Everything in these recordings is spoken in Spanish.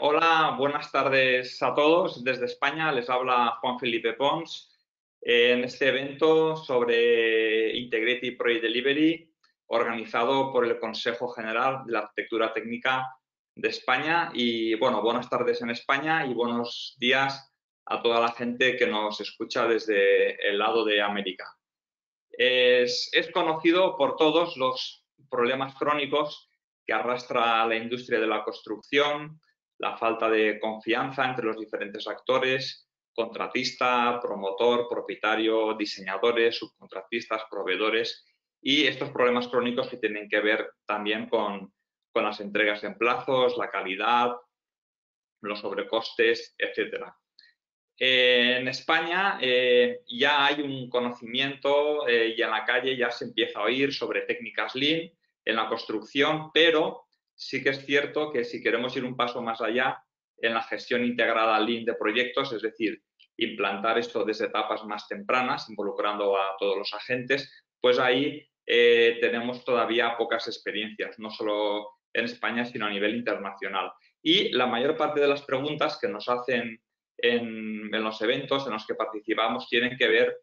Hola, buenas tardes a todos. Desde España les habla Juan Felipe Pons en este evento sobre Integrated Project Delivery organizado por el Consejo General de la Arquitectura Técnica de España. Y bueno, buenas tardes en España y buenos días a toda la gente que nos escucha desde el lado de América. Es conocido por todos los problemas crónicos que arrastra la industria de la construcción, la falta de confianza entre los diferentes actores, contratista, promotor, propietario, diseñadores, subcontratistas, proveedores, y estos problemas crónicos que tienen que ver también con las entregas en plazos, la calidad, los sobrecostes, etcétera. En España ya hay un conocimiento y en la calle ya se empieza a oír sobre técnicas Lean en la construcción, pero sí que es cierto que si queremos ir un paso más allá en la gestión integrada Lean de proyectos, es decir, implantar esto desde etapas más tempranas, involucrando a todos los agentes, pues ahí tenemos todavía pocas experiencias, no solo en España, sino a nivel internacional. Y la mayor parte de las preguntas que nos hacen en los eventos en los que participamos tienen que ver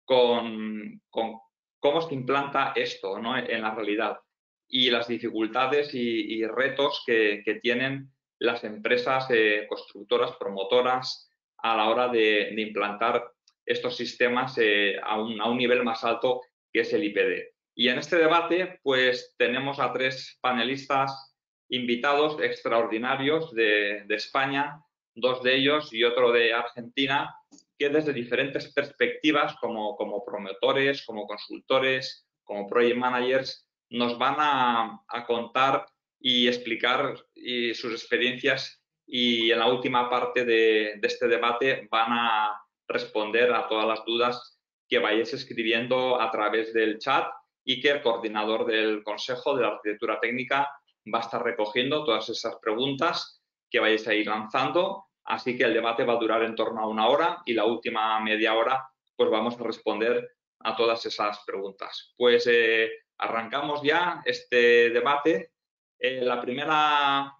con cómo se implanta esto, ¿no?, en la realidad y las dificultades y retos que tienen las empresas constructoras, promotoras a la hora de implantar estos sistemas a un nivel más alto que es el IPD. Y en este debate pues tenemos a tres panelistas invitados extraordinarios de España, dos de ellos y otro de Argentina, que desde diferentes perspectivas, como promotores, como consultores, como project managers, nos van a contar y explicar sus experiencias, y en la última parte de este debate van a responder a todas las dudas que vayáis escribiendo a través del chat, y que el coordinador del Consejo de la Arquitectura Técnica va a estar recogiendo todas esas preguntas que vayáis a ir lanzando. Así que el debate va a durar en torno a 1 hora y la última media hora pues vamos a responder a todas esas preguntas. Pues arrancamos ya este debate. La primera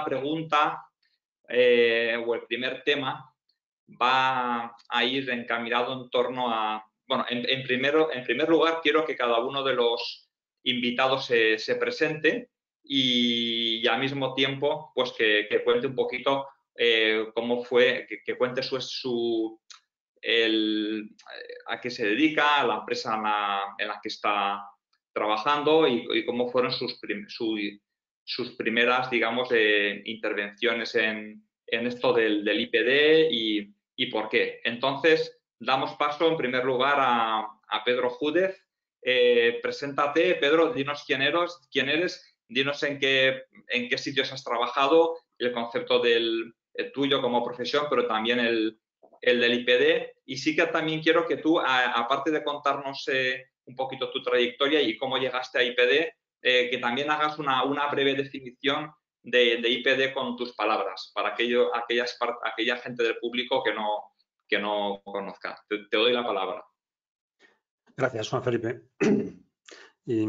pregunta o el primer tema va a ir encaminado en torno a... Bueno, en primer lugar quiero que cada uno de los invitados se presente y al mismo tiempo pues que cuente un poquito cómo fue, que cuente a qué se dedica, a la empresa en la que está trabajando y cómo fueron sus primeras, digamos, intervenciones en esto del IPD y por qué. Entonces, damos paso en primer lugar a Pedro Júdez. Preséntate, Pedro, dinos quién eres, dinos en qué sitios has trabajado, el concepto del tuyo como profesión, pero también el del IPD. Y sí que también quiero que tú, aparte de contarnos un poquito tu trayectoria y cómo llegaste a IPD, que también hagas una breve definición de IPD con tus palabras, para aquella gente del público que no conozca. Te doy la palabra. Gracias, Juan Felipe. Y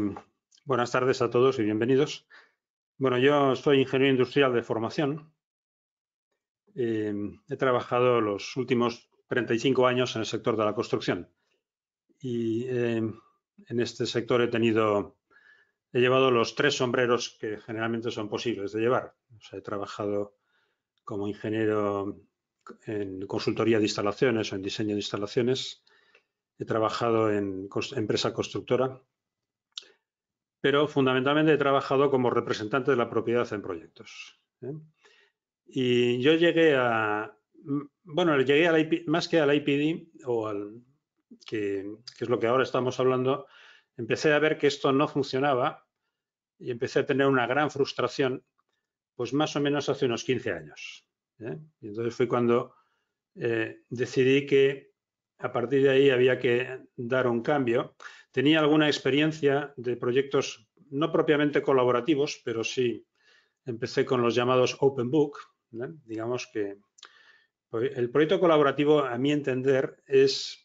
buenas tardes a todos y bienvenidos. Bueno, yo soy ingeniero industrial de formación. He trabajado los últimos 35 años en el sector de la construcción. Y en este sector he llevado los 3 sombreros que generalmente son posibles de llevar. O sea, he trabajado como ingeniero en consultoría de instalaciones o en diseño de instalaciones. He trabajado en empresa constructora, pero fundamentalmente he trabajado como representante de la propiedad en proyectos. Y yo llegué a, bueno, llegué a más que al IPD, o que es lo que ahora estamos hablando, empecé a ver que esto no funcionaba y empecé a tener una gran frustración, pues más o menos hace unos 15 años. Y entonces fue cuando decidí que a partir de ahí había que dar un cambio. Tenía alguna experiencia de proyectos no propiamente colaborativos, pero sí empecé con los llamados Open Book. Digamos que el proyecto colaborativo, a mi entender, es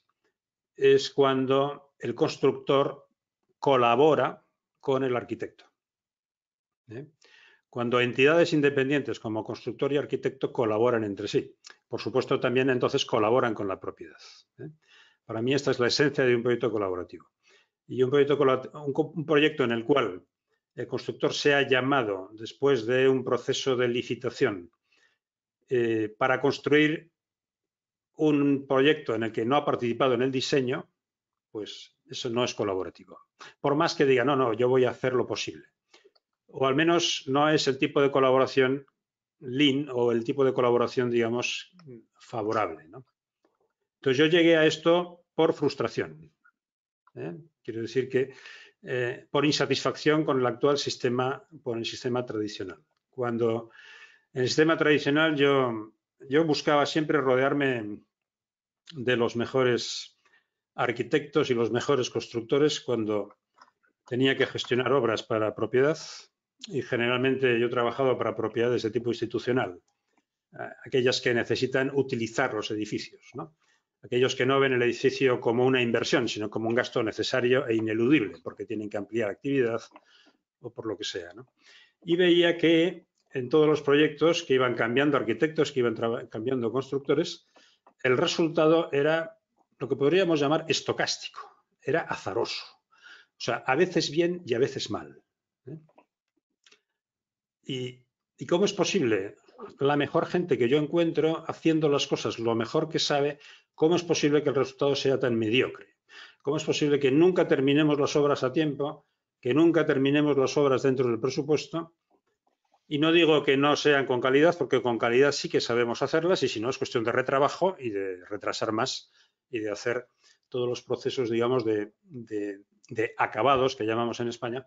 cuando el constructor colabora con el arquitecto. cuando entidades independientes como constructor y arquitecto colaboran entre sí. Por supuesto, también entonces colaboran con la propiedad. Para mí esta es la esencia de un proyecto colaborativo. Y un proyecto en el cual el constructor sea llamado después de un proceso de licitación para construir un proyecto en el que no ha participado en el diseño, pues eso no es colaborativo. Por más que diga, no, no, yo voy a hacer lo posible. O al menos no es el tipo de colaboración lean o el tipo de colaboración, digamos, favorable, ¿no? Entonces yo llegué a esto por frustración. Quiero decir que por insatisfacción con el actual sistema, por el sistema tradicional. Cuando en el sistema tradicional yo buscaba siempre rodearme de los mejores arquitectos y los mejores constructores cuando tenía que gestionar obras para propiedad, y generalmente yo he trabajado para propiedades de tipo institucional, aquellas que necesitan utilizar los edificios, ¿no? Aquellos que no ven el edificio como una inversión, sino como un gasto necesario e ineludible, porque tienen que ampliar actividad o por lo que sea, ¿no? Y veía que en todos los proyectos que iban cambiando arquitectos, que iban cambiando constructores, el resultado era lo que podríamos llamar estocástico, era azaroso. O sea, a veces bien y a veces mal. ¿Y cómo es posible? La mejor gente que yo encuentro haciendo las cosas lo mejor que sabe, ¿cómo es posible que el resultado sea tan mediocre? ¿Cómo es posible que nunca terminemos las obras a tiempo, que nunca terminemos las obras dentro del presupuesto? Y no digo que no sean con calidad, porque con calidad sí que sabemos hacerlas, y si no es cuestión de retrabajo y de retrasar más y de hacer todos los procesos, digamos, de acabados que llamamos en España,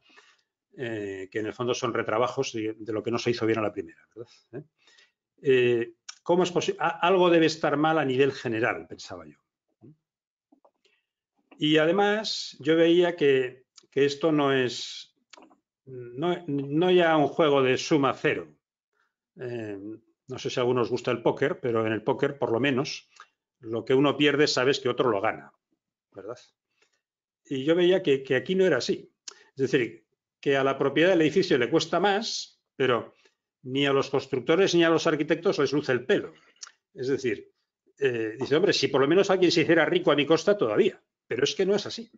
que en el fondo son retrabajos de lo que no se hizo bien a la primera, ¿verdad? ¿Cómo es posible? Algo debe estar mal a nivel general, pensaba yo. Y además yo veía que esto no es no ya un juego de suma cero. No sé si a algunos gusta el póker, pero en el póker, por lo menos, lo que uno pierde sabes que otro lo gana, ¿verdad? Y yo veía que aquí no era así. Es decir, que a la propiedad del edificio le cuesta más, pero ni a los constructores ni a los arquitectos les luce el pelo. Es decir, dice, hombre, si por lo menos alguien se hiciera rico a mi costa, todavía. Pero es que no es así.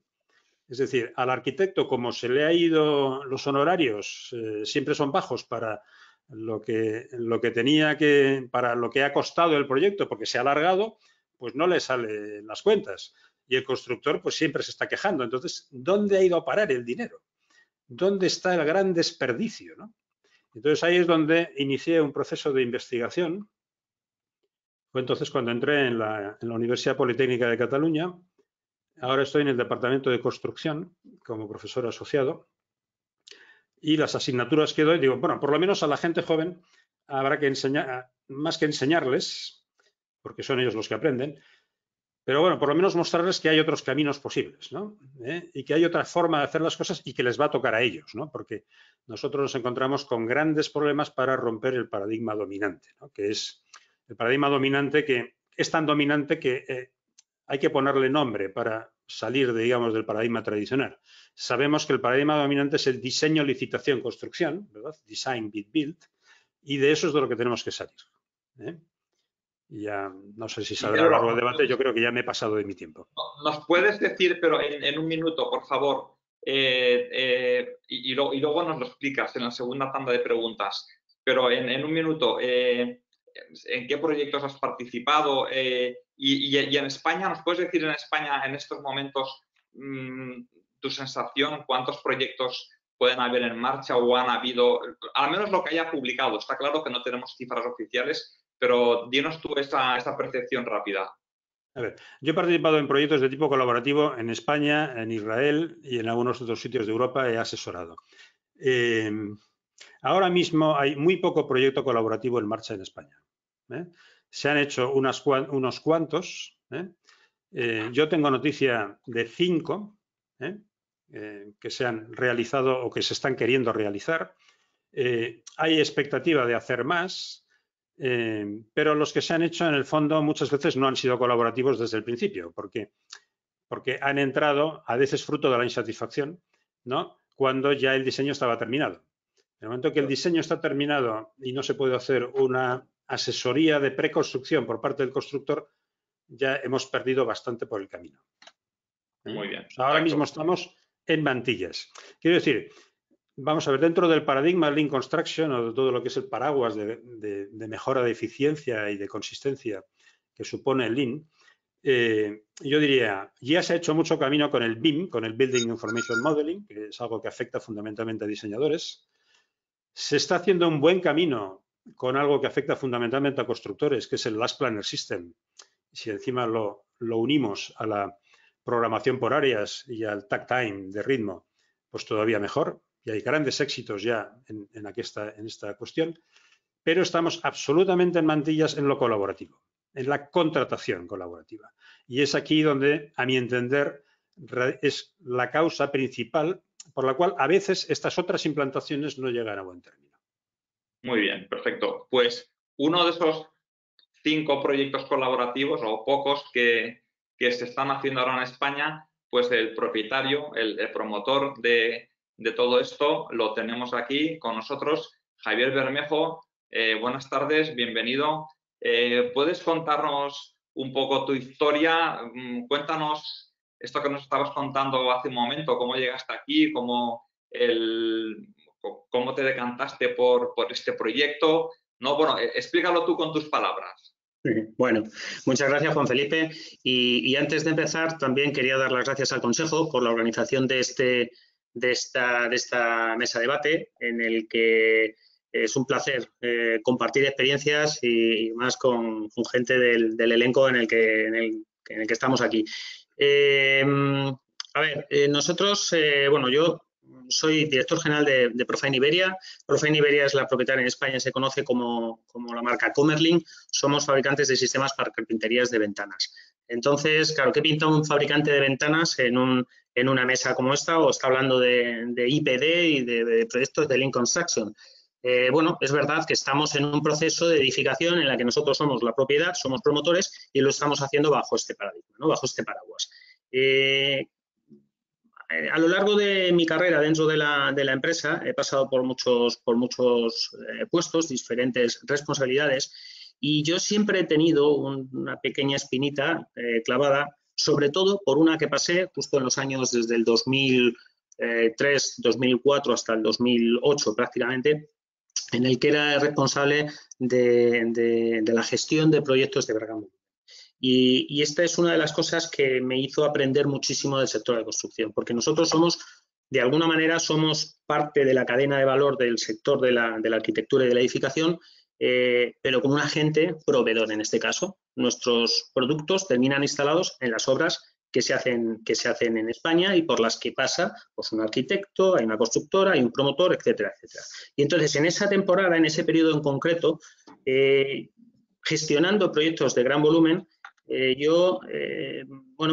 Es decir, al arquitecto, como se le ha ido los honorarios, siempre son bajos para lo que tenía que, para lo que ha costado el proyecto, porque se ha alargado, pues no le salen las cuentas. Y el constructor, pues siempre se está quejando. Entonces, ¿dónde ha ido a parar el dinero? ¿Dónde está el gran desperdicio, ¿no? Entonces, ahí es donde inicié un proceso de investigación. Fue entonces cuando entré en la Universidad Politécnica de Cataluña. Ahora estoy en el departamento de construcción como profesor asociado, y las asignaturas que doy, digo, bueno, por lo menos a la gente joven habrá que enseñar, más que enseñarles, porque son ellos los que aprenden, pero bueno, por lo menos mostrarles que hay otros caminos posibles, ¿no? Y que hay otra forma de hacer las cosas y que les va a tocar a ellos, ¿no? Porque nosotros nos encontramos con grandes problemas para romper el paradigma dominante, ¿no? Que es el paradigma dominante, que es tan dominante que hay que ponerle nombre para salir, digamos, del paradigma tradicional. Sabemos que el paradigma dominante es el diseño, licitación, construcción, ¿verdad? Design, bid, build, y de eso es de lo que tenemos que salir. Ya no sé si saldrá a lo largo del debate, yo creo que ya me he pasado de mi tiempo. ¿Nos puedes decir, pero en un minuto, por favor, y luego nos lo explicas en la segunda tanda de preguntas, pero en un minuto, ¿en qué proyectos has participado? Y en España, ¿nos puedes decir en España en estos momentos tu sensación, cuántos proyectos pueden haber en marcha o han habido, al menos lo que haya publicado? Está claro que no tenemos cifras oficiales, pero dinos tú esa percepción rápida. A ver, yo he participado en proyectos de tipo colaborativo en España, en Israel y en algunos otros sitios de Europa he asesorado. Ahora mismo hay muy poco proyecto colaborativo en marcha en España. Se han hecho unos cuantos. Yo tengo noticia de 5 que se han realizado o que se están queriendo realizar. Hay expectativa de hacer más. Pero los que se han hecho, en el fondo, muchas veces no han sido colaborativos desde el principio, porque han entrado, a veces fruto de la insatisfacción, ¿no? Cuando ya el diseño estaba terminado. En el momento que el diseño está terminado y no se puede hacer una asesoría de preconstrucción por parte del constructor, ya hemos perdido bastante por el camino. Muy bien. O sea, ahora mismo estamos en mantillas. Quiero decir, vamos a ver, dentro del paradigma Lean Construction o de todo lo que es el paraguas de mejora de eficiencia y de consistencia que supone el Lean, yo diría, ya se ha hecho mucho camino con el BIM, con el Building Information Modeling, que es algo que afecta fundamentalmente a diseñadores. Se está haciendo un buen camino con algo que afecta fundamentalmente a constructores, que es el Last Planner System. Si encima lo unimos a la programación por áreas y al takt time de ritmo, pues todavía mejor. Y hay grandes éxitos ya en esta cuestión. Pero estamos absolutamente en mantillas en lo colaborativo, en la contratación colaborativa. Y es aquí donde, a mi entender, es la causa principal por la cual a veces estas otras implantaciones no llegan a buen término. Muy bien, perfecto. Pues uno de esos 5 proyectos colaborativos o pocos que se están haciendo ahora en España, pues el propietario, el promotor de todo esto, lo tenemos aquí con nosotros, Javier Bermejo. Buenas tardes, bienvenido. ¿Puedes contarnos un poco tu historia? Cuéntanos esto que nos estabas contando hace un momento, cómo llegaste aquí, cómo te decantaste por este proyecto. No, bueno, explícalo tú con tus palabras. Bueno, muchas gracias, Juan Felipe. Y antes de empezar, también quería dar las gracias al Consejo por la organización de esta mesa de debate, en el que es un placer compartir experiencias y más con gente del elenco en el que estamos aquí. Nosotros, yo soy director general de Profine Iberia. Profine Iberia es la propietaria en España, se conoce como la marca Comerlin. Somos fabricantes de sistemas para carpinterías de ventanas. Entonces, claro, ¿qué pinta un fabricante de ventanas en una mesa como esta? O está hablando de IPD y de proyectos de Lean Construction. Es verdad que estamos en un proceso de edificación en la que nosotros somos la propiedad, somos promotores y lo estamos haciendo bajo este paradigma, ¿no? Bajo este paraguas. A lo largo de mi carrera dentro de la empresa he pasado por muchos puestos, diferentes responsabilidades, y yo siempre he tenido una pequeña espinita clavada, sobre todo por una que pasé justo en los años desde el 2003, 2004 hasta el 2008 prácticamente, en el que era responsable de la gestión de proyectos de gran volumen. Y esta es una de las cosas que me hizo aprender muchísimo del sector de construcción, porque nosotros de alguna manera, somos parte de la cadena de valor del sector de la arquitectura y de la edificación, pero como un agente proveedor en este caso. Nuestros productos terminan instalados en las obras que se hacen en España y por las que pasa pues un arquitecto, hay una constructora, hay un promotor, etcétera, etcétera. Y entonces, en esa temporada, en ese periodo en concreto, gestionando proyectos de gran volumen,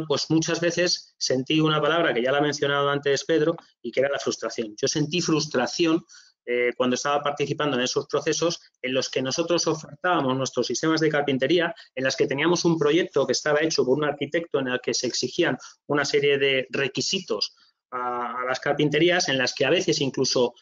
pues muchas veces sentí una palabra que ya la ha mencionado antes Pedro y que era la frustración. Yo sentí frustración cuando estaba participando en esos procesos en los que nosotros ofertábamos nuestros sistemas de carpintería, en las que teníamos un proyecto que estaba hecho por un arquitecto en el que se exigían una serie de requisitos a las carpinterías, en las que a veces incluso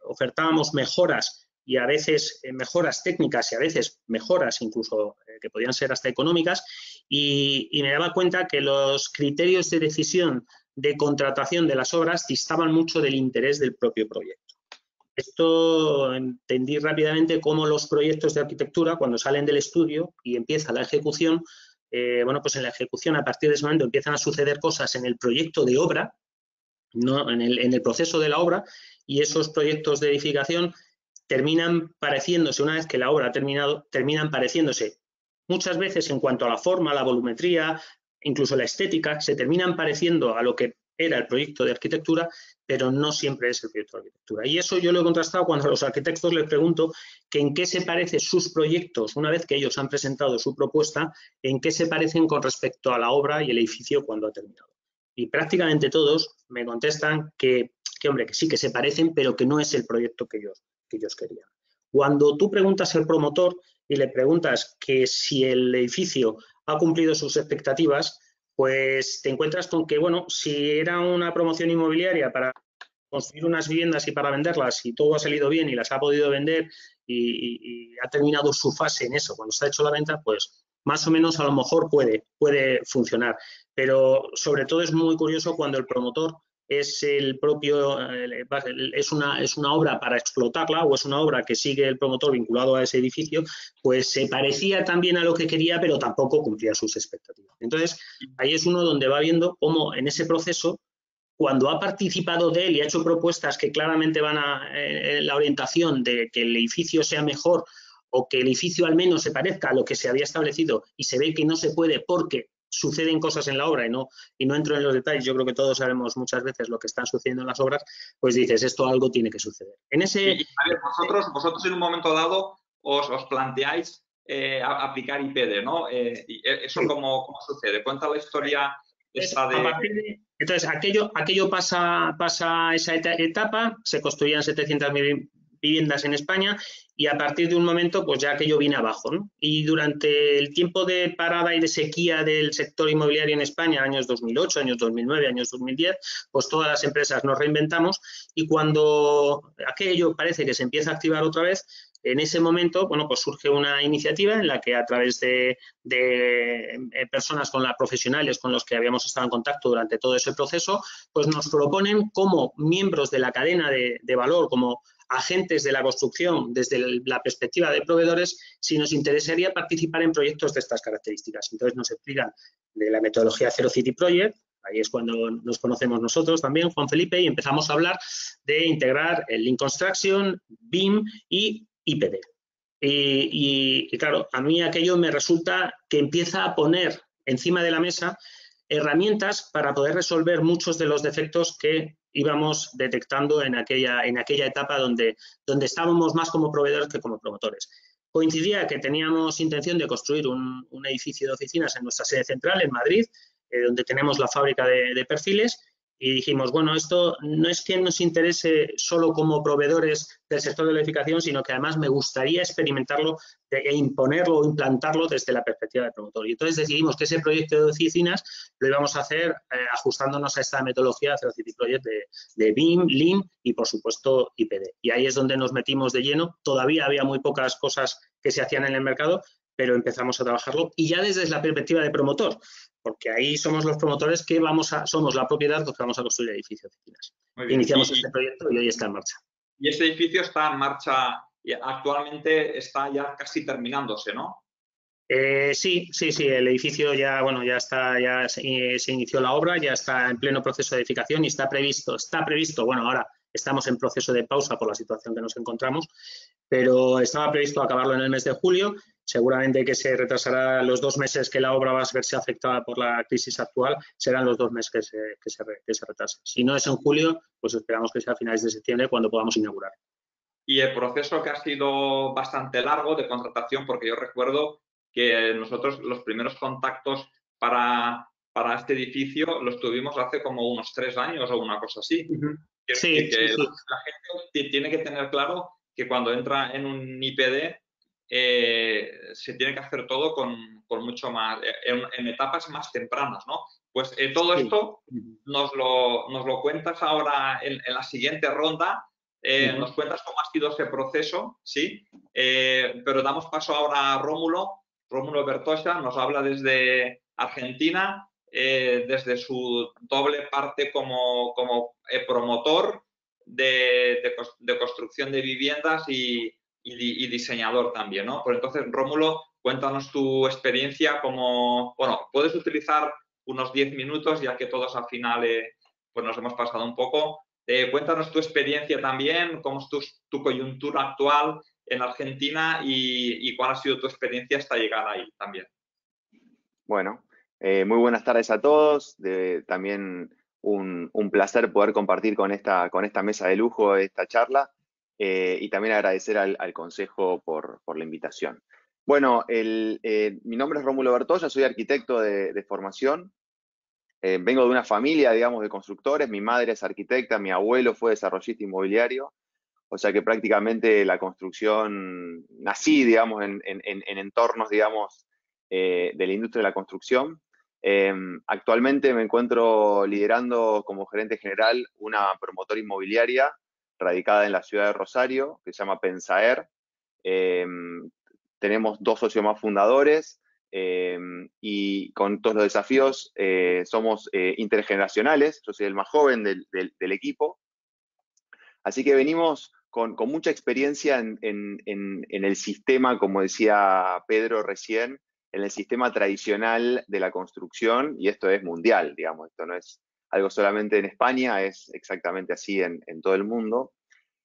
ofertábamos mejoras y a veces mejoras técnicas y a veces mejoras incluso que podían ser hasta económicas, y me daba cuenta que los criterios de decisión de contratación de las obras distaban mucho del interés del propio proyecto. Esto entendí rápidamente cómo los proyectos de arquitectura, cuando salen del estudio y empieza la ejecución, pues en la ejecución, a partir de ese momento, empiezan a suceder cosas en el proyecto de obra, no en el proceso de la obra, y esos proyectos de edificación terminan pareciéndose, una vez que la obra ha terminado, terminan pareciéndose muchas veces en cuanto a la forma, la volumetría, incluso la estética, se terminan pareciendo a lo que era el proyecto de arquitectura, pero no siempre es el proyecto de arquitectura. Y eso yo lo he contrastado cuando a los arquitectos les pregunto que en qué se parecen sus proyectos, una vez que ellos han presentado su propuesta, en qué se parecen con respecto a la obra y el edificio cuando ha terminado. Y prácticamente todos me contestan que hombre, que sí que se parecen, pero que no es el proyecto que ellos querían. Cuando tú preguntas al promotor y le preguntas que si el edificio ha cumplido sus expectativas, pues te encuentras con que, bueno, si era una promoción inmobiliaria para construir unas viviendas y para venderlas, y todo ha salido bien y las ha podido vender y ha terminado su fase en eso, cuando se ha hecho la venta, pues más o menos a lo mejor puede funcionar. Pero sobre todo es muy curioso cuando el promotor es el propio, es una obra para explotarla o es una obra que sigue el promotor vinculado a ese edificio, pues se parecía también a lo que quería, pero tampoco cumplía sus expectativas. Entonces, ahí es uno donde va viendo cómo en ese proceso, cuando ha participado de él y ha hecho propuestas que claramente van en la orientación de que el edificio sea mejor o que el edificio al menos se parezca a lo que se había establecido y se ve que no se puede porque suceden cosas en la obra y no entro en los detalles, yo creo que todos sabemos muchas veces lo que están sucediendo en las obras, pues dices, esto algo tiene que suceder. En ese... Y, a ver, vosotros en un momento dado os planteáis aplicar IPD, ¿no? ¿Eso Sí. cómo sucede? Cuenta la historia esa de... Entonces, aquello pasa esa etapa, se construían 700.000 viviendas en España y a partir de un momento pues ya aquello viene abajo, ¿no? Y durante el tiempo de parada y de sequía del sector inmobiliario en España, años 2008, años 2009, años 2010, pues todas las empresas nos reinventamos y cuando aquello parece que se empieza a activar otra vez, en ese momento, bueno, pues surge una iniciativa en la que a través de personas profesionales con los que habíamos estado en contacto durante todo ese proceso, pues nos proponen como miembros de la cadena de valor, como agentes de la construcción desde la perspectiva de proveedores, si nos interesaría participar en proyectos de estas características. Entonces nos explican de la metodología Zero City Project, ahí es cuando nos conocemos nosotros también, Juan Felipe, y empezamos a hablar de integrar el Lean Construction, BIM y IPD. Y claro, a mí aquello me resulta que empieza a poner encima de la mesa herramientas para poder resolver muchos de los defectos que íbamos detectando en aquella etapa donde estábamos más como proveedores que como promotores. Coincidía que teníamos intención de construir un edificio de oficinas en nuestra sede central, en Madrid, donde tenemos la fábrica de perfiles, y dijimos, bueno, esto no es que nos interese solo como proveedores del sector de la edificación, sino que además me gustaría experimentarlo e imponerlo o implantarlo desde la perspectiva del promotor. Y entonces decidimos que ese proyecto de oficinas lo íbamos a hacer ajustándonos a esta metodología Zero City Project de BIM, Lean y, por supuesto, IPD. Y ahí es donde nos metimos de lleno. Todavía había muy pocas cosas que se hacían en el mercado, pero empezamos a trabajarlo y ya desde la perspectiva de promotor, porque ahí somos los promotores que somos la propiedad que vamos a construir edificios de oficinas. Iniciamos este proyecto y hoy está en marcha. Y este edificio está en marcha, y actualmente está ya casi terminándose, ¿no? Sí, el edificio ya está, ya se inició la obra, ya está en pleno proceso de edificación y está previsto, bueno, ahora estamos en proceso de pausa por la situación que nos encontramos, pero estaba previsto acabarlo en el mes de julio, seguramente que se retrasará los 2 meses que la obra va a verse afectada por la crisis actual, serán los 2 meses que se retrasan. Si no es en julio, pues esperamos que sea a finales de septiembre cuando podamos inaugurar. Y el proceso que ha sido bastante largo de contratación, porque yo recuerdo que nosotros los primeros contactos para este edificio los tuvimos hace como unos 3 años o una cosa así. Sí. La gente tiene que tener claro que cuando entra en un IPD se tiene que hacer todo con mucho más, en etapas más tempranas, ¿no? Pues todo esto nos lo cuentas ahora en la siguiente ronda. Nos cuentas cómo ha sido ese proceso, ¿sí? Pero damos paso ahora a Rómulo Bertosa, nos habla desde Argentina, desde su doble parte como promotor de construcción de viviendas y diseñador también, ¿no? Pues entonces, Rómulo, cuéntanos tu experiencia como, bueno, puedes utilizar unos 10 minutos, ya que todos al final pues nos hemos pasado un poco. Cuéntanos tu experiencia también, cómo es tu coyuntura actual en Argentina y cuál ha sido tu experiencia hasta llegar ahí también. Bueno, muy buenas tardes a todos. También un placer poder compartir con esta mesa de lujo esta charla y también agradecer al Consejo por la invitación. Bueno, mi nombre es Rómulo Bertosa, soy arquitecto de formación. Vengo de una familia, digamos, de constructores. Mi madre es arquitecta, mi abuelo fue desarrollista inmobiliario. O sea que prácticamente la construcción, nací, digamos, en entornos, digamos, de la industria de la construcción. Actualmente me encuentro liderando como gerente general una promotora inmobiliaria radicada en la ciudad de Rosario, que se llama Pensaer. Tenemos 2 socios más fundadores y con todos los desafíos somos intergeneracionales. Yo soy el más joven del equipo. Así que venimos con mucha experiencia en el sistema, como decía Pedro recién, en el sistema tradicional de la construcción, y esto es mundial, digamos, esto no es algo solamente en España, es exactamente así en todo el mundo.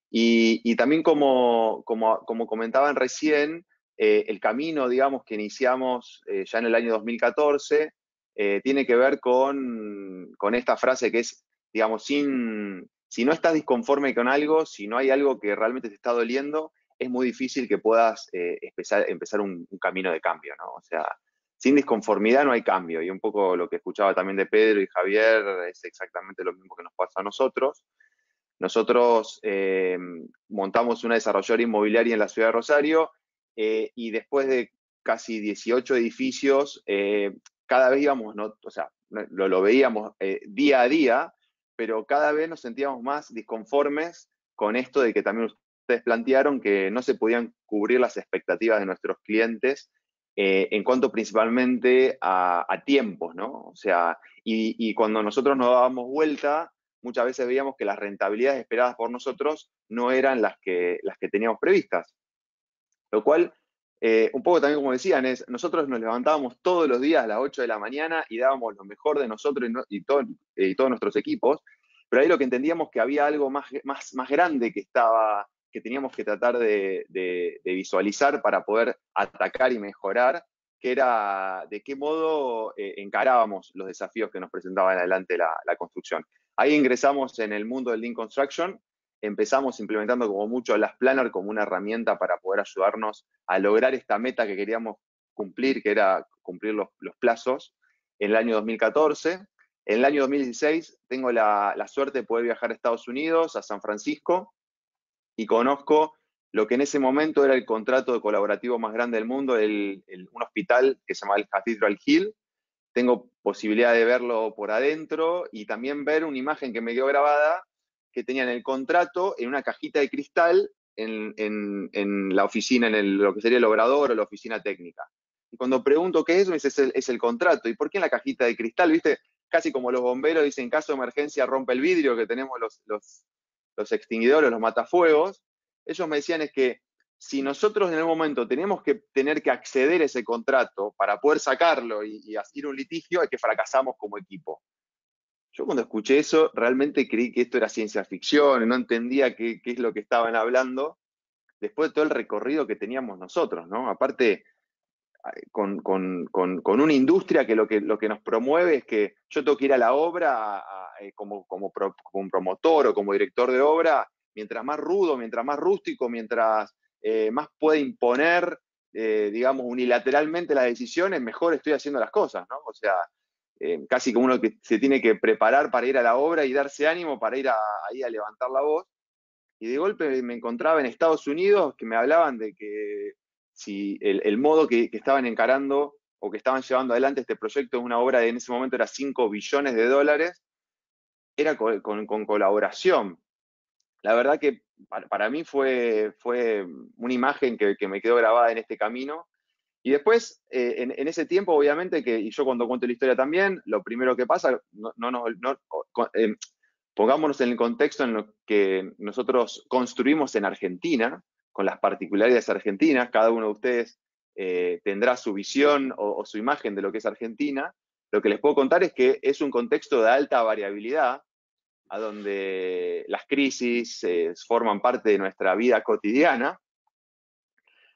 Y también como comentaban recién, el camino, digamos, que iniciamos ya en el año 2014, tiene que ver con esta frase que es, digamos, si no estás disconforme con algo, si no hay algo que realmente te está doliendo, es muy difícil que puedas empezar un camino de cambio, ¿no? O sea, sin disconformidad no hay cambio. Y un poco lo que escuchaba también de Pedro y Javier es exactamente lo mismo que nos pasa a nosotros. Nosotros montamos una desarrolladora inmobiliaria en la ciudad de Rosario y después de casi 18 edificios, cada vez íbamos, ¿no? O sea, lo veíamos día a día, pero cada vez nos sentíamos más disconformes con esto de que también ustedes plantearon que no se podían cubrir las expectativas de nuestros clientes en cuanto principalmente a tiempos, ¿no? O sea, y cuando nosotros nos dábamos vuelta, muchas veces veíamos que las rentabilidades esperadas por nosotros no eran las que teníamos previstas. Lo cual, un poco también como decían, es nosotros nos levantábamos todos los días a las 8 de la mañana y dábamos lo mejor de nosotros y todos nuestros equipos, pero ahí lo que entendíamos que había algo más grande que teníamos que tratar de visualizar para poder atacar y mejorar, que era de qué modo encarábamos los desafíos que nos presentaban adelante la construcción. Ahí ingresamos en el mundo del Lean Construction, empezamos implementando como mucho las Planner como una herramienta para poder ayudarnos a lograr esta meta que queríamos cumplir, que era cumplir los plazos en el año 2014. En el año 2016 tengo la suerte de poder viajar a Estados Unidos, a San Francisco, y conozco lo que en ese momento era el contrato colaborativo más grande del mundo, un hospital que se llama el Cathedral Hill. Tengo posibilidad de verlo por adentro y también ver una imagen que me quedó grabada que tenían el contrato en una cajita de cristal en la oficina, lo que sería el obrador o la oficina técnica. Y cuando pregunto qué es eso, me dice, es el contrato. ¿Y por qué en la cajita de cristal? ¿Viste? Casi como los bomberos dicen, en caso de emergencia rompe el vidrio, que tenemos los extinguidores, los matafuegos. Ellos me decían es que si nosotros en el momento tenemos que tener que acceder a ese contrato para poder sacarlo y hacer un litigio, es que fracasamos como equipo. Yo cuando escuché eso realmente creí que esto era ciencia ficción, no entendía qué es lo que estaban hablando, después de todo el recorrido que teníamos nosotros, ¿no? Aparte, con una industria que lo que nos promueve es que yo tengo que ir a la obra como un promotor o como director de obra, mientras más rudo, mientras más rústico, mientras más puede imponer, digamos, unilateralmente las decisiones, mejor estoy haciendo las cosas, ¿no? O sea, casi como uno que se tiene que preparar para ir a la obra y darse ánimo para ir ahí a levantar la voz. Y de golpe me encontraba en Estados Unidos que me hablaban de que si el modo que estaban encarando o que estaban llevando adelante este proyecto, una obra de en ese momento era $5 billones, era con colaboración. La verdad que para mí fue una imagen que me quedó grabada en este camino. Y después, en ese tiempo, obviamente, y yo cuando cuento la historia también, lo primero que pasa, pongámonos en el contexto en lo que nosotros construimos en Argentina, con las particularidades argentinas, cada uno de ustedes tendrá su visión o su imagen de lo que es Argentina. Lo que les puedo contar es que es un contexto de alta variabilidad, a donde las crisis forman parte de nuestra vida cotidiana,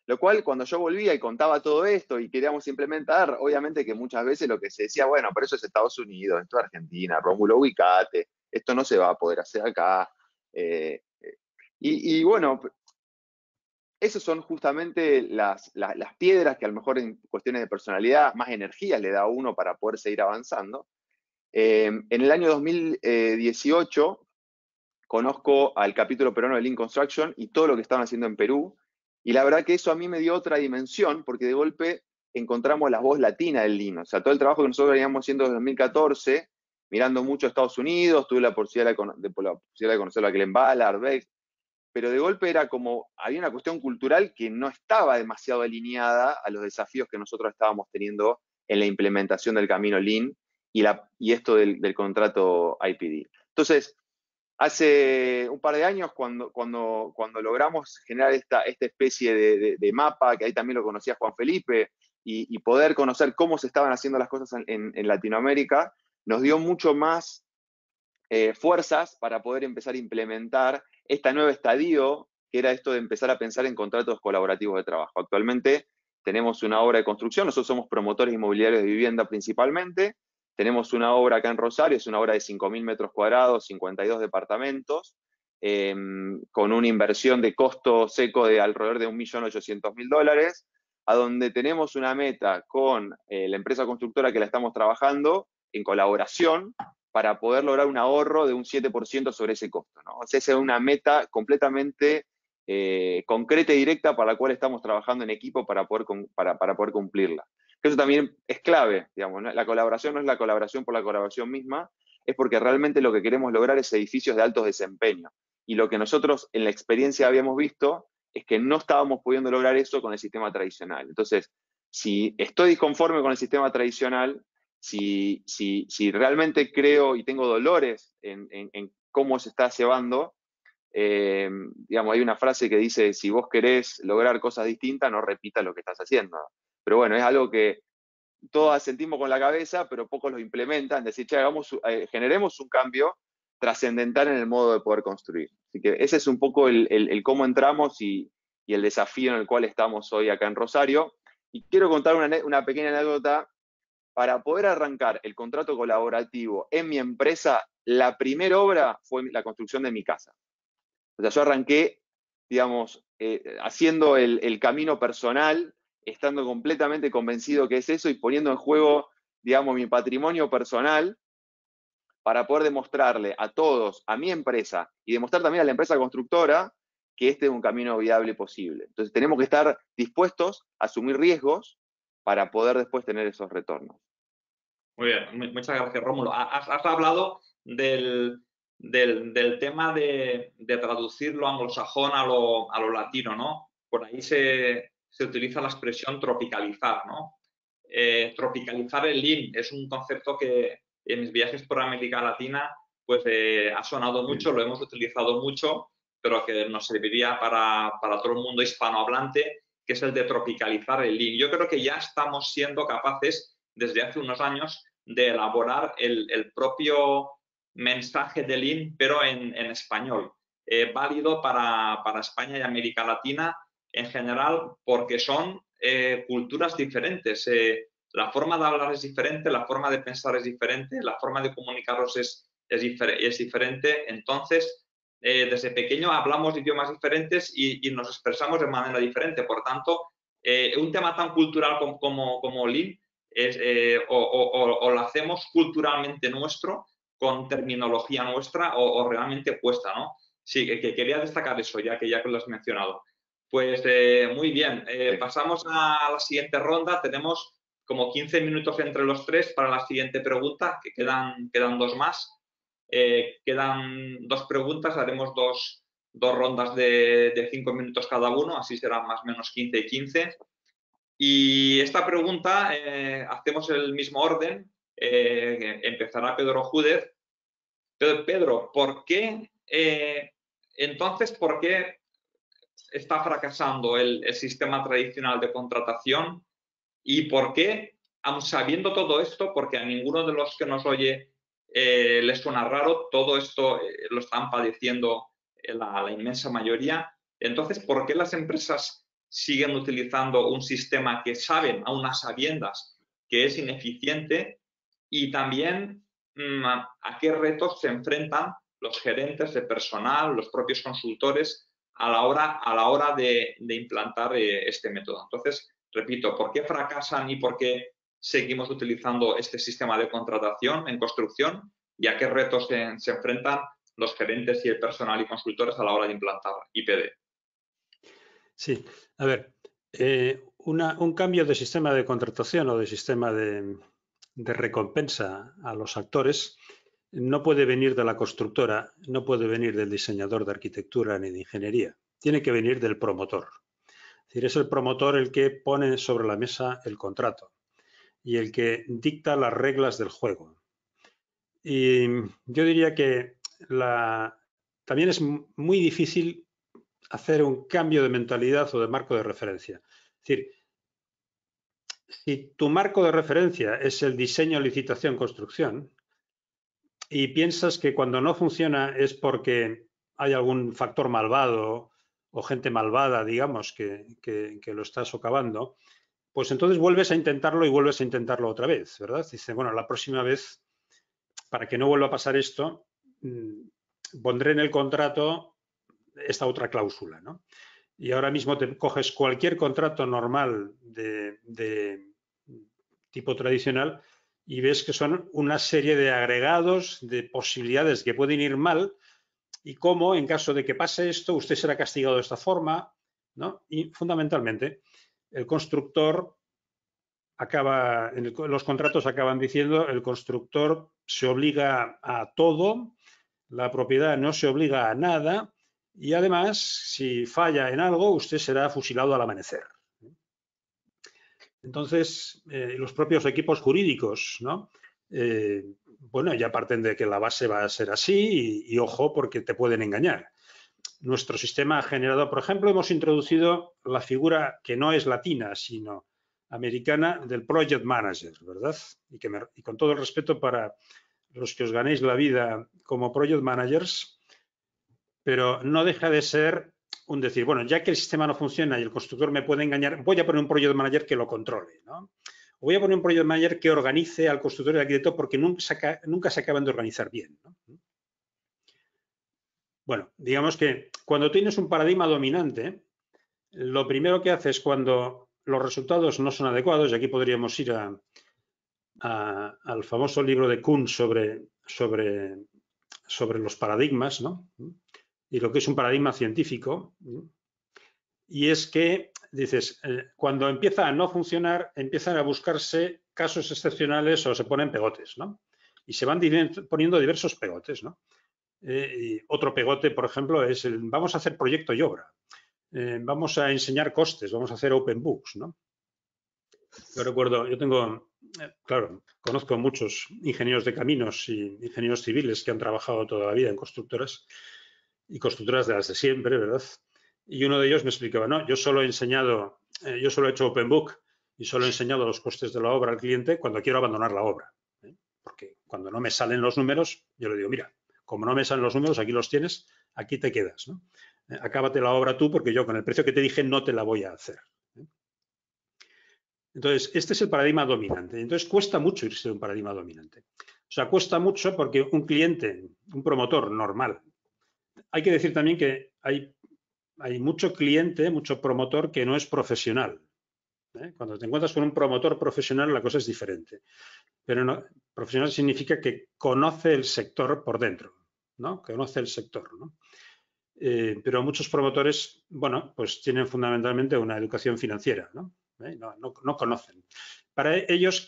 lo cual cuando yo volvía y contaba todo esto y queríamos implementar, obviamente que muchas veces lo que se decía, bueno, pero eso es Estados Unidos, esto es Argentina, Rómulo, ubicate, esto no se va a poder hacer acá. Y bueno, esas son justamente las piedras que a lo mejor en cuestiones de personalidad más energías le da a uno para poder seguir avanzando. En el año 2018 conozco al capítulo peruano de Lean Construction y todo lo que estaban haciendo en Perú, y la verdad que eso a mí me dio otra dimensión, porque de golpe encontramos la voz latina del Lean. O sea, todo el trabajo que nosotros veníamos haciendo desde 2014, mirando mucho a Estados Unidos, tuve la posibilidad de conocer a Glenn Ballard, Beck, pero de golpe era como, había una cuestión cultural que no estaba demasiado alineada a los desafíos que nosotros estábamos teniendo en la implementación del camino Lean y esto del contrato IPD. Entonces, hace un par de años, cuando logramos generar esta especie de mapa, que ahí también lo conocía Juan Felipe, y poder conocer cómo se estaban haciendo las cosas en Latinoamérica, nos dio mucho más fuerzas para poder empezar a implementar este nuevo estadio, que era esto de empezar a pensar en contratos colaborativos de trabajo. Actualmente tenemos una obra de construcción, nosotros somos promotores inmobiliarios de vivienda principalmente, tenemos una obra acá en Rosario, es una obra de 5.000 metros cuadrados, 52 departamentos, con una inversión de costo seco de alrededor de $1.800.000, a donde tenemos una meta con la empresa constructora que la estamos trabajando en colaboración para poder lograr un ahorro de un 7% sobre ese costo, ¿no? O sea, esa es una meta completamente concreta y directa para la cual estamos trabajando en equipo para poder cumplirla. Eso también es clave, digamos, ¿no? La colaboración no es la colaboración por la colaboración misma, es porque realmente lo que queremos lograr es edificios de alto desempeño. Y lo que nosotros en la experiencia habíamos visto es que no estábamos pudiendo lograr eso con el sistema tradicional. Entonces, si estoy disconforme con el sistema tradicional, si realmente creo y tengo dolores en cómo se está llevando, digamos, hay una frase que dice, si vos querés lograr cosas distintas, no repitas lo que estás haciendo. Pero bueno, es algo que todos asentimos con la cabeza, pero pocos lo implementan, decir, che, generemos un cambio trascendental en el modo de poder construir. Así que ese es un poco el cómo entramos y el desafío en el cual estamos hoy acá en Rosario. Y quiero contar una pequeña anécdota. Para poder arrancar el contrato colaborativo en mi empresa, la primera obra fue la construcción de mi casa. O sea, yo arranqué, digamos, haciendo el camino personal, estando completamente convencido que es eso y poniendo en juego, digamos, mi patrimonio personal para poder demostrarle a todos, a mi empresa y demostrar también a la empresa constructora que este es un camino viable y posible. Entonces tenemos que estar dispuestos a asumir riesgos para poder después tener esos retornos. Muy bien, muchas gracias, Rómulo. Has hablado del tema de traducir lo anglosajón a lo latino, ¿no? Por ahí se utiliza la expresión tropicalizar, ¿no? Tropicalizar el Lean es un concepto que en mis viajes por América Latina pues ha sonado mucho, lo hemos utilizado mucho, pero que nos serviría para todo el mundo hispanohablante, que es el de tropicalizar el Lean. Yo creo que ya estamos siendo capaces desde hace unos años de elaborar el propio mensaje de Lean, pero en español, válido para España y América Latina en general, porque son culturas diferentes. La forma de hablar es diferente, la forma de pensar es diferente, la forma de comunicaros es diferente. Entonces, desde pequeño hablamos idiomas diferentes y nos expresamos de manera diferente. Por tanto, un tema tan cultural como Lean o lo hacemos culturalmente nuestro, con terminología nuestra, o realmente cuesta, ¿no? Sí, que quería destacar eso, ya que lo has mencionado. Pues muy bien, pasamos a la siguiente ronda. Tenemos como 15 minutos entre los tres para la siguiente pregunta, que quedan dos más. Quedan dos preguntas, haremos dos rondas de 5 minutos cada uno, así serán más o menos 15 y 15. Y esta pregunta, hacemos el mismo orden, empezará Pedro Júdez. Pedro, ¿por qué está fracasando el sistema tradicional de contratación? ¿Y por qué, aun sabiendo todo esto, porque a ninguno de los que nos oye les suena raro, todo esto lo están padeciendo la inmensa mayoría? Entonces, ¿por qué las empresas siguen utilizando un sistema que saben, a unas sabiendas, que es ineficiente? Y también, ¿a qué retos se enfrentan los gerentes de personal, los propios consultores a la hora de implantar este método? Entonces, repito, ¿por qué fracasan y por qué seguimos utilizando este sistema de contratación en construcción? ¿Y a qué retos se enfrentan los gerentes y el personal y consultores a la hora de implantar IPD? Sí, a ver, un cambio de sistema de contratación o de sistema de recompensa a los actores no puede venir de la constructora, no puede venir del diseñador de arquitectura ni de ingeniería. Tiene que venir del promotor. Es decir, es el promotor el que pone sobre la mesa el contrato y el que dicta las reglas del juego. Y yo diría que también es muy difícil hacer un cambio de mentalidad o de marco de referencia. Es decir, si tu marco de referencia es el diseño, licitación, construcción, y piensas que cuando no funciona es porque hay algún factor malvado o gente malvada, digamos, que lo está socavando, pues entonces vuelves a intentarlo y vuelves a intentarlo otra vez, ¿verdad? Dice, bueno, la próxima vez, para que no vuelva a pasar esto, pondré en el contrato esta otra cláusula, ¿no? Y ahora mismo te coges cualquier contrato normal de tipo tradicional y ves que son una serie de agregados, de posibilidades que pueden ir mal y cómo, en caso de que pase esto, usted será castigado de esta forma, ¿no? Y fundamentalmente, el constructor acaba, los contratos acaban diciendo, el constructor se obliga a todo, la propiedad no se obliga a nada y además, si falla en algo, usted será fusilado al amanecer. Entonces, los propios equipos jurídicos, ¿no? Bueno, ya parten de que la base va a ser así y ojo, porque te pueden engañar. Nuestro sistema ha generado, por ejemplo, hemos introducido la figura que no es latina, sino americana, del project manager, ¿verdad? Y con todo el respeto para los que os ganéis la vida como project managers, pero no deja de ser un decir, bueno, ya que el sistema no funciona y el constructor me puede engañar, voy a poner un project manager que lo controle, ¿no? O voy a poner un project manager que organice al constructor y al arquitecto porque nunca se acaban de organizar bien, ¿no? Bueno, digamos que cuando tienes un paradigma dominante, lo primero que haces cuando los resultados no son adecuados, y aquí podríamos ir al famoso libro de Kuhn sobre los paradigmas, ¿no? Y lo que es un paradigma científico, y es que, dices, cuando empieza a no funcionar, empiezan a buscarse casos excepcionales o se ponen pegotes, ¿no? Y se van poniendo diversos pegotes, ¿no? Y otro pegote, por ejemplo, es vamos a hacer proyecto y obra, vamos a enseñar costes, vamos a hacer open books, ¿no? Yo recuerdo, claro, conozco muchos ingenieros de caminos y ingenieros civiles que han trabajado toda la vida en constructoras y constructoras de las de siempre, ¿verdad? Y uno de ellos me explicaba, no, yo solo he hecho open book y solo he enseñado los costes de la obra al cliente cuando quiero abandonar la obra, ¿eh? Porque cuando no me salen los números, yo le digo, mira, como no me salen los números, aquí los tienes, aquí te quedas, ¿no? Acábate la obra tú porque yo con el precio que te dije no te la voy a hacer. Entonces, este es el paradigma dominante. Entonces, cuesta mucho irse de un paradigma dominante. O sea, cuesta mucho porque un cliente, un promotor normal, hay que decir también que hay mucho cliente, mucho promotor que no es profesional. Cuando te encuentras con un promotor profesional, la cosa es diferente. Pero no, profesional significa que conoce el sector por dentro, ¿no? Conoce el sector, ¿no? Pero muchos promotores, bueno, pues tienen fundamentalmente una educación financiera, ¿no? No conocen. Para ellos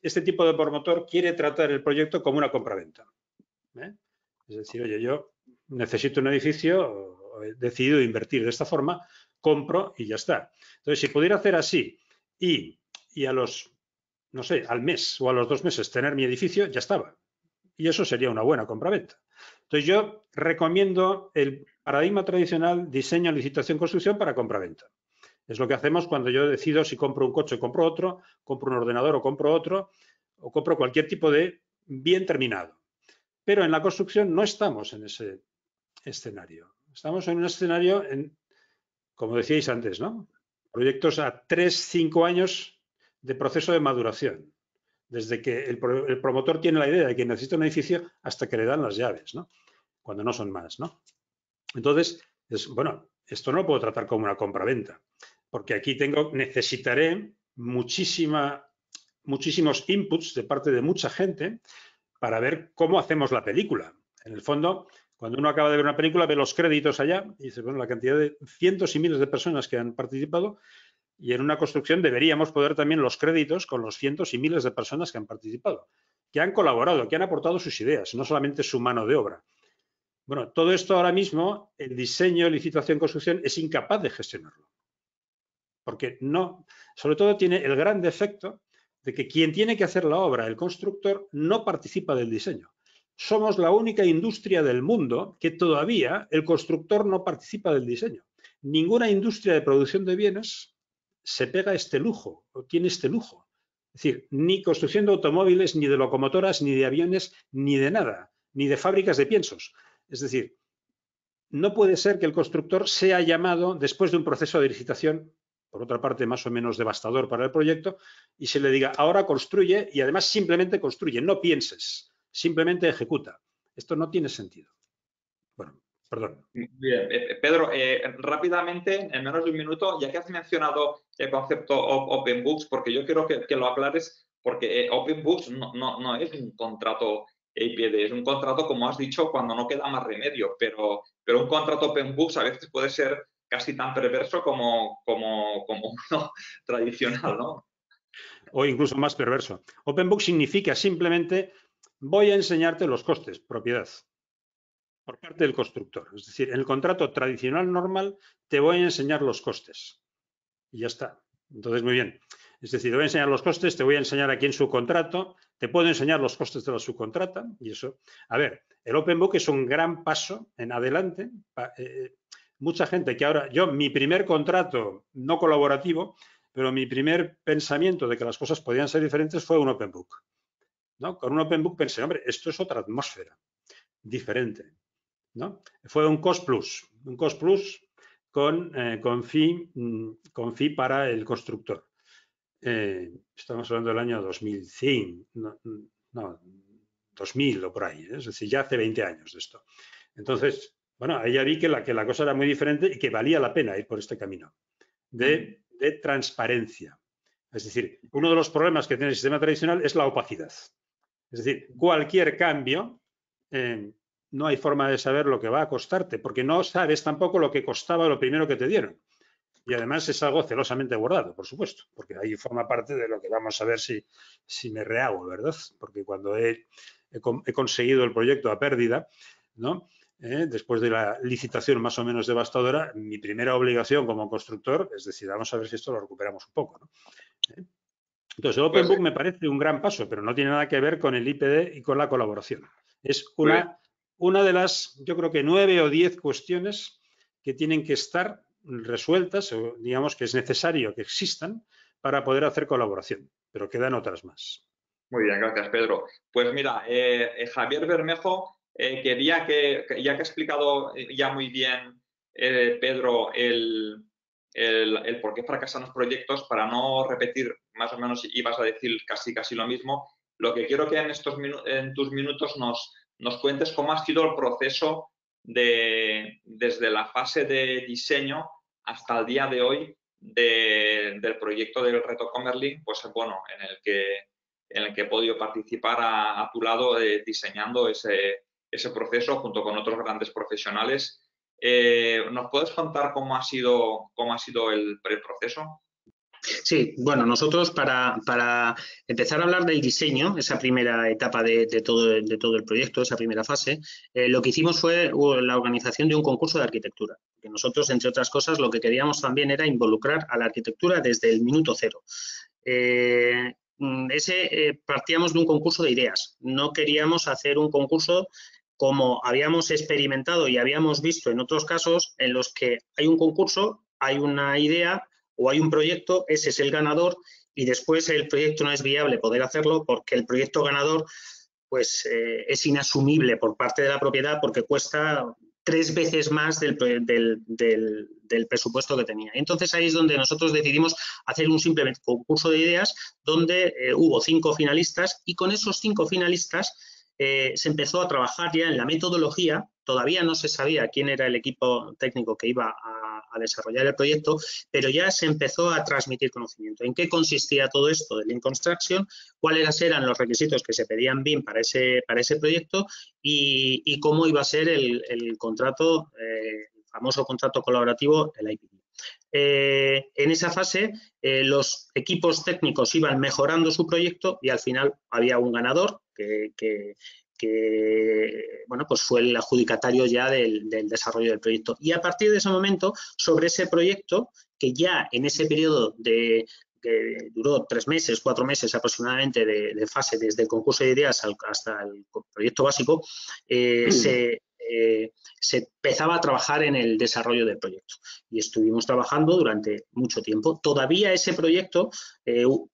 este tipo de promotor quiere tratar el proyecto como una compraventa. Es decir, oye, yo necesito un edificio, o he decidido invertir de esta forma, compro y ya está. Entonces, si pudiera hacer así y a los, no sé, al mes o a los 2 meses tener mi edificio, ya estaba. Y eso sería una buena compraventa. Entonces, yo recomiendo el paradigma tradicional diseño, licitación, construcción para compraventa. Es lo que hacemos cuando yo decido si compro un coche o compro otro, compro un ordenador o compro otro, o compro cualquier tipo de bien terminado. Pero en la construcción no estamos en ese escenario. Estamos en un escenario, como decíais antes, ¿no? Proyectos a 3, 5 años de proceso de maduración. Desde que el promotor tiene la idea de que necesita un edificio hasta que le dan las llaves, ¿no? Cuando no son más, ¿no? Entonces, bueno, esto no lo puedo tratar como una compraventa, porque aquí necesitaré muchísimos inputs de parte de mucha gente para ver cómo hacemos la película. En el fondo, cuando uno acaba de ver una película, ve los créditos allá y dice, bueno, la cantidad de cientos y miles de personas que han participado, Y en una construcción deberíamos poder también los créditos con los cientos y miles de personas que han participado, que han colaborado, que han aportado sus ideas, no solamente su mano de obra. Bueno, todo esto ahora mismo, el diseño, licitación, construcción, es incapaz de gestionarlo. Porque no, sobre todo tiene el gran defecto de que quien tiene que hacer la obra, el constructor, no participa del diseño. Somos la única industria del mundo que todavía el constructor no participa del diseño. Ninguna industria de producción de bienes se pega este lujo, o tiene este lujo. Es decir, ni construcción de automóviles, ni de locomotoras, ni de aviones, ni de nada, ni de fábricas de piensos. Es decir, no puede ser que el constructor sea llamado después de un proceso de licitación, por otra parte más o menos devastador para el proyecto, y se le diga, ahora construye y además simplemente construye, no pienses, simplemente ejecuta. Esto no tiene sentido. Bueno, perdón. Bien, Pedro, rápidamente, en menos de un minuto, ya que has mencionado el concepto Open Books, porque yo quiero que lo aclares, porque Open Books no es un contrato APD, es un contrato, como has dicho, cuando no queda más remedio, pero un contrato Open Books a veces puede ser casi tan perverso como uno tradicional, ¿no? O incluso más perverso. Open Book significa simplemente voy a enseñarte los costes, propiedad, por parte del constructor. Es decir, en el contrato tradicional normal te voy a enseñar los costes. Y ya está. Entonces, muy bien. Es decir, te voy a enseñar los costes, te voy a enseñar aquí en subcontrato, te puedo enseñar los costes de la subcontrata y eso. A ver, el Open Book es un gran paso en adelante. Mucha gente que ahora, mi primer contrato no colaborativo, pero mi primer pensamiento de que las cosas podían ser diferentes fue un Open Book, ¿no? Con un Open Book pensé, hombre, esto es otra atmósfera, diferente, ¿no? Fue un cost plus con fee para el constructor. Estamos hablando del año 2005, no, 2000 o por ahí, ¿eh? Es decir, ya hace 20 años de esto. Entonces, bueno, ahí ya vi que la cosa era muy diferente y que valía la pena ir por este camino de transparencia. Es decir, uno de los problemas que tiene el sistema tradicional es la opacidad. Es decir, cualquier cambio, no hay forma de saber lo que va a costarte, porque no sabes tampoco lo que costaba lo primero que te dieron. Y además es algo celosamente guardado, por supuesto, porque ahí forma parte de lo que vamos a ver si me rehago, ¿verdad? Porque cuando he conseguido el proyecto a pérdida, ¿no? Después de la licitación más o menos devastadora, mi primera obligación como constructor es decir, vamos a ver si esto lo recuperamos un poco, ¿no? Entonces, el Open Book me parece un gran paso, pero no tiene nada que ver con el IPD y con la colaboración. Es una de las, yo creo que 9 o 10 cuestiones que tienen que estar resueltas, o digamos que es necesario que existan para poder hacer colaboración, pero quedan otras más. Muy bien, gracias, Pedro. Pues mira, Javier Bermejo, quería que, ya que ha explicado ya muy bien, Pedro, el por qué fracasan los proyectos, para no repetir más o menos, ibas a decir casi lo mismo, lo que quiero que en tus minutos nos cuentes cómo ha sido el proceso desde la fase de diseño hasta el día de hoy del proyecto del Reto Comerlin, pues bueno, en el que he podido participar a tu lado diseñando ese proceso junto con otros grandes profesionales. ¿Nos puedes contar cómo ha sido el proceso? Sí, bueno, nosotros para empezar a hablar del diseño, esa primera etapa de todo el proyecto, esa primera fase, lo que hicimos fue la organización de un concurso de arquitectura. Que nosotros, entre otras cosas, lo que queríamos también era involucrar a la arquitectura desde el minuto cero. Partíamos de un concurso de ideas. No queríamos hacer un concurso como habíamos experimentado y habíamos visto en otros casos en los que hay un concurso, hay una idea o hay un proyecto, ese es el ganador y después el proyecto no es viable poder hacerlo porque el proyecto ganador pues es inasumible por parte de la propiedad porque cuesta 3 veces más del presupuesto que tenía. Entonces ahí es donde nosotros decidimos hacer un simple concurso de ideas donde hubo 5 finalistas y con esos 5 finalistas se empezó a trabajar ya en la metodología. Todavía no se sabía quién era el equipo técnico que iba a desarrollar el proyecto, pero ya se empezó a transmitir conocimiento. ¿En qué consistía todo esto de Lean Construction? ¿Cuáles eran los requisitos que se pedían BIM para ese proyecto? Y cómo iba a ser el contrato, el famoso contrato colaborativo, el IPD. En esa fase los equipos técnicos iban mejorando su proyecto y al final había un ganador que bueno, pues fue el adjudicatario ya del desarrollo del proyecto. Y a partir de ese momento, sobre ese proyecto, que ya en ese periodo que duró 3 meses, 4 meses aproximadamente de fase desde el concurso de ideas hasta el proyecto básico, se empezaba a trabajar en el desarrollo del proyecto y estuvimos trabajando durante mucho tiempo. Todavía ese proyecto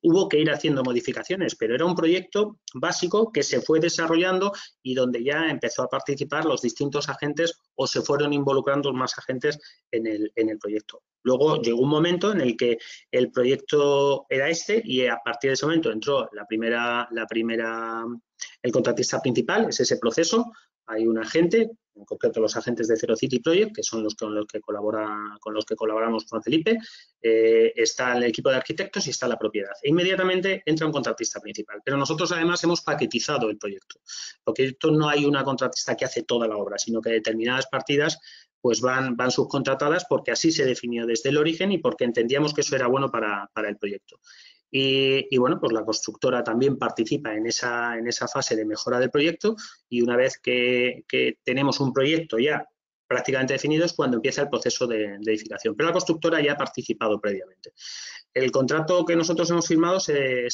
hubo que ir haciendo modificaciones, pero era un proyecto básico que se fue desarrollando y donde ya empezó a participar los distintos agentes o se fueron involucrando más agentes en el proyecto. Luego llegó un momento en el que el proyecto era y a partir de ese momento entró el contratista principal, es ese proceso. Hay un agente, en concreto los agentes de Zero City Project, que son con los que colaboramos con Felipe, está el equipo de arquitectos y está la propiedad. E inmediatamente entra un contratista principal. Pero nosotros además hemos paquetizado el proyecto, porque esto no hay una contratista que hace toda la obra, sino que determinadas partidas pues van subcontratadas porque así se definió desde el origen y porque entendíamos que eso era bueno para el proyecto. Y bueno, pues la constructora también participa en esa fase de mejora del proyecto y una vez que tenemos un proyecto ya prácticamente definido es cuando empieza el proceso de edificación. Pero la constructora ya ha participado previamente. El contrato que nosotros hemos firmado se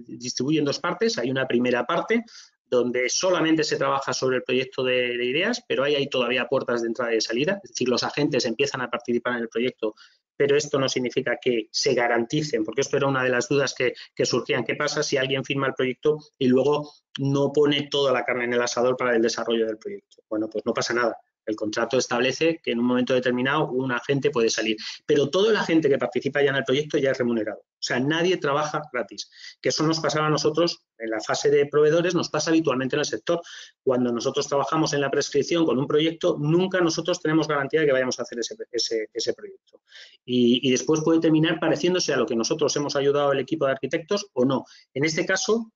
distribuye en 2 partes. Hay una primera parte donde solamente se trabaja sobre el proyecto de ideas, pero ahí hay todavía puertas de entrada y de salida. Es decir, los agentes empiezan a participar en el proyecto, pero esto no significa que se garanticen, porque esto era una de las dudas que surgían. ¿Qué pasa si alguien firma el proyecto y luego no pone toda la carne en el asador para el desarrollo del proyecto? Bueno, pues no pasa nada. El contrato establece que en un momento determinado un agente puede salir, pero todo el agente que participa ya en el proyecto ya es remunerado. O sea, nadie trabaja gratis, que eso nos pasaba a nosotros en la fase de proveedores, nos pasa habitualmente en el sector. Cuando nosotros trabajamos en la prescripción con un proyecto, nunca nosotros tenemos garantía de que vayamos a hacer ese proyecto. Y después puede terminar pareciéndose a lo que nosotros hemos ayudado al equipo de arquitectos o no. En este caso,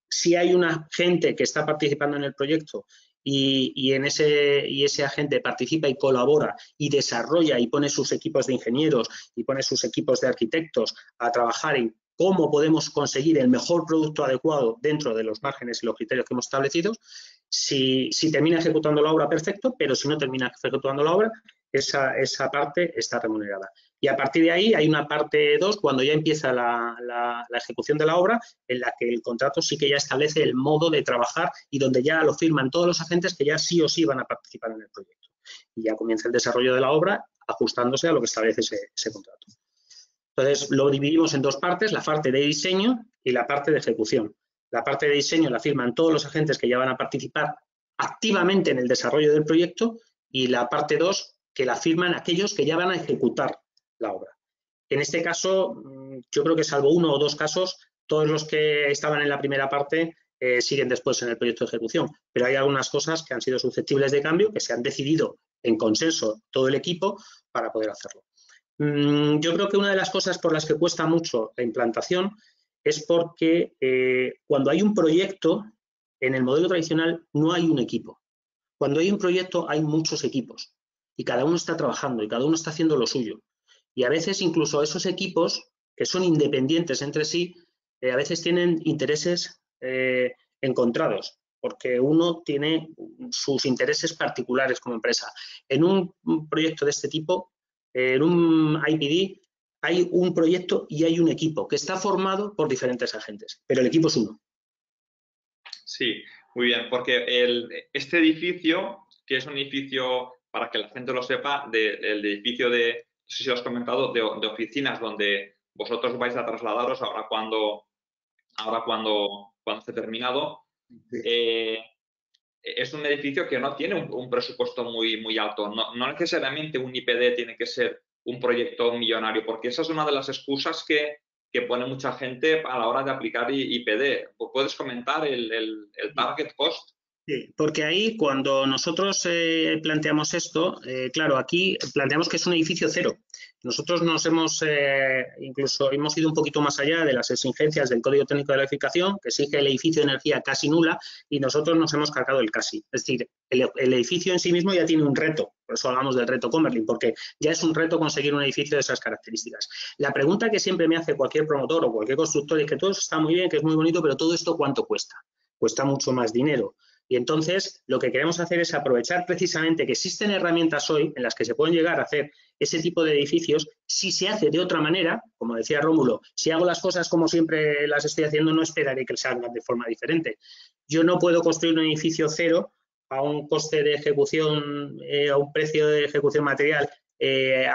si hay una gente que está participando en el proyecto y ese agente participa y colabora y desarrolla y pone sus equipos de ingenieros y pone sus equipos de arquitectos a trabajar en cómo podemos conseguir el mejor producto adecuado dentro de los márgenes y los criterios que hemos establecido. Si termina ejecutando la obra, perfecto, pero si no termina ejecutando la obra, esa parte está remunerada. Y a partir de ahí hay una parte 2, cuando ya empieza la ejecución de la obra, en la que el contrato sí que ya establece el modo de trabajar y donde ya lo firman todos los agentes que ya sí o sí van a participar en el proyecto. Y ya comienza el desarrollo de la obra ajustándose a lo que establece ese contrato. Entonces, lo dividimos en 2 partes, la parte de diseño y la parte de ejecución. La parte de diseño la firman todos los agentes que ya van a participar activamente en el desarrollo del proyecto y la parte 2 que la firman aquellos que ya van a ejecutar la obra. En este caso, yo creo que salvo 1 o 2 casos, todos los que estaban en la primera parte siguen después en el proyecto de ejecución, pero hay algunas cosas que han sido susceptibles de cambio, que se han decidido en consenso todo el equipo para poder hacerlo. Yo creo que una de las cosas por las que cuesta mucho la implantación es porque cuando hay un proyecto, en el modelo tradicional no hay un equipo. Cuando hay un proyecto hay muchos equipos y cada uno está trabajando y cada uno está haciendo lo suyo. Y a veces incluso esos equipos, que son independientes entre sí, a veces tienen intereses encontrados, porque uno tiene sus intereses particulares como empresa. En un proyecto de este tipo, en un IPD, hay un proyecto y hay un equipo que está formado por diferentes agentes, pero el equipo es uno. Sí, muy bien, porque este edificio, que es un edificio, para que la gente lo sepa, el edificio de, no sé si os he comentado, de oficinas donde vosotros vais a trasladaros ahora cuando esté terminado. Sí. Es un edificio que no tiene un presupuesto muy alto. No necesariamente un IPD tiene que ser un proyecto millonario, porque esa es una de las excusas que pone mucha gente a la hora de aplicar IPD. ¿Puedes comentar el target cost? Sí, porque ahí cuando nosotros planteamos esto, claro, aquí planteamos que es un edificio cero. Nosotros nos incluso hemos ido un poquito más allá de las exigencias del Código Técnico de la Edificación, que exige el edificio de energía casi nula, y nosotros nos hemos cargado el casi. Es decir, el edificio en sí mismo ya tiene un reto, por eso hablamos del reto Comerlin, porque ya es un reto conseguir un edificio de esas características. La pregunta que siempre me hace cualquier promotor o cualquier constructor es que todo eso está muy bien, que es muy bonito, pero todo esto ¿cuánto cuesta? Cuesta mucho más dinero. Y entonces lo que queremos hacer es aprovechar precisamente que existen herramientas hoy en las que se pueden llegar a hacer ese tipo de edificios si se hace de otra manera, como decía Rómulo, si hago las cosas como siempre las estoy haciendo, no esperaré que se hagan de forma diferente. Yo no puedo construir un edificio cero a un coste de ejecución, a un precio de ejecución material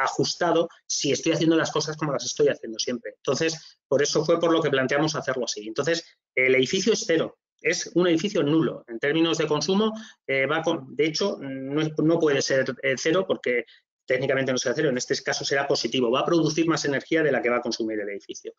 ajustado si estoy haciendo las cosas como las estoy haciendo siempre. Entonces, por eso fue por lo que planteamos hacerlo así. Entonces, el edificio es cero. Es un edificio nulo. En términos de consumo, de hecho, no puede ser cero porque técnicamente no será cero. En este caso será positivo. Va a producir más energía de la que va a consumir el edificio.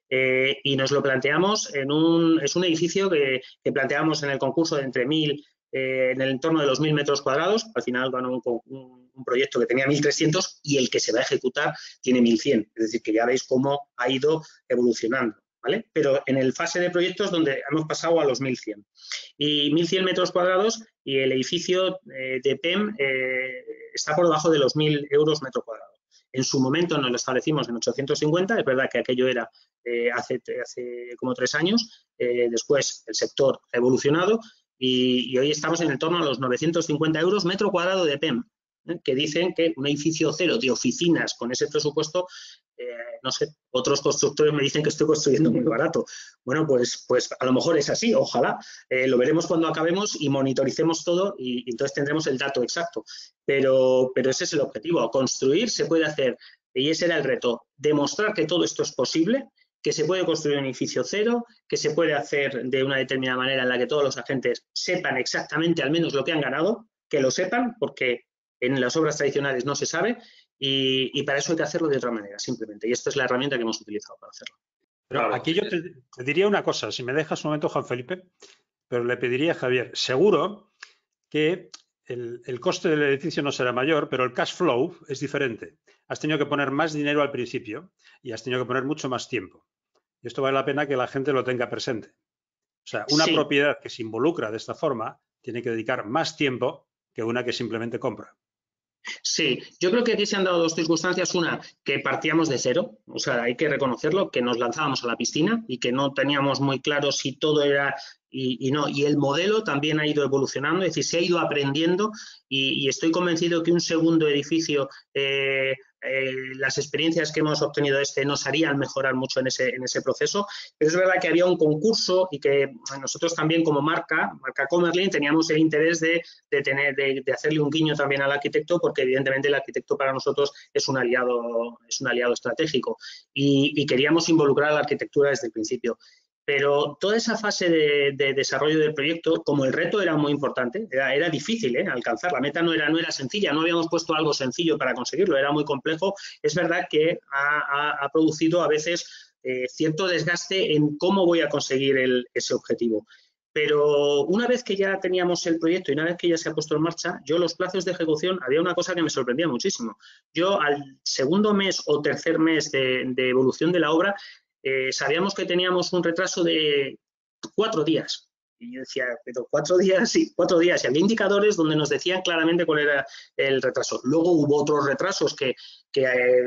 Y nos lo planteamos es un edificio que planteamos en el concurso de entre 1.000, en el entorno de los 1.000 metros cuadrados. Al final ganó un proyecto que tenía 1.300 y el que se va a ejecutar tiene 1.100. Es decir, que ya veis cómo ha ido evolucionando. ¿Vale? Pero en el fase de proyectos donde hemos pasado a los 1.100. Y 1.100 metros cuadrados y el edificio de PEM está por debajo de los 1.000 euros metro cuadrado. En su momento nos lo establecimos en 850, es verdad que aquello era hace como 3 años, después el sector ha evolucionado y hoy estamos en el torno a los 950 euros metro cuadrado de PEM, que dicen que un edificio cero de oficinas con ese presupuesto, no sé, otros constructores me dicen que estoy construyendo muy barato. Bueno, pues a lo mejor es así, ojalá. Lo veremos cuando acabemos y monitoricemos todo y entonces tendremos el dato exacto. Pero ese es el objetivo. Construir se puede hacer, y ese era el reto, demostrar que todo esto es posible, que se puede construir un edificio cero, que se puede hacer de una determinada manera en la que todos los agentes sepan exactamente al menos lo que han ganado, que lo sepan, porque en las obras tradicionales no se sabe y para eso hay que hacerlo de otra manera, simplemente. Y esta es la herramienta que hemos utilizado para hacerlo. Pero claro, aquí yo te diría una cosa, si me dejas un momento, Juan Felipe, pero le pediría a Javier, seguro que el coste del edificio no será mayor, pero el cash flow es diferente. Has tenido que poner más dinero al principio y has tenido que poner mucho más tiempo. Y esto vale la pena que la gente lo tenga presente. O sea, una propiedad que se involucra de esta forma tiene que dedicar más tiempo que una que simplemente compra. Sí, yo creo que aquí se han dado 2 circunstancias. Una, que partíamos de cero, o sea, hay que reconocerlo, que nos lanzábamos a la piscina y que no teníamos muy claro si todo era y no. Y el modelo también ha ido evolucionando, es decir, se ha ido aprendiendo y estoy convencido que un segundo edificio, las experiencias que hemos obtenido nos harían mejorar mucho en ese proceso. Pero es verdad que había un concurso y que nosotros también como marca Comerlin, teníamos el interés de hacerle un guiño también al arquitecto, porque evidentemente el arquitecto para nosotros es un aliado estratégico y queríamos involucrar a la arquitectura desde el principio. Pero toda esa fase de desarrollo del proyecto, como el reto era muy importante, era difícil alcanzar. La meta no era sencilla, no habíamos puesto algo sencillo para conseguirlo, era muy complejo. Es verdad que ha producido a veces cierto desgaste en cómo voy a conseguir ese objetivo. Pero una vez que ya teníamos el proyecto y una vez que ya se ha puesto en marcha, yo los plazos de ejecución, había una cosa que me sorprendía muchísimo. Yo al segundo mes o tercer mes de evolución de la obra, sabíamos que teníamos un retraso de 4 días. Y yo decía, pero 4 días, sí, 4 días. Y había indicadores donde nos decían claramente cuál era el retraso. Luego hubo otros retrasos que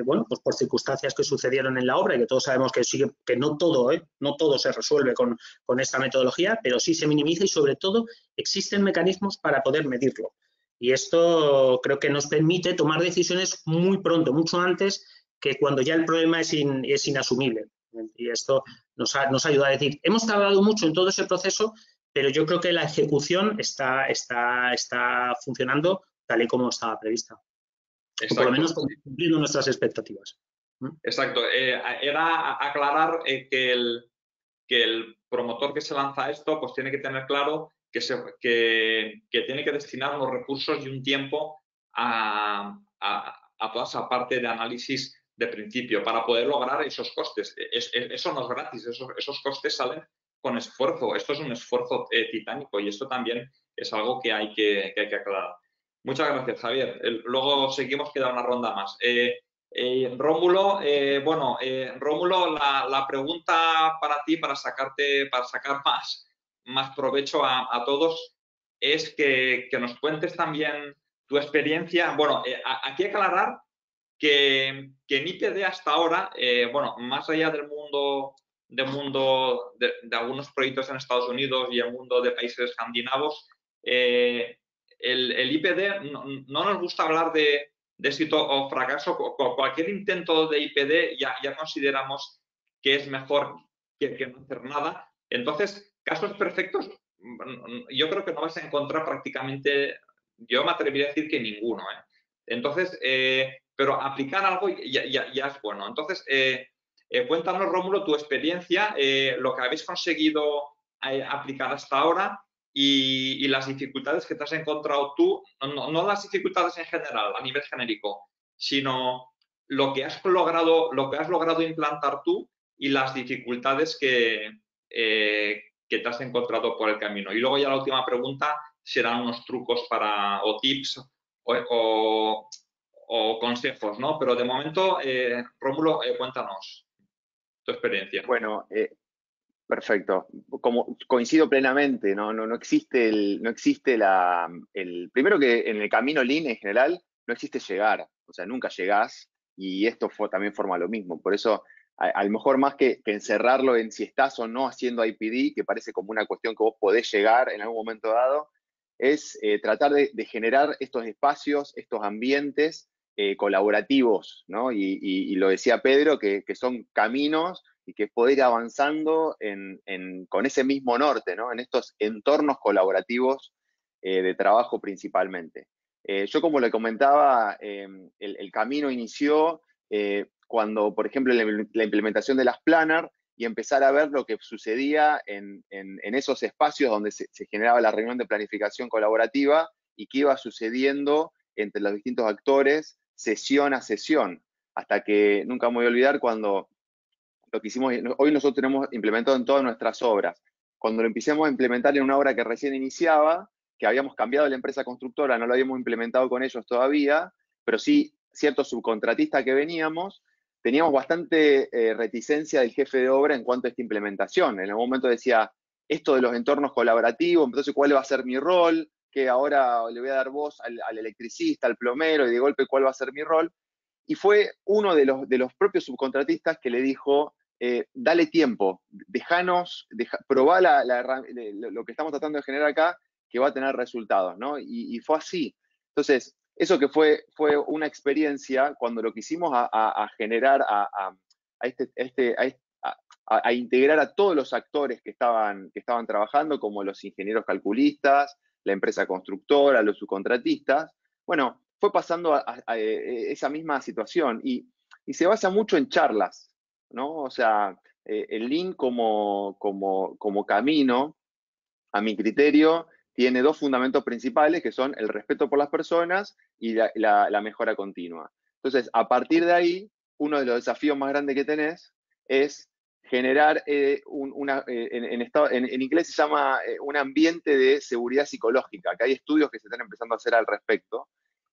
bueno, pues por circunstancias que sucedieron en la obra y que todos sabemos que no todo se resuelve con esta metodología, pero sí se minimiza y sobre todo existen mecanismos para poder medirlo. Y esto creo que nos permite tomar decisiones muy pronto, mucho antes que cuando ya el problema es inasumible. Y esto nos ayuda a decir, hemos tardado mucho en todo ese proceso, pero yo creo que la ejecución está funcionando tal y como estaba prevista. Exacto. O por lo menos cumpliendo nuestras expectativas. Exacto. Era aclarar que el promotor que se lanza a esto pues tiene que tener claro que tiene que destinar unos recursos y un tiempo a toda esa parte de análisis de principio para poder lograr esos costes. Eso no es gratis, esos costes salen con esfuerzo. Esto es un esfuerzo titánico y esto también es algo que hay que aclarar. Muchas gracias, Javier. Luego seguimos, queda una ronda más. Rómulo, Rómulo, la pregunta para ti, para sacar más provecho a todos, es que nos cuentes también tu experiencia. Bueno, aquí hay que aclarar que en IPD hasta ahora, más allá del mundo de algunos proyectos en Estados Unidos y el mundo de países escandinavos, el IPD no nos gusta hablar de éxito o fracaso. Cualquier intento de IPD ya consideramos que es mejor que no hacer nada. Entonces, casos perfectos, yo creo que no vais a encontrar prácticamente, yo me atrevería a decir que ninguno. Entonces, pero aplicar algo ya es bueno. Entonces, cuéntanos, Rómulo, tu experiencia, lo que habéis conseguido aplicar hasta ahora y las dificultades que te has encontrado tú, no las dificultades en general, a nivel genérico, sino lo que has logrado implantar tú y las dificultades que te has encontrado por el camino. Y luego ya la última pregunta serán unos trucos o tips o consejos, ¿no? Pero de momento, Rómulo, cuéntanos tu experiencia. Bueno, perfecto. Como coincido plenamente, no existe primero que en el camino Lean en general no existe llegar, o sea, nunca llegás, y esto también forma lo mismo. Por eso, a lo mejor más que encerrarlo en si estás o no haciendo IPD, que parece como una cuestión que vos podés llegar en algún momento dado, es tratar de generar estos espacios, estos ambientes colaborativos, ¿no? Y lo decía Pedro, que son caminos y que poder ir avanzando con ese mismo norte, ¿no? En estos entornos colaborativos de trabajo principalmente. Yo, como le comentaba, el camino inició cuando, por ejemplo, la implementación de las Planner y empezar a ver lo que sucedía en esos espacios donde se generaba la reunión de planificación colaborativa y qué iba sucediendo entre los distintos actores, sesión a sesión, hasta que nunca me voy a olvidar cuando lo que hicimos, hoy nosotros tenemos implementado en todas nuestras obras. Cuando lo empezamos a implementar en una obra que recién iniciaba, que habíamos cambiado la empresa constructora, no lo habíamos implementado con ellos todavía, pero sí cierto subcontratista que teníamos bastante reticencia del jefe de obra en cuanto a esta implementación. En algún momento decía, esto de los entornos colaborativos, entonces, ¿cuál va a ser mi rol? Que ahora le voy a dar voz al electricista, al plomero, y de golpe, ¿cuál va a ser mi rol? Y fue uno de los propios subcontratistas que le dijo, dale tiempo, probá lo que estamos tratando de generar acá, que va a tener resultados, ¿no? Y fue así. Entonces, eso que fue una experiencia cuando lo quisimos a generar, a integrar a todos los actores que estaban trabajando, como los ingenieros calculistas, la empresa constructora, los subcontratistas. Bueno, fue pasando a esa misma situación y se basa mucho en charlas, ¿no? O sea, el Lean como camino, a mi criterio, tiene dos fundamentos principales, que son el respeto por las personas y la mejora continua. Entonces, a partir de ahí, uno de los desafíos más grandes que tenés es generar en inglés se llama un ambiente de seguridad psicológica, que hay estudios que se están empezando a hacer al respecto,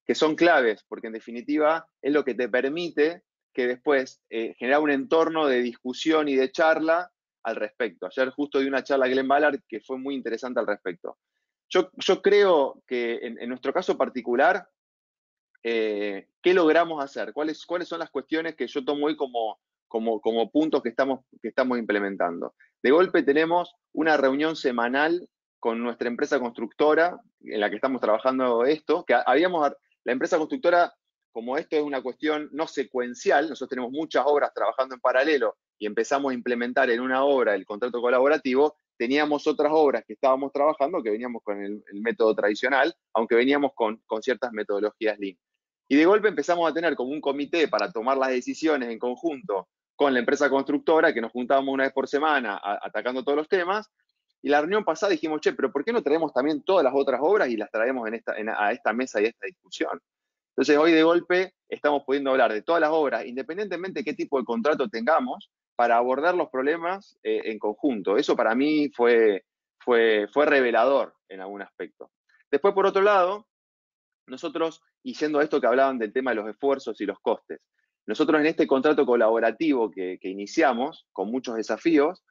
que son claves, porque en definitiva es lo que te permite que después generar un entorno de discusión y de charla al respecto. Ayer justo di una charla a Glenn Ballard que fue muy interesante al respecto. Yo creo que en nuestro caso particular, ¿qué logramos hacer? ¿Cuáles son las cuestiones que yo tomo hoy como puntos que estamos implementando? De golpe tenemos una reunión semanal con nuestra empresa constructora en la que estamos trabajando esto, la empresa constructora, como esto es una cuestión no secuencial, nosotros tenemos muchas obras trabajando en paralelo y empezamos a implementar en una obra el contrato colaborativo, teníamos otras obras que estábamos trabajando que veníamos con el método tradicional, aunque veníamos con ciertas metodologías Lean. Y de golpe empezamos a tener como un comité para tomar las decisiones en conjunto con la empresa constructora, que nos juntábamos una vez por semana atacando todos los temas. Y la reunión pasada dijimos, che, pero ¿por qué no traemos también todas las otras obras y las traemos a esta mesa y a esta discusión? Entonces, hoy de golpe estamos pudiendo hablar de todas las obras, independientemente de qué tipo de contrato tengamos, para abordar los problemas en conjunto. Eso para mí fue revelador en algún aspecto. Después, por otro lado, nosotros, y yendo a esto que hablaban del tema de los esfuerzos y los costes, Nosotros en este contrato colaborativo que iniciamos, con muchos desafíos,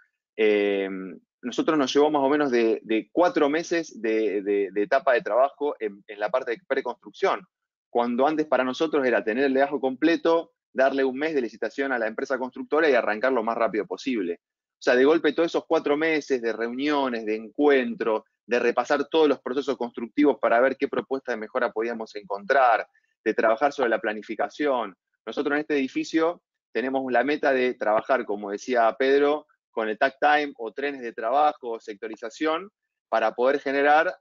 nosotros nos llevó más o menos de 4 meses de etapa de trabajo en la parte de preconstrucción, cuando antes para nosotros era tener el legajo completo, darle un mes de licitación a la empresa constructora y arrancar lo más rápido posible. O sea, de golpe todos esos 4 meses de reuniones, de encuentros, de repasar todos los procesos constructivos para ver qué propuesta de mejora podíamos encontrar, de trabajar sobre la planificación. Nosotros en este edificio tenemos la meta de trabajar, como decía Pedro, con el tag time o trenes de trabajo o sectorización para poder generar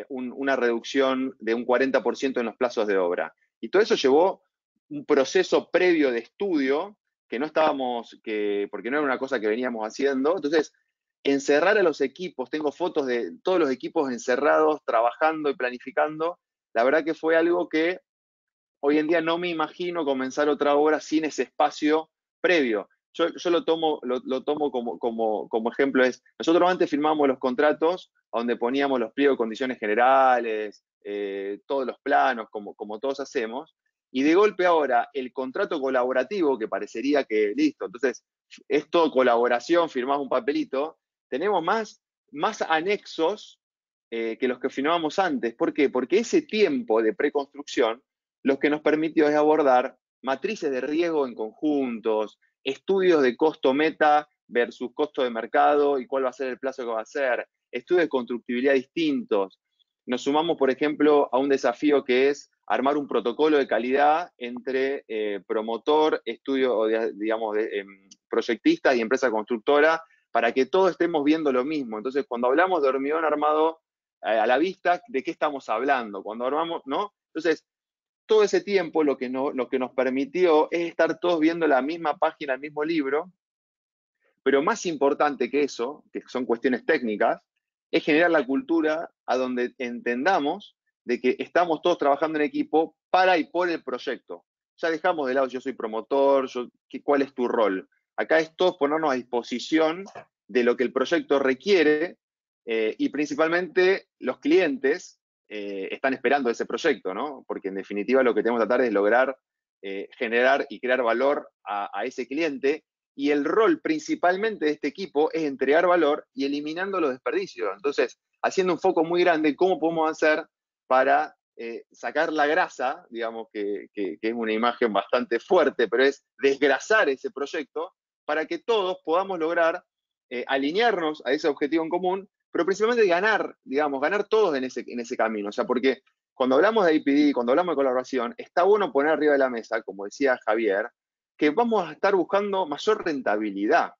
una reducción de un 40% en los plazos de obra. Y todo eso llevó un proceso previo de estudio que no estábamos, porque no era una cosa que veníamos haciendo. Entonces, encerrar a los equipos, tengo fotos de todos los equipos encerrados, trabajando y planificando. La verdad que fue algo que hoy en día no me imagino comenzar otra obra sin ese espacio previo. Yo lo tomo como ejemplo. Nosotros antes firmábamos los contratos donde poníamos los pliegos de condiciones generales, todos los planos, como todos hacemos, y de golpe ahora el contrato colaborativo, que parecería que listo, entonces es todo colaboración, firmás un papelito, tenemos más anexos que los que firmábamos antes. ¿Por qué? Porque ese tiempo de preconstrucción lo que nos permitió es abordar matrices de riesgo en conjuntos, estudios de costo meta versus costo de mercado y cuál va a ser el plazo que va a ser, estudios de constructibilidad distintos. Nos sumamos, por ejemplo, a un desafío que es armar un protocolo de calidad entre promotor, estudio, digamos, proyectista y empresa constructora, para que todos estemos viendo lo mismo. Entonces, cuando hablamos de hormigón armado a la vista, ¿de qué estamos hablando? Cuando armamos, ¿no? Entonces, todo ese tiempo lo que nos permitió es estar todos viendo la misma página, el mismo libro, pero más importante que eso, que son cuestiones técnicas, es generar la cultura a donde entendamos de que estamos todos trabajando en equipo para y por el proyecto. Ya dejamos de lado yo soy promotor, ¿cuál es tu rol? Acá es todos ponernos a disposición de lo que el proyecto requiere y principalmente los clientes están esperando ese proyecto, ¿no? Porque en definitiva lo que tenemos que tratar es lograr generar y crear valor a ese cliente, y el rol principalmente de este equipo es entregar valor y eliminando los desperdicios. Entonces, haciendo un foco muy grande en cómo podemos hacer para sacar la grasa, digamos que es una imagen bastante fuerte, pero es desgrasar ese proyecto para que todos podamos lograr alinearnos a ese objetivo en común, pero principalmente ganar, digamos, ganar todos en ese camino. O sea, porque cuando hablamos de IPD, cuando hablamos de colaboración, está bueno poner arriba de la mesa, como decía Javier, que vamos a estar buscando mayor rentabilidad.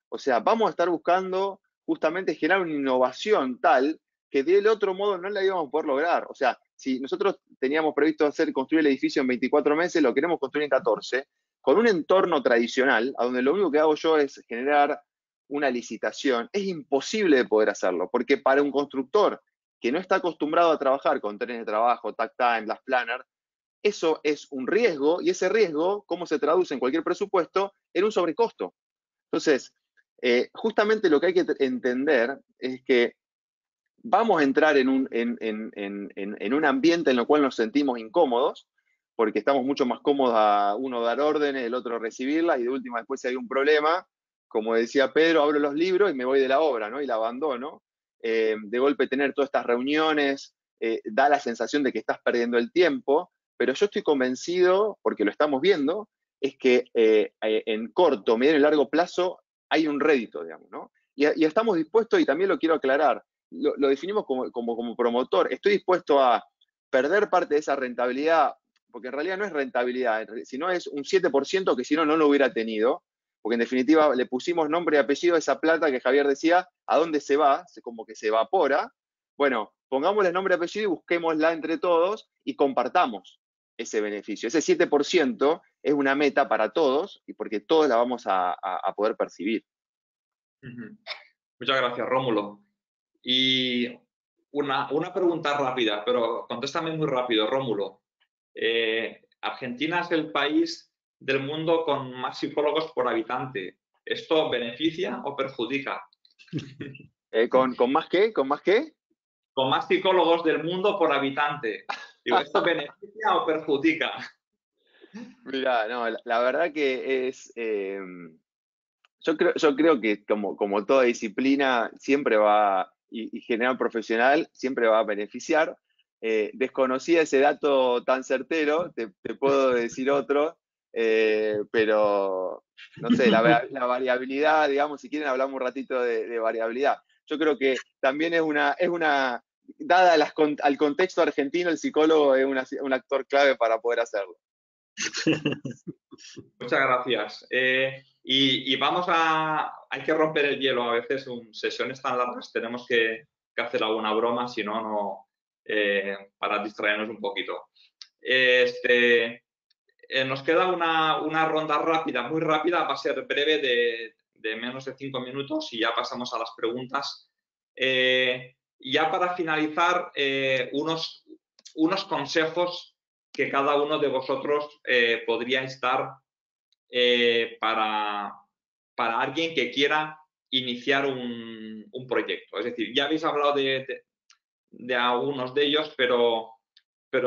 O sea, vamos a estar buscando justamente generar una innovación tal que del otro modo no la íbamos a poder lograr. O sea, si nosotros teníamos previsto construir el edificio en 24 meses, lo queremos construir en 14, con un entorno tradicional, a donde lo único que hago yo es generar una licitación, es imposible de poder hacerlo, porque para un constructor que no está acostumbrado a trabajar con trenes de trabajo, tag time, las planners, eso es un riesgo, y ese riesgo, ¿cómo se traduce en cualquier presupuesto? En un sobrecosto. Entonces, justamente lo que hay que entender es que vamos a entrar en un ambiente en el cual nos sentimos incómodos, porque estamos mucho más cómodos a uno dar órdenes, el otro recibirlas, y de última, después si hay un problema, como decía Pedro, abro los libros y me voy de la obra, ¿no? Y la abandono. De golpe tener todas estas reuniones da la sensación de que estás perdiendo el tiempo, pero yo estoy convencido, porque lo estamos viendo, es que en corto, mediano y largo plazo hay un rédito, digamos, ¿no? Y estamos dispuestos, y también lo quiero aclarar, lo definimos como promotor, estoy dispuesto a perder parte de esa rentabilidad, porque en realidad no es rentabilidad, sino es un 7% que si no, no lo hubiera tenido, porque en definitiva le pusimos nombre y apellido a esa plata que Javier decía, ¿a dónde se va? Como que se evapora. Bueno, pongámosle nombre y apellido y busquémosla entre todos y compartamos ese beneficio. Ese 7% es una meta para todos, y porque todos la vamos a poder percibir. Muchas gracias, Rómulo. Y una pregunta rápida, pero contéstame muy rápido, Rómulo. Argentina es el país del mundo con más psicólogos por habitante. ¿Esto beneficia o perjudica? ¿Con más qué? ¿Con más qué? Con más psicólogos del mundo por habitante. Digo, ¿esto beneficia o perjudica? Mirá, no, la verdad que es, yo creo que como toda disciplina siempre va, y general profesional, siempre va a beneficiar. Desconocía ese dato tan certero, te puedo decir otro, pero no sé, la variabilidad, digamos, si quieren hablamos un ratito de variabilidad. Yo creo que también dada al contexto argentino, el psicólogo es un actor clave para poder hacerlo. Muchas gracias. Y hay que romper el hielo. A veces en sesiones tan largas tenemos que hacer alguna broma, si no, para distraernos un poquito. Nos queda una ronda rápida, muy rápida, va a ser breve de menos de 5 minutos y ya pasamos a las preguntas. Ya para finalizar, unos consejos que cada uno de vosotros podríais dar para alguien que quiera iniciar un proyecto. Es decir, ya habéis hablado de algunos de ellos, pero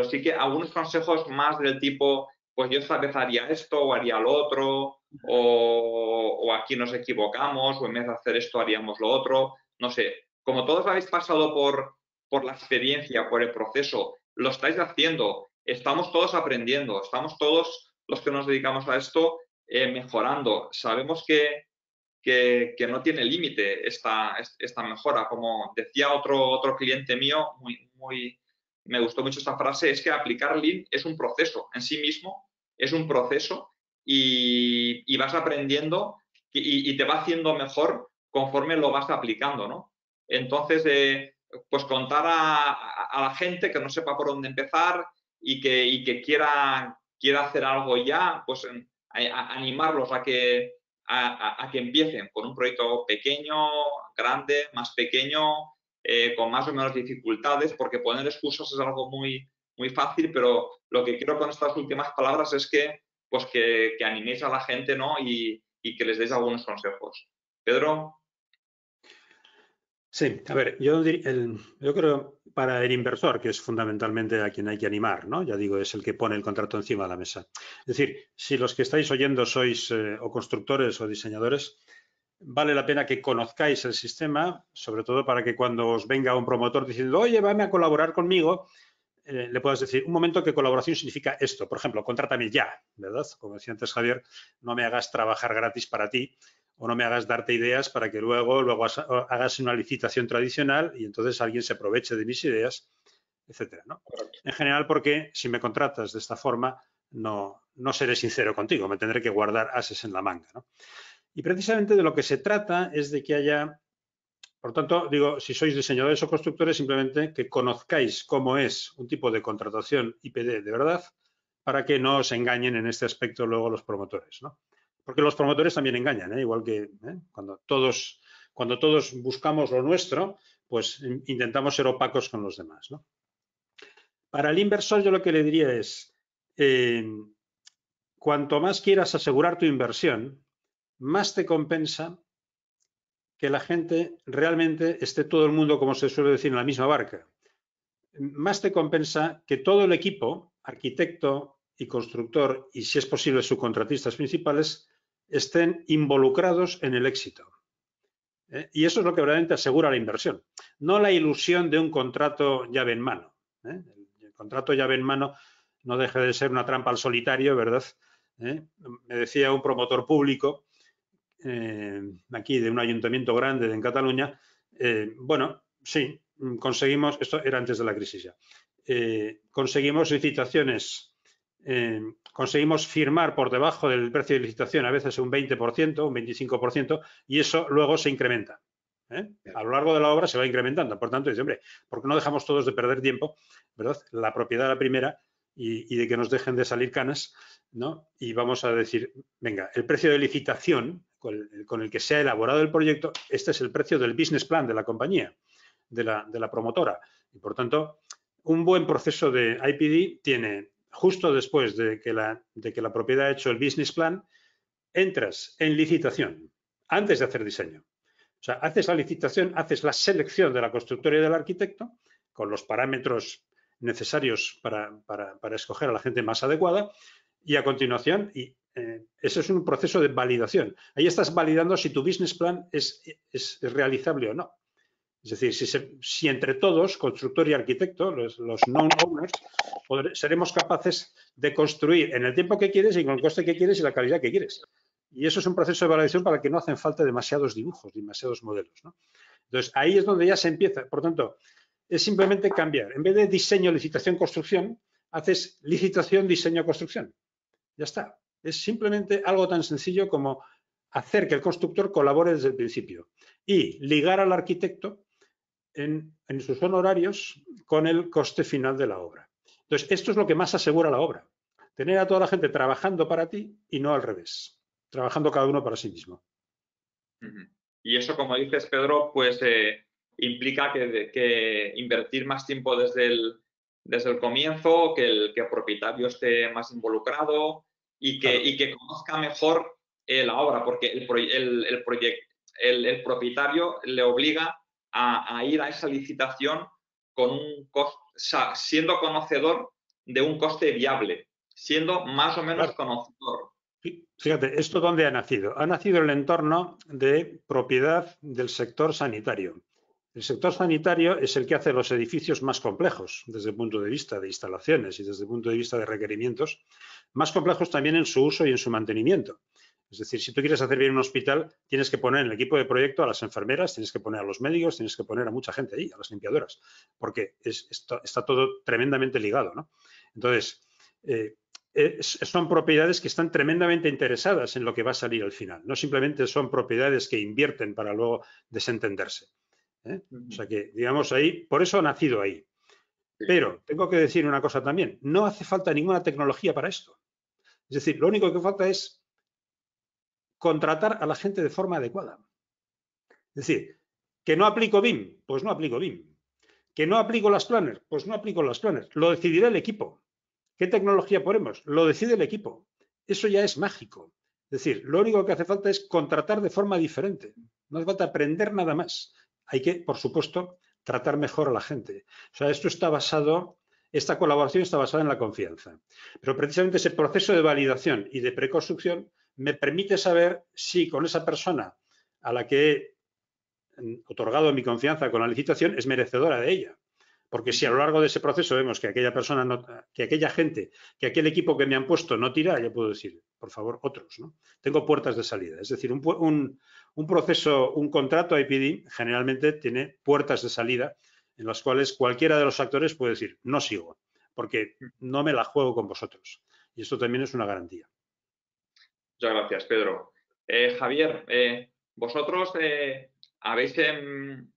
sí que algunos consejos más del tipo, pues yo esta vez haría esto o haría lo otro, o aquí nos equivocamos, o en vez de hacer esto haríamos lo otro. No sé, como todos habéis pasado por la experiencia, por el proceso, lo estáis haciendo, estamos todos aprendiendo, estamos todos los que nos dedicamos a esto mejorando. Sabemos que no tiene límite esta mejora. Como decía otro cliente mío, me gustó mucho esta frase, es que aplicar Lean es un proceso en sí mismo, es un proceso y vas aprendiendo y te va haciendo mejor conforme lo vas aplicando, ¿no? Entonces, pues contar a la gente que no sepa por dónde empezar y que quiera hacer algo ya, pues animarlos a que empiecen con un proyecto pequeño, grande, más pequeño, con más o menos dificultades, porque poner excusas es algo muy, muy fácil, pero lo que quiero con estas últimas palabras es que animéis a la gente, ¿no? y que les deis algunos consejos. Pedro. Sí, a ver, yo creo para el inversor, que es fundamentalmente a quien hay que animar, ¿no? Ya digo, es el que pone el contrato encima de la mesa. Es decir, si los que estáis oyendo sois o constructores o diseñadores, vale la pena que conozcáis el sistema, sobre todo para que cuando os venga un promotor diciendo, oye, vame a colaborar conmigo, le puedas decir, un momento que colaboración significa esto. Por ejemplo, contrátame ya, ¿verdad? Como decía antes Javier, no me hagas trabajar gratis para ti o no me hagas darte ideas para que luego hagas una licitación tradicional y entonces alguien se aproveche de mis ideas, etcétera, ¿no? En general, porque si me contratas de esta forma, no seré sincero contigo, me tendré que guardar ases en la manga, ¿no? Y precisamente de lo que se trata es de que haya, por tanto, digo, si sois diseñadores o constructores, simplemente que conozcáis cómo es un tipo de contratación IPD de verdad, para que no os engañen en este aspecto luego los promotores, ¿no? Porque los promotores también engañan, igual que cuando todos buscamos lo nuestro, pues intentamos ser opacos con los demás, ¿no? Para el inversor yo lo que le diría es, cuanto más quieras asegurar tu inversión, más te compensa que la gente realmente esté todo el mundo, como se suele decir, en la misma barca. Más te compensa que todo el equipo, arquitecto y constructor, y si es posible subcontratistas principales, estén involucrados en el éxito. Y eso es lo que realmente asegura la inversión, no la ilusión de un contrato llave en mano. El contrato llave en mano no deja de ser una trampa al solitario, ¿verdad? Me decía un promotor público aquí de un ayuntamiento grande en Cataluña, bueno, sí, conseguimos, esto era antes de la crisis ya, conseguimos licitaciones, conseguimos firmar por debajo del precio de licitación a veces un 20%, un 25%, y eso luego se incrementa. A lo largo de la obra se va incrementando. Por tanto, dice, hombre, ¿por qué no dejamos todos de perder tiempo, ¿verdad? La propiedad a la primera y de que nos dejen de salir canas, ¿no? Y vamos a decir, venga, el precio de licitación con el que se ha elaborado el proyecto, este es el precio del business plan de la compañía, de la promotora. Y por tanto, un buen proceso de IPD tiene, justo después de que la propiedad ha hecho el business plan, entras en licitación, antes de hacer diseño. O sea, haces la licitación, haces la selección de la constructora y del arquitecto, con los parámetros necesarios para escoger a la gente más adecuada, Y a continuación, eso es un proceso de validación. Ahí estás validando si tu business plan es realizable o no. Es decir, si entre todos, constructor y arquitecto, los known owners, seremos capaces de construir en el tiempo que quieres y con el coste que quieres y la calidad que quieres. Y eso es un proceso de validación para el que no hacen falta demasiados dibujos, demasiados modelos, ¿no? Entonces, ahí es donde ya se empieza. Por tanto, es simplemente cambiar. En vez de diseño, licitación, construcción, haces licitación, diseño, construcción. Ya está. Es simplemente algo tan sencillo como hacer que el constructor colabore desde el principio y ligar al arquitecto en sus honorarios con el coste final de la obra. Entonces, esto es lo que más asegura la obra. Tener a toda la gente trabajando para ti y no al revés, trabajando cada uno para sí mismo. Y eso, como dices, Pedro, pues implica que invertir más tiempo desde el comienzo, que el propietario esté más involucrado y que conozca mejor la obra, porque el propietario le obliga a ir a esa licitación con siendo conocedor de un coste viable, siendo más o menos conocedor. Fíjate, ¿esto dónde ha nacido? Ha nacido en el entorno de propiedad del sector sanitario. El sector sanitario es el que hace los edificios más complejos desde el punto de vista de instalaciones y desde el punto de vista de requerimientos, más complejos también en su uso y en su mantenimiento. Es decir, si tú quieres hacer bien un hospital, tienes que poner en el equipo de proyecto a las enfermeras, tienes que poner a los médicos, tienes que poner a mucha gente ahí, a las limpiadoras, porque está todo tremendamente ligado, ¿no? Entonces, son propiedades que están tremendamente interesadas en lo que va a salir al final. No simplemente son propiedades que invierten para luego desentenderse. O sea que, digamos, ahí, por eso ha nacido ahí. Pero tengo que decir una cosa también. No hace falta ninguna tecnología para esto. Es decir, lo único que falta es contratar a la gente de forma adecuada. Es decir, que no aplico BIM, pues no aplico BIM. Que no aplico las planners, pues no aplico las planners. Lo decidirá el equipo. ¿Qué tecnología ponemos? Lo decide el equipo. Eso ya es mágico. Es decir, lo único que hace falta es contratar de forma diferente. No hace falta aprender nada más. Hay que, por supuesto, tratar mejor a la gente. O sea, esta colaboración está basada en la confianza. Pero precisamente ese proceso de validación y de preconstrucción me permite saber si con esa persona a la que he otorgado mi confianza con la licitación es merecedora de ella. Porque si a lo largo de ese proceso vemos que aquella persona, que aquella gente, que aquel equipo que me han puesto no tira, ya puedo decir, por favor, otros, ¿no? Tengo puertas de salida. Es decir, un proceso, un contrato IPD generalmente tiene puertas de salida en las cuales cualquiera de los actores puede decir, no sigo, porque no me la juego con vosotros. Y esto también es una garantía. Muchas gracias, Pedro. Javier, vosotros habéis en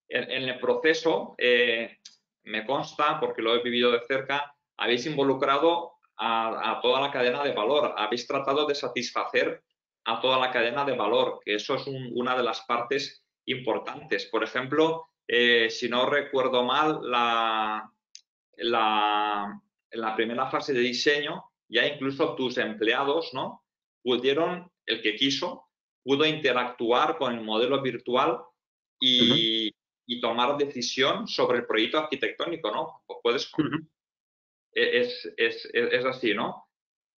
el proceso, me consta, porque lo he vivido de cerca, habéis involucrado a toda la cadena de valor, habéis tratado de satisfacer a toda la cadena de valor, que eso es una de las partes importantes. Por ejemplo, si no recuerdo mal, en la primera fase de diseño, ya incluso tus empleados, ¿no?, el que quiso, pudo interactuar con el modelo virtual y tomar decisión sobre el proyecto arquitectónico, ¿no? Es así, ¿no?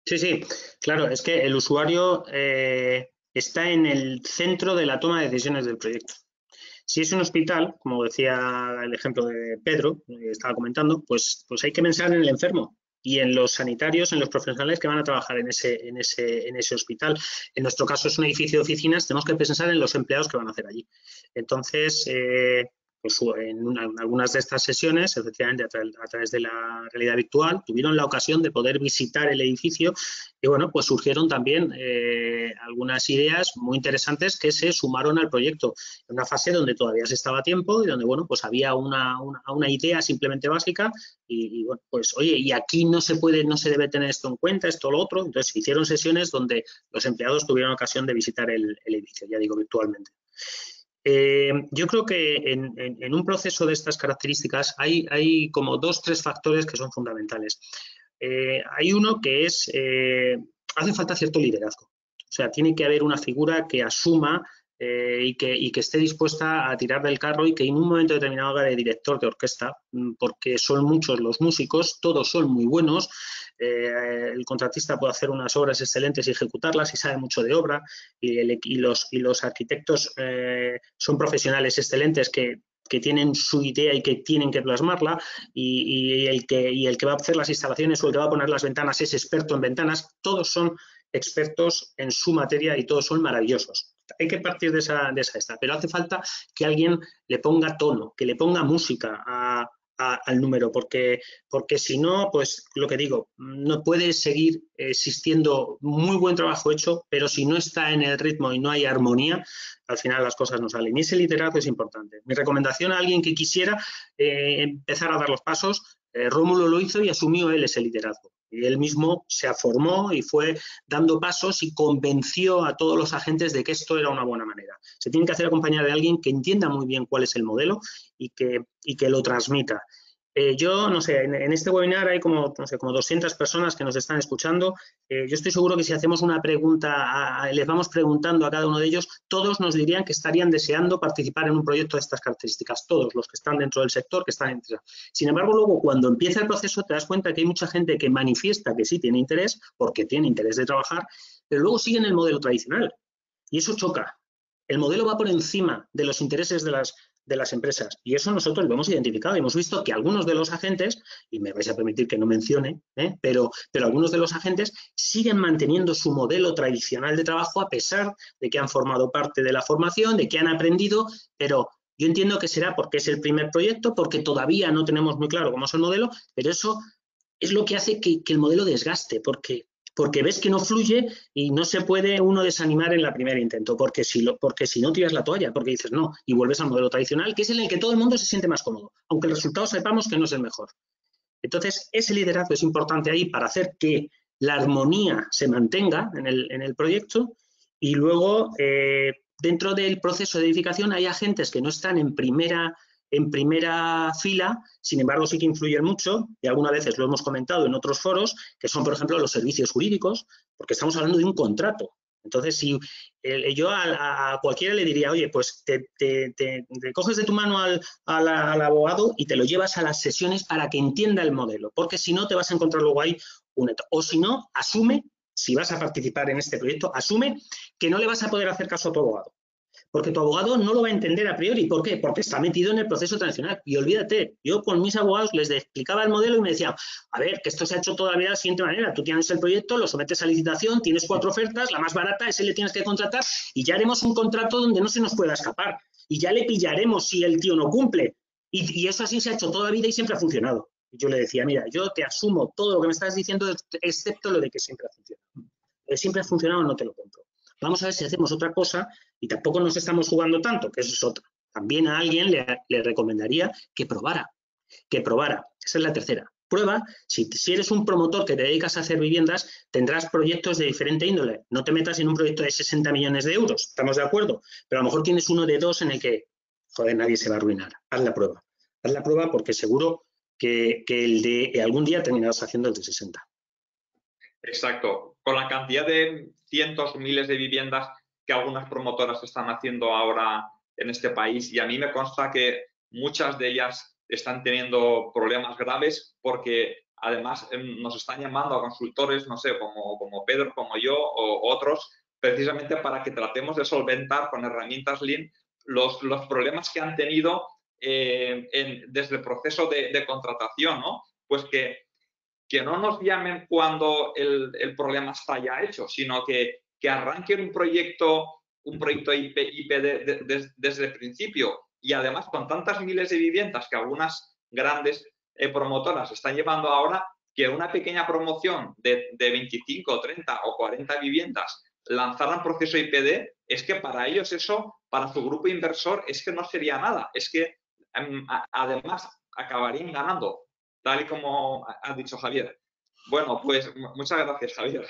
Sí, claro, es que el usuario está en el centro de la toma de decisiones del proyecto. Si es un hospital, como decía el ejemplo de Pedro, que estaba comentando, pues hay que pensar en el enfermo y en los sanitarios, en los profesionales que van a trabajar en ese hospital. En nuestro caso es un edificio de oficinas, tenemos que pensar en los empleados que van a hacer allí. Entonces, pues en algunas de estas sesiones, efectivamente, a través de la realidad virtual, tuvieron la ocasión de poder visitar el edificio y, bueno, pues surgieron también algunas ideas muy interesantes que se sumaron al proyecto. En una fase donde todavía se estaba a tiempo y donde, bueno, pues había una idea simplemente básica y, bueno, pues, oye, y aquí no se debe tener esto en cuenta, esto, lo otro. Entonces, se hicieron sesiones donde los empleados tuvieron ocasión de visitar el edificio, ya digo, virtualmente. Yo creo que en un proceso de estas características hay como 2 o 3 factores que son fundamentales. Hay uno que es, hace falta cierto liderazgo. O sea, tiene que haber una figura que asuma y que esté dispuesta a tirar del carro y que en un momento determinado haga de director de orquesta, porque son muchos los músicos, todos son muy buenos, el contratista puede hacer unas obras excelentes y ejecutarlas y sabe mucho de obra, y los arquitectos son profesionales excelentes que tienen su idea y que tienen que plasmarla, y el que va a hacer las instalaciones o el que va a poner las ventanas es experto en ventanas. Todos son expertos en su materia y todos son maravillosos. Hay que partir de esa, pero hace falta que alguien le ponga tono, que le ponga música al número, porque si no, pues lo que digo, no puede seguir existiendo muy buen trabajo hecho, pero si no está en el ritmo y no hay armonía, al final las cosas no salen. Y ese liderazgo es importante. Mi recomendación a alguien que quisiera empezar a dar los pasos, Rómulo lo hizo y asumió él ese liderazgo. Y él mismo se formó y fue dando pasos y convenció a todos los agentes de que esto era una buena manera. Se tiene que hacer acompañar de alguien que entienda muy bien cuál es el modelo y que lo transmita. Yo, no sé, en este webinar hay como 200 personas que nos están escuchando. Yo estoy seguro que si hacemos una pregunta, les vamos preguntando a cada uno de ellos, todos nos dirían que estarían deseando participar en un proyecto de estas características, todos los que están dentro del sector, que están interesados. Sin embargo, luego cuando empieza el proceso te das cuenta que hay mucha gente que manifiesta que sí tiene interés, porque tiene interés de trabajar, pero luego siguen el modelo tradicional. Y eso choca. El modelo va por encima de los intereses de las empresas. Y eso nosotros lo hemos identificado. Hemos visto que algunos de los agentes, y me vais a permitir que no mencione, pero algunos de los agentes siguen manteniendo su modelo tradicional de trabajo a pesar de que han formado parte de la formación, de que han aprendido, pero yo entiendo que será porque es el primer proyecto, porque todavía no tenemos muy claro cómo es el modelo, pero eso es lo que hace que el modelo desgaste, porque ves que no fluye y no se puede uno desanimar en la primera intento, porque si no tiras la toalla, porque dices no, y vuelves al modelo tradicional, que es en el que todo el mundo se siente más cómodo, aunque el resultado sepamos que no es el mejor. Entonces, ese liderazgo es importante ahí para hacer que la armonía se mantenga en el proyecto, y luego, dentro del proceso de edificación hay agentes que no están en primera fila, sin embargo sí que influyen mucho, y algunas veces lo hemos comentado en otros foros, que son, por ejemplo, los servicios jurídicos, porque estamos hablando de un contrato. Entonces, si yo a cualquiera le diría, oye, pues te coges de tu mano al abogado y te lo llevas a las sesiones para que entienda el modelo, porque si no te vas a encontrar luego ahí un eto. O si no, asume, si vas a participar en este proyecto, asume que no le vas a poder hacer caso a tu abogado. Porque tu abogado no lo va a entender a priori. ¿Por qué? Porque está metido en el proceso tradicional. Y olvídate, yo con mis abogados les explicaba el modelo y me decían, a ver, que esto se ha hecho todavía de la siguiente manera. Tú tienes el proyecto, lo sometes a licitación, tienes 4 ofertas, la más barata, ese le tienes que contratar y ya haremos un contrato donde no se nos pueda escapar. Y ya le pillaremos si el tío no cumple. Y eso así se ha hecho toda la vida y siempre ha funcionado. Y yo le decía, mira, yo te asumo todo lo que me estás diciendo, excepto lo de que siempre ha funcionado. Lo de siempre ha funcionado, no te lo compro. Vamos a ver si hacemos otra cosa, y tampoco nos estamos jugando tanto, que eso es otra. También a alguien le recomendaría que probara. Esa es la tercera. Prueba, si eres un promotor que te dedicas a hacer viviendas, tendrás proyectos de diferente índole. No te metas en un proyecto de 60 millones de euros, estamos de acuerdo, pero a lo mejor tienes uno de 2 en el que, joder, nadie se va a arruinar. Haz la prueba. Haz la prueba porque seguro que el de algún día terminarás haciendo el de 60. Exacto. Con la cantidad de cientos, miles de viviendas que algunas promotoras están haciendo ahora en este país, y a mí me consta que muchas de ellas están teniendo problemas graves porque además nos están llamando a consultores, no sé, como Pedro, como yo o otros, precisamente para que tratemos de solventar con herramientas Lean los problemas que han tenido desde el proceso de contratación, ¿no? Pues que no nos llamen cuando el problema está ya hecho, sino que arranquen un proyecto IP desde el principio, y además con tantas miles de viviendas que algunas grandes promotoras están llevando ahora, que una pequeña promoción de 25, 30 o 40 viviendas lanzaran proceso IPD, es que para ellos eso, para su grupo inversor, es que no sería nada, es que además acabarían ganando, tal y como ha dicho Javier. Bueno, pues muchas gracias, Javier.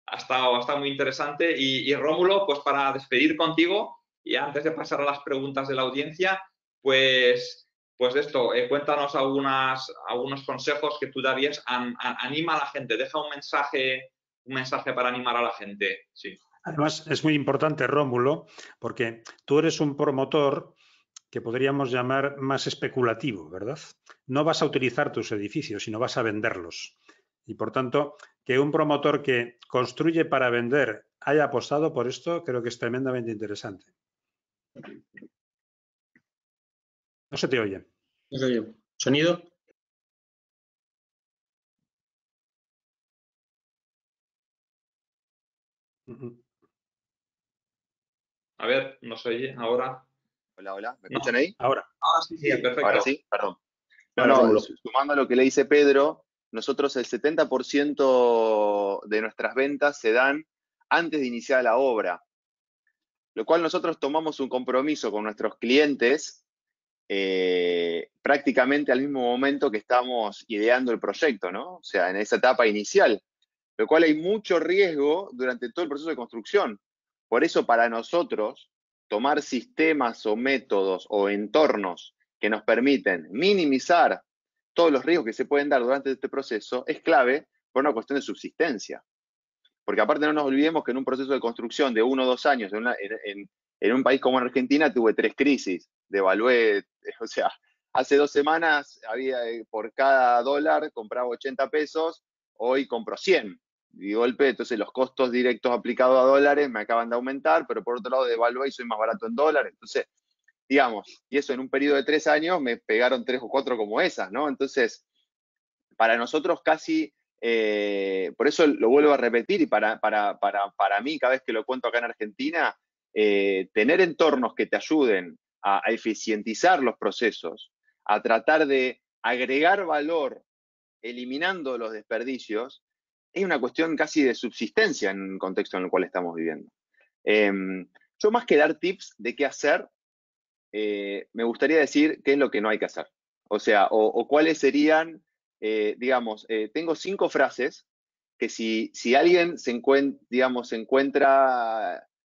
Ha estado muy interesante. Y Rómulo, pues para despedir contigo, y antes de pasar a las preguntas de la audiencia, pues esto, cuéntanos algunos consejos que tú darías. Anima a la gente, deja un mensaje para animar a la gente. Sí. Además, es muy importante, Rómulo, porque tú eres un promotor que podríamos llamar más especulativo, ¿verdad? No vas a utilizar tus edificios, sino vas a venderlos. Y, por tanto, que un promotor que construye para vender haya apostado por esto, creo que es tremendamente interesante. No se te oye. No se oye. ¿Sonido? A ver, ¿no se oye ahora? Hola, hola, ¿me No. escuchan ahí? Ahora. Ahora sí, sí, perfecto. Ahora sí, perdón. No, Ahora, no, Rómulo. sumando a lo que le dice Pedro, nosotros el 70% de nuestras ventas se dan antes de iniciar la obra, lo cual nosotros tomamos un compromiso con nuestros clientes prácticamente al mismo momento que estamos ideando el proyecto, ¿no? O sea, en esa etapa inicial, lo cual hay mucho riesgo durante todo el proceso de construcción. Por eso para nosotros, tomar sistemas o métodos o entornos que nos permiten minimizar todos los riesgos que se pueden dar durante este proceso es clave por una cuestión de subsistencia. Porque aparte no nos olvidemos que en un proceso de construcción de 1 o 2 años, en un país como Argentina, tuve 3 crisis, devalué, o sea, hace 2 semanas había por cada dólar compraba 80 pesos, hoy compro 100. Y de golpe, entonces los costos directos aplicados a dólares me acaban de aumentar, pero por otro lado devalué y soy más barato en dólares. Entonces, digamos, y eso en un periodo de 3 años me pegaron 3 o 4 como esas, ¿no? Entonces, para nosotros casi, por eso lo vuelvo a repetir y para mí, cada vez que lo cuento acá en Argentina, tener entornos que te ayuden a eficientizar los procesos, a tratar de agregar valor eliminando los desperdicios, es una cuestión casi de subsistencia en el contexto en el cual estamos viviendo. Yo más que dar tips de qué hacer, me gustaría decir qué es lo que no hay que hacer. O sea, o cuáles serían, digamos, tengo 5 frases que si alguien se encuentra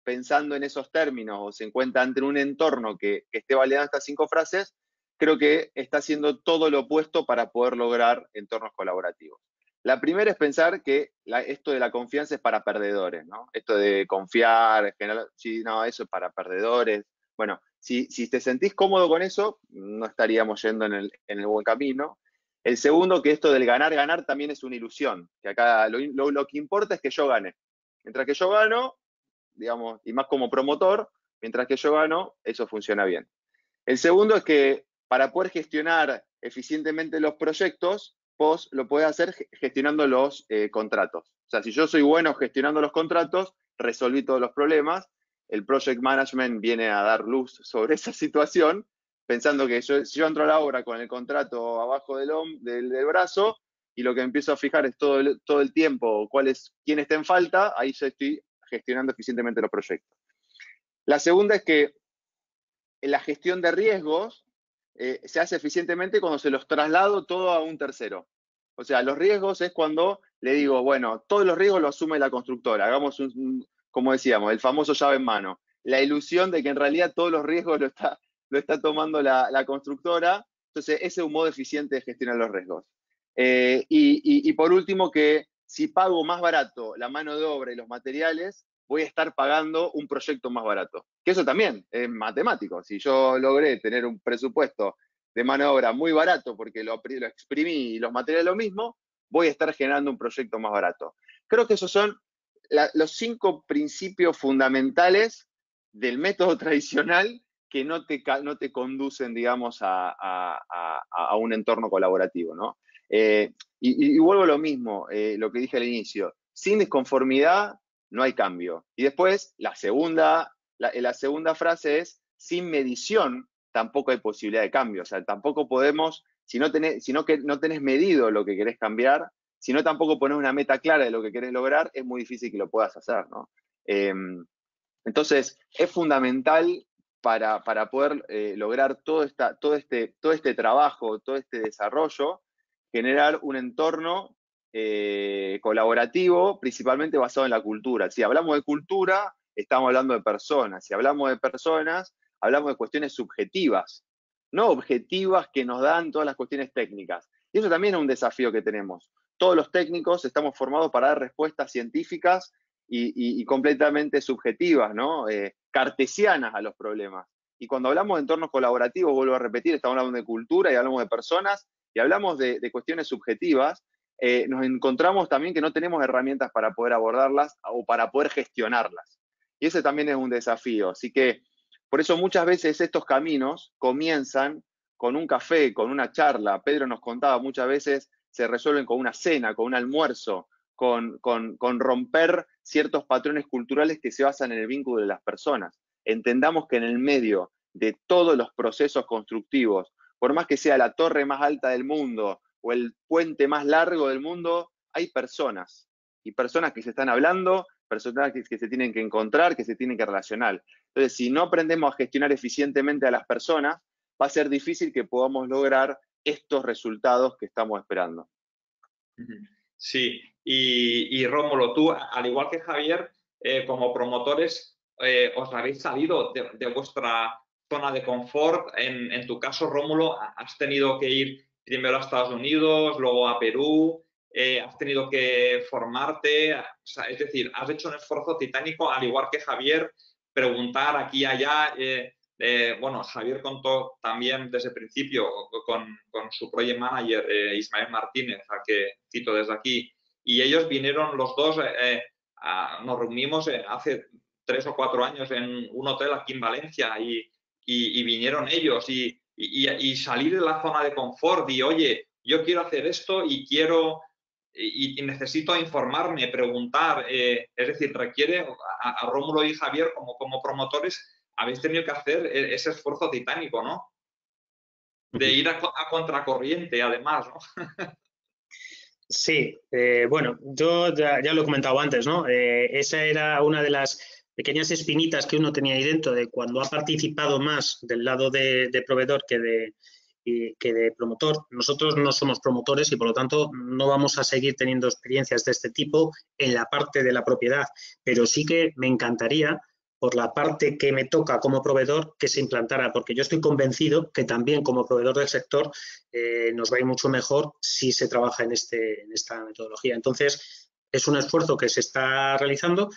pensando en esos términos o se encuentra ante un entorno que esté validando estas 5 frases, creo que está haciendo todo lo opuesto para poder lograr entornos colaborativos. La primera es pensar que esto de la confianza es para perdedores, ¿no? Esto de confiar, en general, sí, no, eso es para perdedores. Bueno, si te sentís cómodo con eso, no estaríamos yendo en el buen camino. El segundo, que esto del ganar, ganar también es una ilusión, que acá lo que importa es que yo gane. Mientras que yo gano, digamos, y más como promotor, mientras que yo gano, eso funciona bien. El segundo es que para poder gestionar eficientemente los proyectos, vos lo podés hacer gestionando los contratos. O sea, si yo soy bueno gestionando los contratos, resolví todos los problemas. El project management viene a dar luz sobre esa situación, pensando que si yo entro a la obra con el contrato abajo del brazo y lo que empiezo a fijar es todo el tiempo quién está en falta, ahí ya estoy gestionando eficientemente los proyectos. La segunda es que la gestión de riesgos se hace eficientemente cuando se los traslado todo a un tercero. O sea, los riesgos es cuando le digo, bueno, todos los riesgos lo asume la constructora. Hagamos como decíamos, el famoso llave en mano. La ilusión de que en realidad todos los riesgos lo está tomando la constructora. Entonces, ese es un modo eficiente de gestionar los riesgos. Y por último, que si pago más barato la mano de obra y los materiales, voy a estar pagando un proyecto más barato. Que eso también es matemático. Si yo logré tener un presupuesto de mano de obra muy barato porque lo exprimí y los materiales lo mismo, voy a estar generando un proyecto más barato. Creo que esos son los 5 principios fundamentales del método tradicional que no te conducen, digamos, a un entorno colaborativo, ¿no? Y vuelvo a lo mismo, lo que dije al inicio. Sin disconformidad no hay cambio. Y después, la segunda frase es, sin medición tampoco hay posibilidad de cambio. O sea, tampoco podemos, si no tenés medido lo que querés cambiar, si no tampoco pones una meta clara de lo que querés lograr, es muy difícil que lo puedas hacer, ¿no? Entonces, es fundamental para poder lograr todo este trabajo, todo este desarrollo, generar un entorno colaborativo, principalmente basado en la cultura. Si hablamos de cultura, estamos hablando de personas. Si hablamos de personas, hablamos de cuestiones subjetivas, no objetivas que nos dan todas las cuestiones técnicas. Y eso también es un desafío que tenemos. Todos los técnicos estamos formados para dar respuestas científicas y completamente subjetivas, ¿no? Cartesianas a los problemas. Y cuando hablamos de entornos colaborativos, vuelvo a repetir, estamos hablando de cultura y hablamos de personas y hablamos de cuestiones subjetivas, nos encontramos también que no tenemos herramientas para poder abordarlas o para poder gestionarlas. Y ese también es un desafío. Así que por eso muchas veces estos caminos comienzan con un café, con una charla. Pedro nos contaba, muchas veces se resuelven con una cena, con un almuerzo, con romper ciertos patrones culturales que se basan en el vínculo de las personas. Entendamos que en el medio de todos los procesos constructivos, por más que sea la torre más alta del mundo o el puente más largo del mundo, hay personas. Y personas que se están hablando, personas que se tienen que encontrar, que se tienen que relacionar. Entonces, si no aprendemos a gestionar eficientemente a las personas, va a ser difícil que podamos lograr estos resultados que estamos esperando. Sí, y Rómulo, tú, al igual que Javier, como promotores, os habéis salido de vuestra zona de confort. En tu caso, Rómulo, has tenido que ir primero a Estados Unidos, luego a Perú, has tenido que formarte, o sea, es decir, has hecho un esfuerzo titánico, al igual que Javier, preguntar aquí y allá. Bueno, Javier contó también desde el principio con su project manager, Ismael Martínez, al que cito desde aquí, y ellos vinieron los dos, nos reunimos hace 3 o 4 años en un hotel aquí en Valencia y vinieron ellos y salir de la zona de confort y, oye, yo quiero hacer esto y quiero y necesito informarme, preguntar, es decir, requiere a Rómulo y Javier como promotores, habéis tenido que hacer ese esfuerzo titánico, ¿no? De ir a contracorriente, además, ¿no? Sí, bueno, yo ya lo he comentado antes, ¿no? Esa era una de las pequeñas espinitas que uno tenía ahí dentro de cuando ha participado más del lado de proveedor que de promotor. Nosotros no somos promotores y, por lo tanto, no vamos a seguir teniendo experiencias de este tipo en la parte de la propiedad, pero sí que me encantaría, por la parte que me toca como proveedor, que se implantara, porque yo estoy convencido que también como proveedor del sector nos va a ir mucho mejor si se trabaja en esta metodología. Entonces, es un esfuerzo que se está realizando,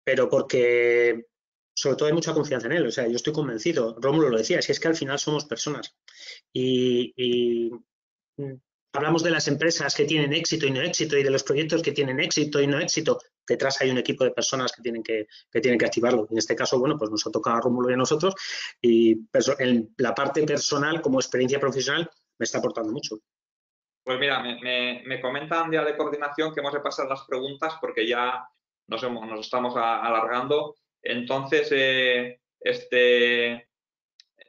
pero porque sobre todo hay mucha confianza en él. O sea, yo estoy convencido, Rómulo lo decía, si es que al final somos personas. Y hablamos de las empresas que tienen éxito y no éxito y de los proyectos que tienen éxito y no éxito. Detrás hay un equipo de personas que tienen que activarlo. En este caso, bueno, pues nos ha tocado a Rómulo y a nosotros y en la parte personal, como experiencia profesional, me está aportando mucho. Pues mira, me comentan ya de coordinación que hemos de pasar las preguntas porque ya nos estamos alargando. Entonces,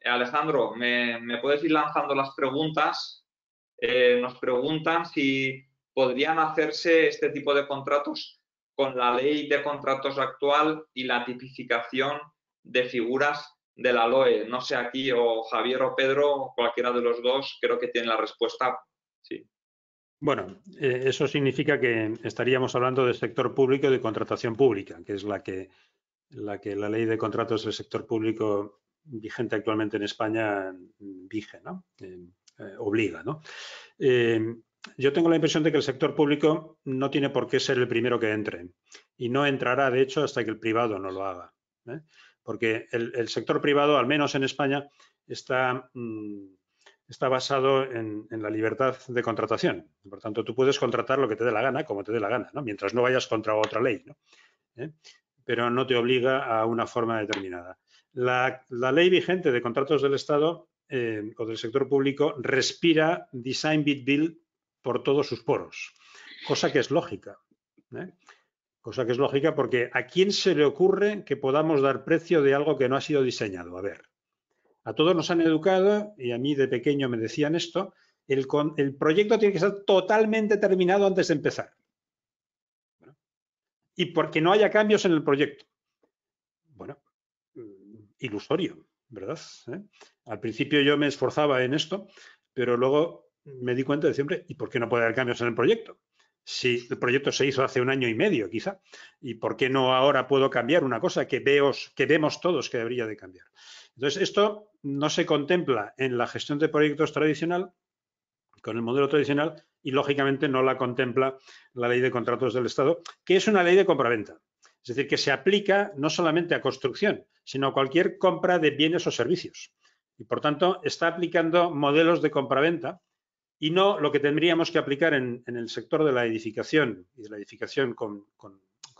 Alejandro, ¿me puedes ir lanzando las preguntas? Nos preguntan si podrían hacerse este tipo de contratos con la ley de contratos actual y la tipificación de figuras de la LOE. No sé, aquí o Javier o Pedro, cualquiera de los dos, creo que tiene la respuesta. Sí. Bueno, eso significa que estaríamos hablando del sector público y de contratación pública, que es la ley de contratos del sector público vigente actualmente en España vige, ¿no? Obliga, ¿no? Yo tengo la impresión de que el sector público no tiene por qué ser el primero que entre y no entrará, de hecho, hasta que el privado no lo haga, ¿eh? Porque el sector privado, al menos en España, está basado en la libertad de contratación. Por tanto, tú puedes contratar lo que te dé la gana, como te dé la gana, ¿no? Mientras no vayas contra otra ley, ¿no? Pero no te obliga a una forma determinada. La ley vigente de contratos del Estado o del sector público respira design bid build por todos sus poros, cosa que es lógica. Cosa que es lógica porque ¿a quién se le ocurre que podamos dar precio de algo que no ha sido diseñado? A ver, a todos nos han educado, y a mí de pequeño me decían esto, el proyecto tiene que estar totalmente terminado antes de empezar. Y porque no haya cambios en el proyecto. Bueno, ilusorio, ¿verdad? Al principio yo me esforzaba en esto, pero luego me di cuenta de siempre, ¿y por qué no puede haber cambios en el proyecto? Si el proyecto se hizo hace 1 año y medio, quizá, ¿y por qué no ahora puedo cambiar una cosa que vemos todos que debería de cambiar? Entonces, esto no se contempla en la gestión de proyectos tradicional, con el modelo tradicional, y lógicamente no la contempla la ley de contratos del Estado, que es una ley de compraventa. Es decir, que se aplica no solamente a construcción, sino a cualquier compra de bienes o servicios. Y, por tanto, está aplicando modelos de compraventa y no lo que tendríamos que aplicar en el sector de la edificación y de la edificación con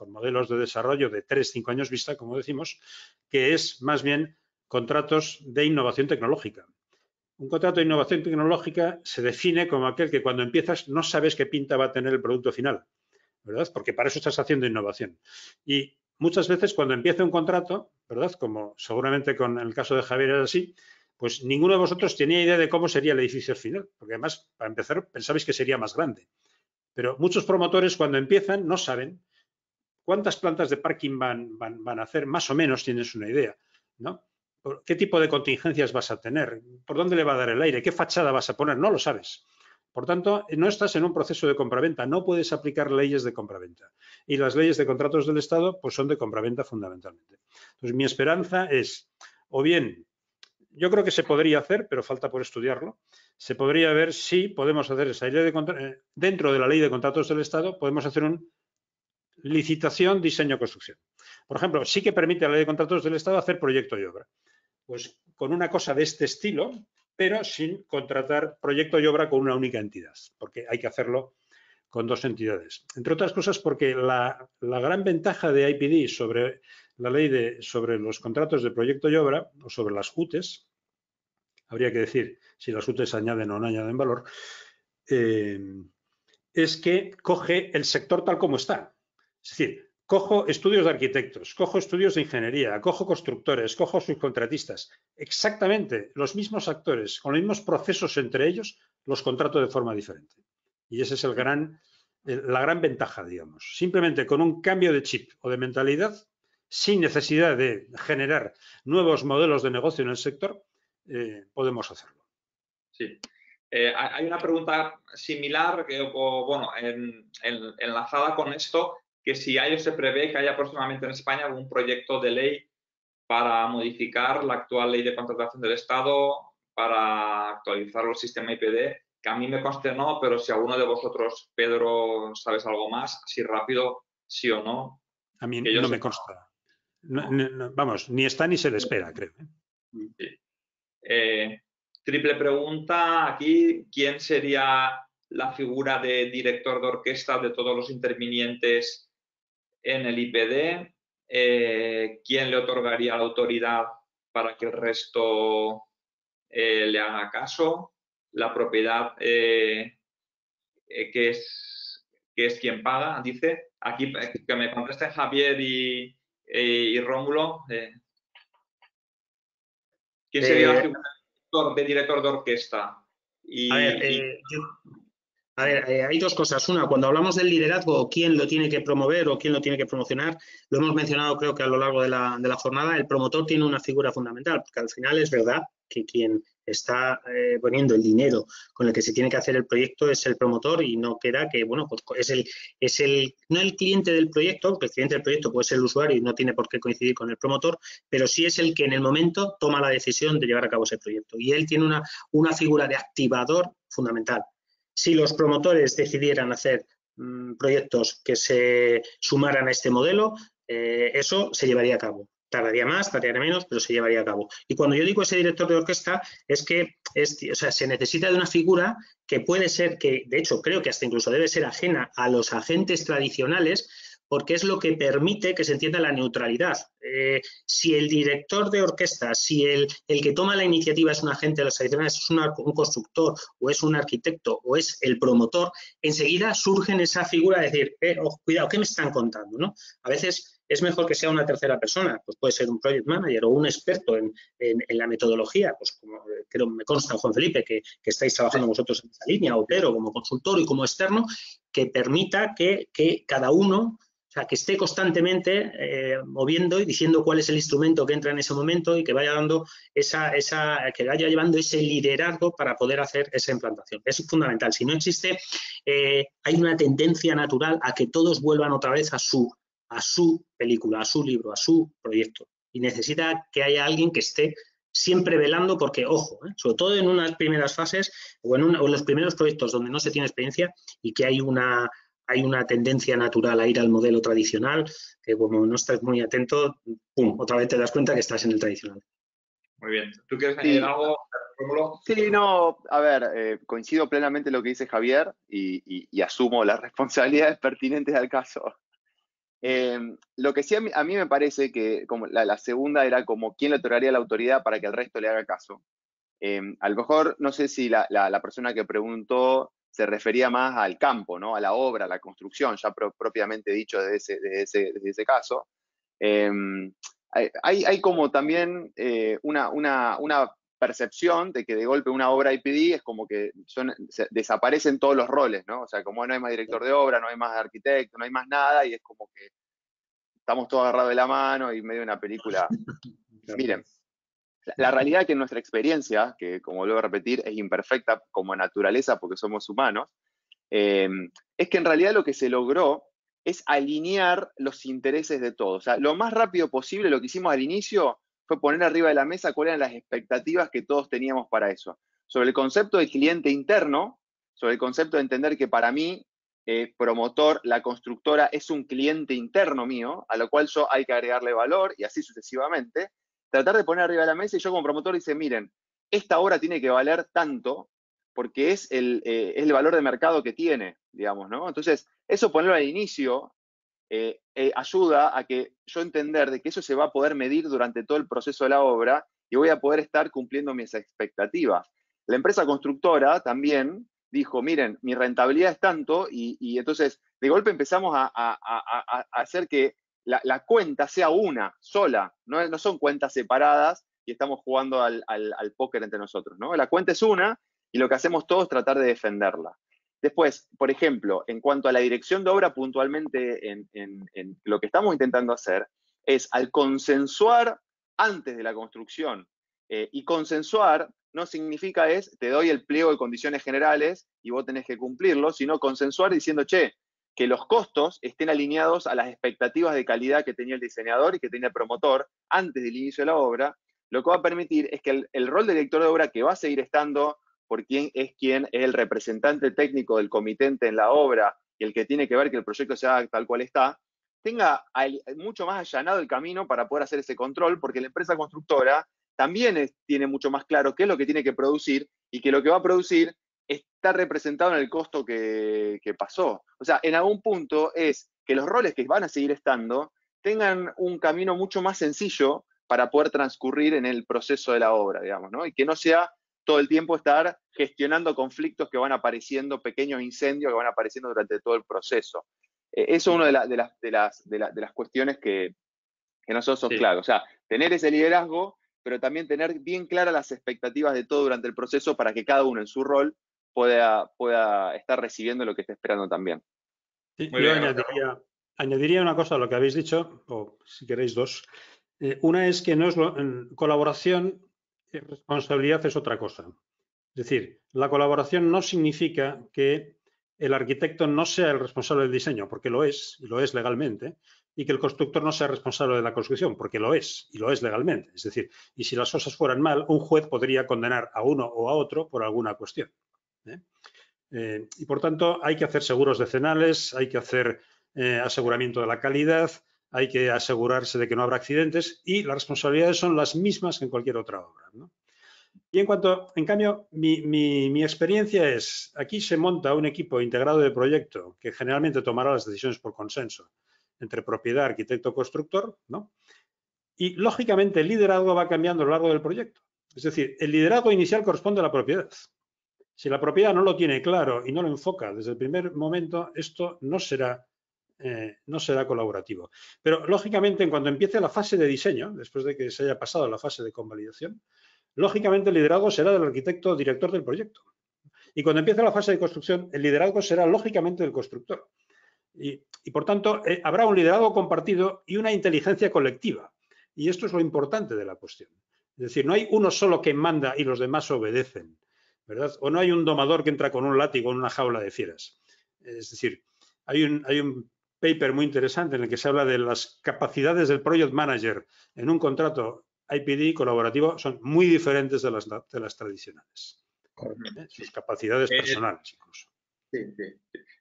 modelos de desarrollo de 3-5 años vista, como decimos, que es más bien contratos de innovación tecnológica. Un contrato de innovación tecnológica se define como aquel que cuando empiezas no sabes qué pinta va a tener el producto final, ¿verdad? Porque para eso estás haciendo innovación. Y muchas veces cuando empieza un contrato, ¿verdad? Como seguramente con el caso de Javier es así, pues ninguno de vosotros tenía idea de cómo sería el edificio final, porque además, para empezar, pensabais que sería más grande. Pero muchos promotores cuando empiezan no saben cuántas plantas de parking van a hacer, más o menos tienes una idea, ¿no? ¿Qué tipo de contingencias vas a tener? ¿Por dónde le va a dar el aire? ¿Qué fachada vas a poner? No lo sabes. Por tanto, no estás en un proceso de compraventa, no puedes aplicar leyes de compraventa. Y las leyes de contratos del Estado pues son de compraventa fundamentalmente. Entonces, mi esperanza es, o bien, yo creo que se podría hacer, pero falta por estudiarlo, se podría ver si podemos hacer esa ley de dentro de la ley de contratos del Estado, podemos hacer un licitación, diseño, construcción. Por ejemplo, sí que permite la ley de contratos del Estado hacer proyecto y obra. Pues con una cosa de este estilo, pero sin contratar proyecto y obra con una única entidad, porque hay que hacerlo con 2 entidades. Entre otras cosas porque la gran ventaja de IPD sobre la ley sobre los contratos de proyecto y obra, o sobre las UTEs, habría que decir si las UTEs añaden o no añaden valor, es que coge el sector tal como está. Es decir, cojo estudios de arquitectos, cojo estudios de ingeniería, cojo constructores, cojo subcontratistas. Exactamente los mismos actores, con los mismos procesos entre ellos, los contrato de forma diferente. Y ese es la gran ventaja, digamos. Simplemente con un cambio de chip o de mentalidad, sin necesidad de generar nuevos modelos de negocio en el sector, podemos hacerlo. Sí. Hay una pregunta similar, enlazada con esto, que si se prevé que haya próximamente en España algún proyecto de ley para modificar la actual ley de contratación del Estado, para actualizar el sistema IPD, que a mí me conste no, pero si alguno de vosotros, Pedro, sabes algo más, así rápido, sí o no. A mí no me consta. No, vamos, ni está ni se le espera, creo. Sí. Triple pregunta aquí, ¿quién sería la figura de director de orquesta de todos los intervinientes en el IPD? ¿Quién le otorgaría la autoridad para que el resto le haga caso? La propiedad que es quien paga, dice. Aquí que me contesten Javier y Rómulo. ¿Quién sería la figura de director de orquesta? Hay 2 cosas. Una, cuando hablamos del liderazgo, quién lo tiene que promover o quién lo tiene que promocionar, lo hemos mencionado creo que a lo largo de la jornada, el promotor tiene una figura fundamental, porque al final es verdad que quien está poniendo el dinero con el que se tiene que hacer el proyecto es el promotor y no queda que, bueno, pues no el cliente del proyecto, porque el cliente del proyecto puede ser el usuario y no tiene por qué coincidir con el promotor, pero sí es el que en el momento toma la decisión de llevar a cabo ese proyecto. Y él tiene una figura de activador fundamental. Si los promotores decidieran hacer proyectos que se sumaran a este modelo, eso se llevaría a cabo. Tardaría más, tardaría menos, pero se llevaría a cabo. Y cuando yo digo ese director de orquesta, es que se necesita de una figura que puede ser, que de hecho creo que hasta incluso debe ser ajena a los agentes tradicionales, porque es lo que permite que se entienda la neutralidad. Si el director de orquesta, si el que toma la iniciativa es un agente de los tradicionales, es un constructor o es un arquitecto o es el promotor, enseguida surge esa figura de decir, cuidado, ¿qué me están contando? ¿No? A veces es mejor que sea una tercera persona, pues puede ser un project manager o un experto en la metodología, pues como creo me consta, Juan Felipe, que estáis trabajando vosotros en esa línea, o Pedro como consultor y como externo, que permita que cada uno, o sea, que esté constantemente moviendo y diciendo cuál es el instrumento que entra en ese momento y que vaya dando que vaya llevando ese liderazgo para poder hacer esa implantación. Es fundamental. Si no existe, hay una tendencia natural a que todos vuelvan otra vez a su película, a su libro, a su proyecto. Y necesita que haya alguien que esté siempre velando porque, ojo, sobre todo en unas primeras fases o en los primeros proyectos donde no se tiene experiencia y que hay hay una tendencia natural a ir al modelo tradicional, que como no estás muy atento, ¡pum!, otra vez te das cuenta que estás en el tradicional. Muy bien. ¿Tú quieres añadir algo, Rómulo? Sí, no, a ver, coincido plenamente en lo que dice Javier y asumo las responsabilidades pertinentes al caso. Lo que sí a mí me parece que como la segunda era como quién le otorgaría la autoridad para que el resto le haga caso. A lo mejor, no sé si la persona que preguntó se refería más al campo, ¿no? A la obra, a la construcción, ya propiamente dicho desde ese caso. Hay como también una percepción de que de golpe una obra IPD es como que desaparecen todos los roles, ¿no? O sea, como no hay más director de obra, no hay más arquitecto, no hay más nada, y es como que estamos todos agarrados de la mano y medio de una película. Miren, la realidad es que nuestra experiencia, que como vuelvo a repetir, es imperfecta como naturaleza porque somos humanos, es que en realidad lo que se logró es alinear los intereses de todos. O sea, lo más rápido posible, lo que hicimos al inicio fue poner arriba de la mesa cuáles eran las expectativas que todos teníamos para eso. Sobre el concepto de cliente interno, sobre el concepto de entender que para mí, promotor, la constructora es un cliente interno mío, a lo cual yo hay que agregarle valor y así sucesivamente. Tratar de poner arriba de la mesa y yo como promotor dice, miren, esta obra tiene que valer tanto porque es el valor de mercado que tiene, digamos, ¿no? Entonces, eso ponerlo al inicio ayuda a que yo entender de que eso se va a poder medir durante todo el proceso de la obra y voy a poder estar cumpliendo mis expectativas. La empresa constructora también dijo, miren, mi rentabilidad es tanto y entonces de golpe empezamos a hacer que la cuenta sea una, sola, no son cuentas separadas y estamos jugando al póker entre nosotros, ¿no? La cuenta es una y lo que hacemos todos es tratar de defenderla. Después, por ejemplo, en cuanto a la dirección de obra puntualmente en lo que estamos intentando hacer, es al consensuar antes de la construcción. Y consensuar no significa te doy el pliego de condiciones generales y vos tenés que cumplirlo, sino consensuar diciendo, che, que los costos estén alineados a las expectativas de calidad que tenía el diseñador y que tenía el promotor antes del inicio de la obra, lo que va a permitir es que el rol de director de obra, que va a seguir estando por quien es el representante técnico del comitente en la obra y el que tiene que ver que el proyecto sea tal cual está, tenga mucho más allanado el camino para poder hacer ese control, porque la empresa constructora también tiene mucho más claro qué es lo que tiene que producir y que lo que va a producir está representado en el costo que pasó. O sea, en algún punto es que los roles que van a seguir estando tengan un camino mucho más sencillo para poder transcurrir en el proceso de la obra, digamos, ¿no? Y que no sea todo el tiempo estar gestionando conflictos que van apareciendo, pequeños incendios que van apareciendo durante todo el proceso. Eso es una de las cuestiones que nosotros son claves. O sea, tener ese liderazgo, pero también tener bien claras las expectativas de todo durante el proceso para que cada uno en su rol pueda estar recibiendo lo que está esperando también. Sí, yo añadiría una cosa a lo que habéis dicho, o si queréis dos. Una es que no es colaboración, responsabilidad es otra cosa. Es decir, la colaboración no significa que el arquitecto no sea el responsable del diseño, porque lo es, y lo es legalmente, y que el constructor no sea responsable de la construcción, porque lo es, y lo es legalmente. Es decir, y si las cosas fueran mal, un juez podría condenar a uno o a otro por alguna cuestión. Y por tanto, hay que hacer seguros decenales, hay que hacer aseguramiento de la calidad, hay que asegurarse de que no habrá accidentes y las responsabilidades son las mismas que en cualquier otra obra, ¿no? Y en cambio, mi experiencia es, aquí se monta un equipo integrado de proyecto que generalmente tomará las decisiones por consenso entre propiedad, arquitecto, constructor, ¿no? Y lógicamente el liderazgo va cambiando a lo largo del proyecto. Es decir, el liderazgo inicial corresponde a la propiedad. Si la propiedad no lo tiene claro y no lo enfoca desde el primer momento, esto no será colaborativo. Pero, lógicamente, en cuanto empiece la fase de diseño, después de que se haya pasado la fase de convalidación, lógicamente el liderazgo será del arquitecto director del proyecto. Y cuando empiece la fase de construcción, el liderazgo será, lógicamente, del constructor. Y por tanto, habrá un liderazgo compartido y una inteligencia colectiva. Y esto es lo importante de la cuestión. Es decir, no hay uno solo que manda y los demás obedecen, ¿verdad? O no hay un domador que entra con un látigo en una jaula de fieras. Es decir, hay un paper muy interesante en el que se habla de las capacidades del project manager en un contrato IPD colaborativo son muy diferentes de las tradicionales. Sus capacidades personales incluso. Sí, sí.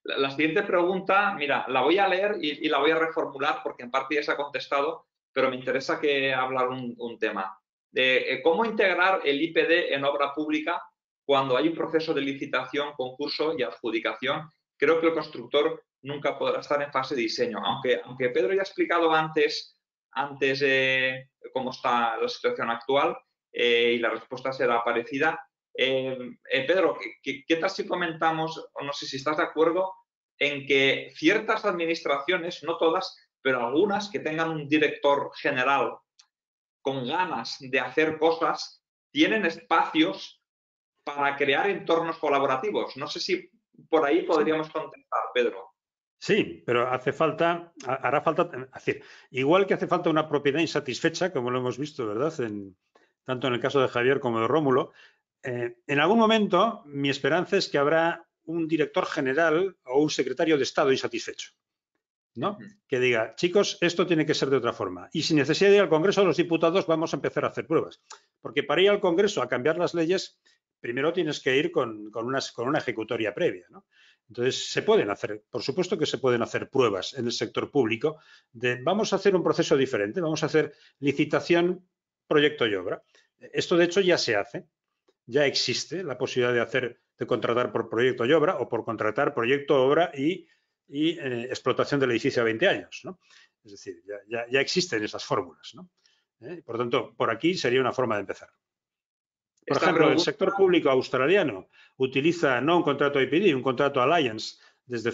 La siguiente pregunta, mira, la voy a leer y la voy a reformular porque en parte ya se ha contestado, pero me interesa hablar un tema. De cómo integrar el IPD en obra pública cuando hay un proceso de licitación, concurso y adjudicación. Creo que el constructor nunca podrá estar en fase de diseño. Aunque Pedro ya ha explicado antes cómo está la situación actual y la respuesta será parecida. Pedro, ¿qué tal si comentamos, o no sé si estás de acuerdo, en que ciertas administraciones, no todas, pero algunas que tengan un director general con ganas de hacer cosas, tienen espacios para crear entornos colaborativos? No sé si por ahí podríamos contestar, Pedro. Sí, pero hará falta, es decir, igual que hace falta una propiedad insatisfecha, como lo hemos visto, ¿verdad? Tanto en el caso de Javier como de Rómulo, en algún momento mi esperanza es que habrá un director general o un secretario de Estado insatisfecho, ¿no? Que diga, chicos, esto tiene que ser de otra forma. Y sin necesidad de ir al Congreso de los Diputados vamos a empezar a hacer pruebas. Porque para ir al Congreso a cambiar las leyes, primero tienes que ir con una ejecutoria previa, ¿no? Entonces, se pueden hacer, por supuesto que se pueden hacer pruebas en el sector público de vamos a hacer un proceso diferente, vamos a hacer licitación, proyecto y obra. Esto, de hecho, ya se hace. Ya existe la posibilidad de contratar por proyecto y obra o por contratar proyecto, obra y explotación del edificio a 20 años, ¿no? Es decir, ya existen esas fórmulas, ¿no? Por tanto, por aquí sería una forma de empezar. Por ejemplo, el sector público australiano utiliza no un contrato IPD, un contrato Alliance desde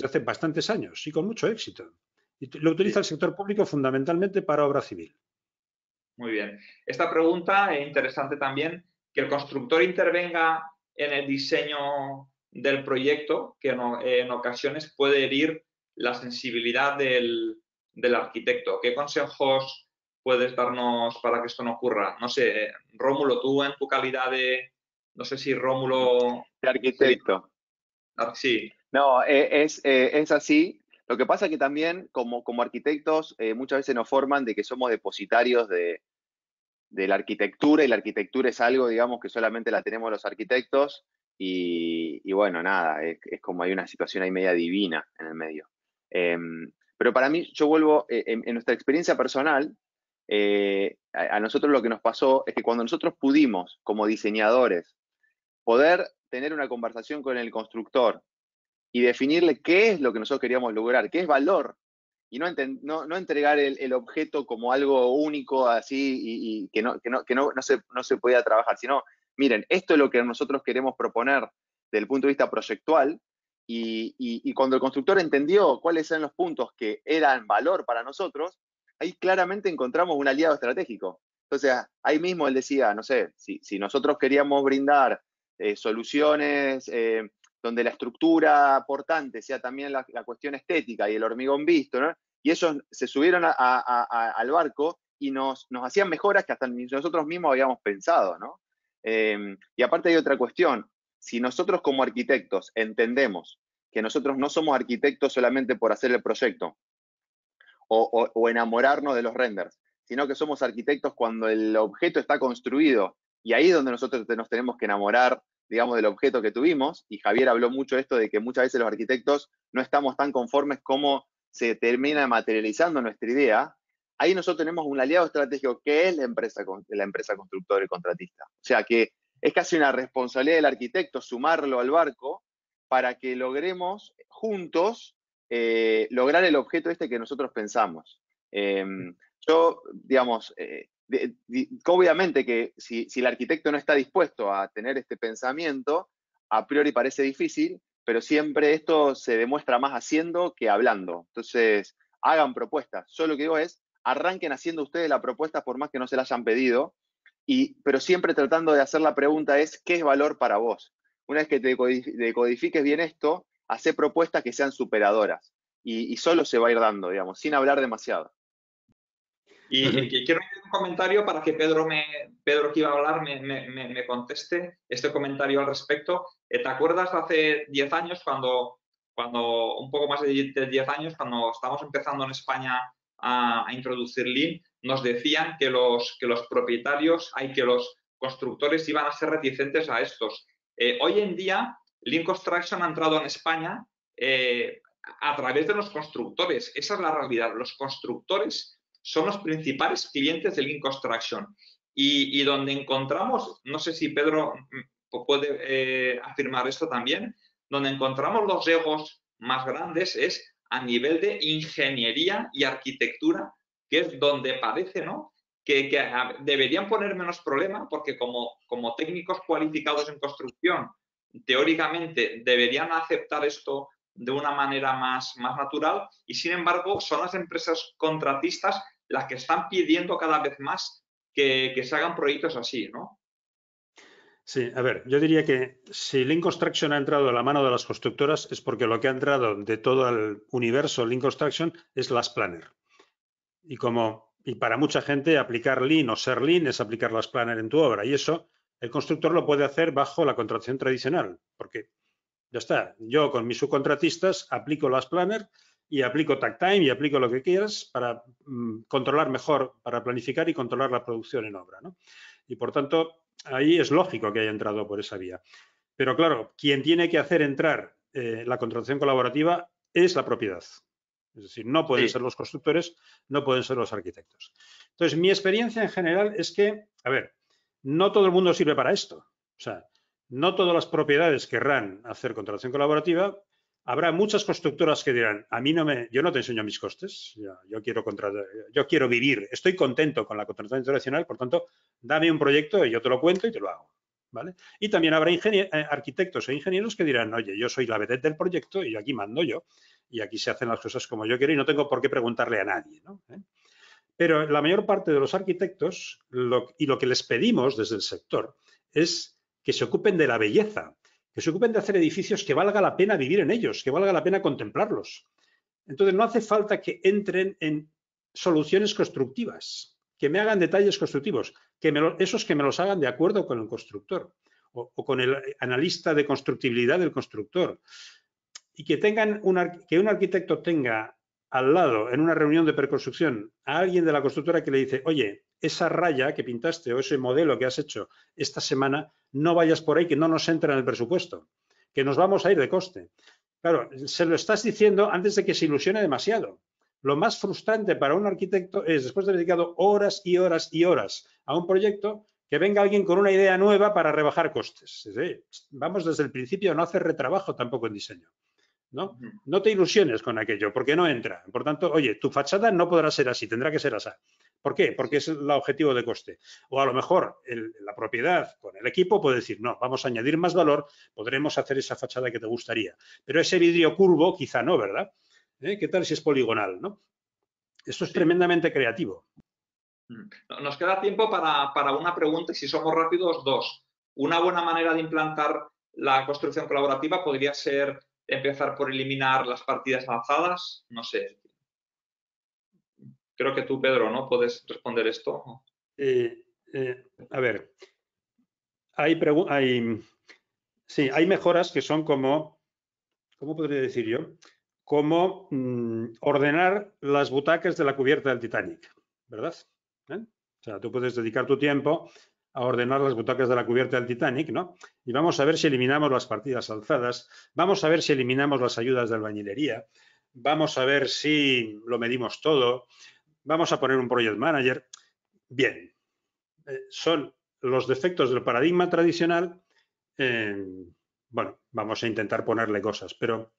hace bastantes años y con mucho éxito. Y lo utiliza el sector público fundamentalmente para obra civil. Muy bien. Esta pregunta es interesante también, que el constructor intervenga en el diseño del proyecto, que en ocasiones puede herir la sensibilidad del arquitecto. ¿Qué consejos puedes darnos para que esto no ocurra? No sé, Rómulo, tú en tu calidad no sé si Rómulo... De arquitecto. Sí. No, es así. Lo que pasa es que también, como arquitectos, muchas veces nos forman de que somos depositarios de la arquitectura, y la arquitectura es algo, digamos, que solamente la tenemos los arquitectos, y bueno, nada, es como hay una situación ahí media divina en el medio. Pero para mí, yo vuelvo, en nuestra experiencia personal, a nosotros lo que nos pasó es que cuando nosotros pudimos, como diseñadores, poder tener una conversación con el constructor y definirle qué es lo que nosotros queríamos lograr, qué es valor, y no entregar el objeto como algo único así y que no se podía trabajar, sino, miren, esto es lo que nosotros queremos proponer desde el punto de vista proyectual, y cuando el constructor entendió cuáles eran los puntos que eran valor para nosotros, ahí claramente encontramos un aliado estratégico. Entonces, ahí mismo él decía, no sé, si nosotros queríamos brindar soluciones donde la estructura aportante sea también la cuestión estética y el hormigón visto, ¿no? Y ellos se subieron al barco y nos hacían mejoras que hasta nosotros mismos habíamos pensado, ¿no? Y aparte hay otra cuestión. Si nosotros como arquitectos entendemos que nosotros no somos arquitectos solamente por hacer el proyecto o enamorarnos de los renders, sino que somos arquitectos cuando el objeto está construido, y ahí es donde nosotros nos tenemos que enamorar, digamos, del objeto que tuvimos. Y Javier habló mucho de esto, de que muchas veces los arquitectos no estamos tan conformes como se termina materializando nuestra idea. Ahí nosotros tenemos un aliado estratégico que es la empresa constructora y contratista. O sea que es casi una responsabilidad del arquitecto sumarlo al barco para que logremos juntos lograr el objeto este que nosotros pensamos. Yo, digamos, obviamente que si el arquitecto no está dispuesto a tener este pensamiento, a priori parece difícil, pero siempre esto se demuestra más haciendo que hablando. Entonces, hagan propuestas. Yo lo que digo es, arranquen haciendo ustedes la propuesta por más que no se la hayan pedido, pero siempre tratando de hacer la pregunta es, ¿qué es valor para vos? Una vez que te decodifiques bien esto, hacer propuestas que sean superadoras, y solo se va a ir dando, digamos, sin hablar demasiado. Y quiero hacer un comentario para que Pedro que iba a hablar me conteste este comentario al respecto. ¿Te acuerdas hace 10 años, cuando un poco más de 10 años, cuando estábamos empezando en España a introducir Lean, nos decían que los propietarios, que los constructores iban a ser reticentes a estos? Hoy en día Lean Construction ha entrado en España a través de los constructores. Esa es la realidad. Los constructores son los principales clientes de Lean Construction. Y donde encontramos, no sé si Pedro puede afirmar esto también, donde encontramos los egos más grandes es a nivel de ingeniería y arquitectura, que es donde parece, ¿no?, que deberían poner menos problema, porque como técnicos cualificados en construcción, teóricamente deberían aceptar esto de una manera más natural, y sin embargo son las empresas contratistas las que están pidiendo cada vez más que se hagan proyectos así, ¿no? Sí, a ver, yo diría que si Lean Construction ha entrado a la mano de las constructoras es porque lo que ha entrado de todo el universo Lean Construction es Last Planner. Y para mucha gente aplicar Lean o ser Lean es aplicar Last Planner en tu obra. Y eso el constructor lo puede hacer bajo la contratación tradicional, porque ya está. Yo con mis subcontratistas aplico Last Planner y aplico Takt Time y aplico lo que quieras para controlar mejor, para planificar y controlar la producción en obra, ¿no? Y por tanto, ahí es lógico que haya entrado por esa vía. Pero claro, quien tiene que hacer entrar la contratación colaborativa es la propiedad. Es decir, no pueden ser los constructores, no pueden ser los arquitectos. Entonces, mi experiencia en general es que, a ver, no todo el mundo sirve para esto. O sea, no todas las propiedades querrán hacer contratación colaborativa. Habrá muchas constructoras que dirán, yo no te enseño mis costes, yo quiero vivir, estoy contento con la contratación tradicional, por tanto, dame un proyecto y yo te lo cuento y te lo hago, ¿vale? Y también habrá arquitectos e ingenieros que dirán, oye, yo soy la vedette del proyecto y aquí mando yo, y aquí se hacen las cosas como yo quiero y no tengo por qué preguntarle a nadie, ¿no? Pero la mayor parte de los arquitectos, lo que les pedimos desde el sector es que se ocupen de la belleza, que se ocupen de hacer edificios que valga la pena vivir en ellos, que valga la pena contemplarlos. Entonces, no hace falta que entren en soluciones constructivas, que me hagan detalles constructivos, esos que me los hagan de acuerdo con el constructor o con el analista de constructibilidad del constructor. Y que un arquitecto tenga al lado, en una reunión de preconstrucción, a alguien de la constructora que le dice, oye, esa raya que pintaste o ese modelo que has hecho esta semana, no vayas por ahí que no nos entra en el presupuesto, que nos vamos a ir de coste. Claro, se lo estás diciendo antes de que se ilusione demasiado. Lo más frustrante para un arquitecto es, después de haber dedicado horas y horas y horas a un proyecto, que venga alguien con una idea nueva para rebajar costes. Vamos desde el principio a no hacer retrabajo tampoco en diseño. ¿No? No te ilusiones con aquello, porque no entra. Por tanto, oye, tu fachada no podrá ser así, tendrá que ser así. ¿Por qué? Porque es el objetivo de coste. O a lo mejor la propiedad con el equipo puede decir, no, vamos a añadir más valor, podremos hacer esa fachada que te gustaría. Pero ese vidrio curvo quizá no, ¿verdad? ¿Qué tal si es poligonal, no? Esto es tremendamente creativo. Nos queda tiempo para una pregunta y si somos rápidos, dos. Una buena manera de implantar la construcción colaborativa podría ser empezar por eliminar las partidas avanzadas, no sé. Creo que tú, Pedro, ¿no? ¿Puedes responder esto? A ver, hay mejoras que son como, ¿cómo podría decir yo? Como ordenar las butacas de la cubierta del Titanic, ¿verdad? O sea, tú puedes dedicar tu tiempo a ordenar las butacas de la cubierta del Titanic, ¿no? Y vamos a ver si eliminamos las partidas alzadas, vamos a ver si eliminamos las ayudas de albañilería, vamos a ver si lo medimos todo, vamos a poner un project manager. Bien, son los defectos del paradigma tradicional. Bueno, vamos a intentar ponerle cosas, pero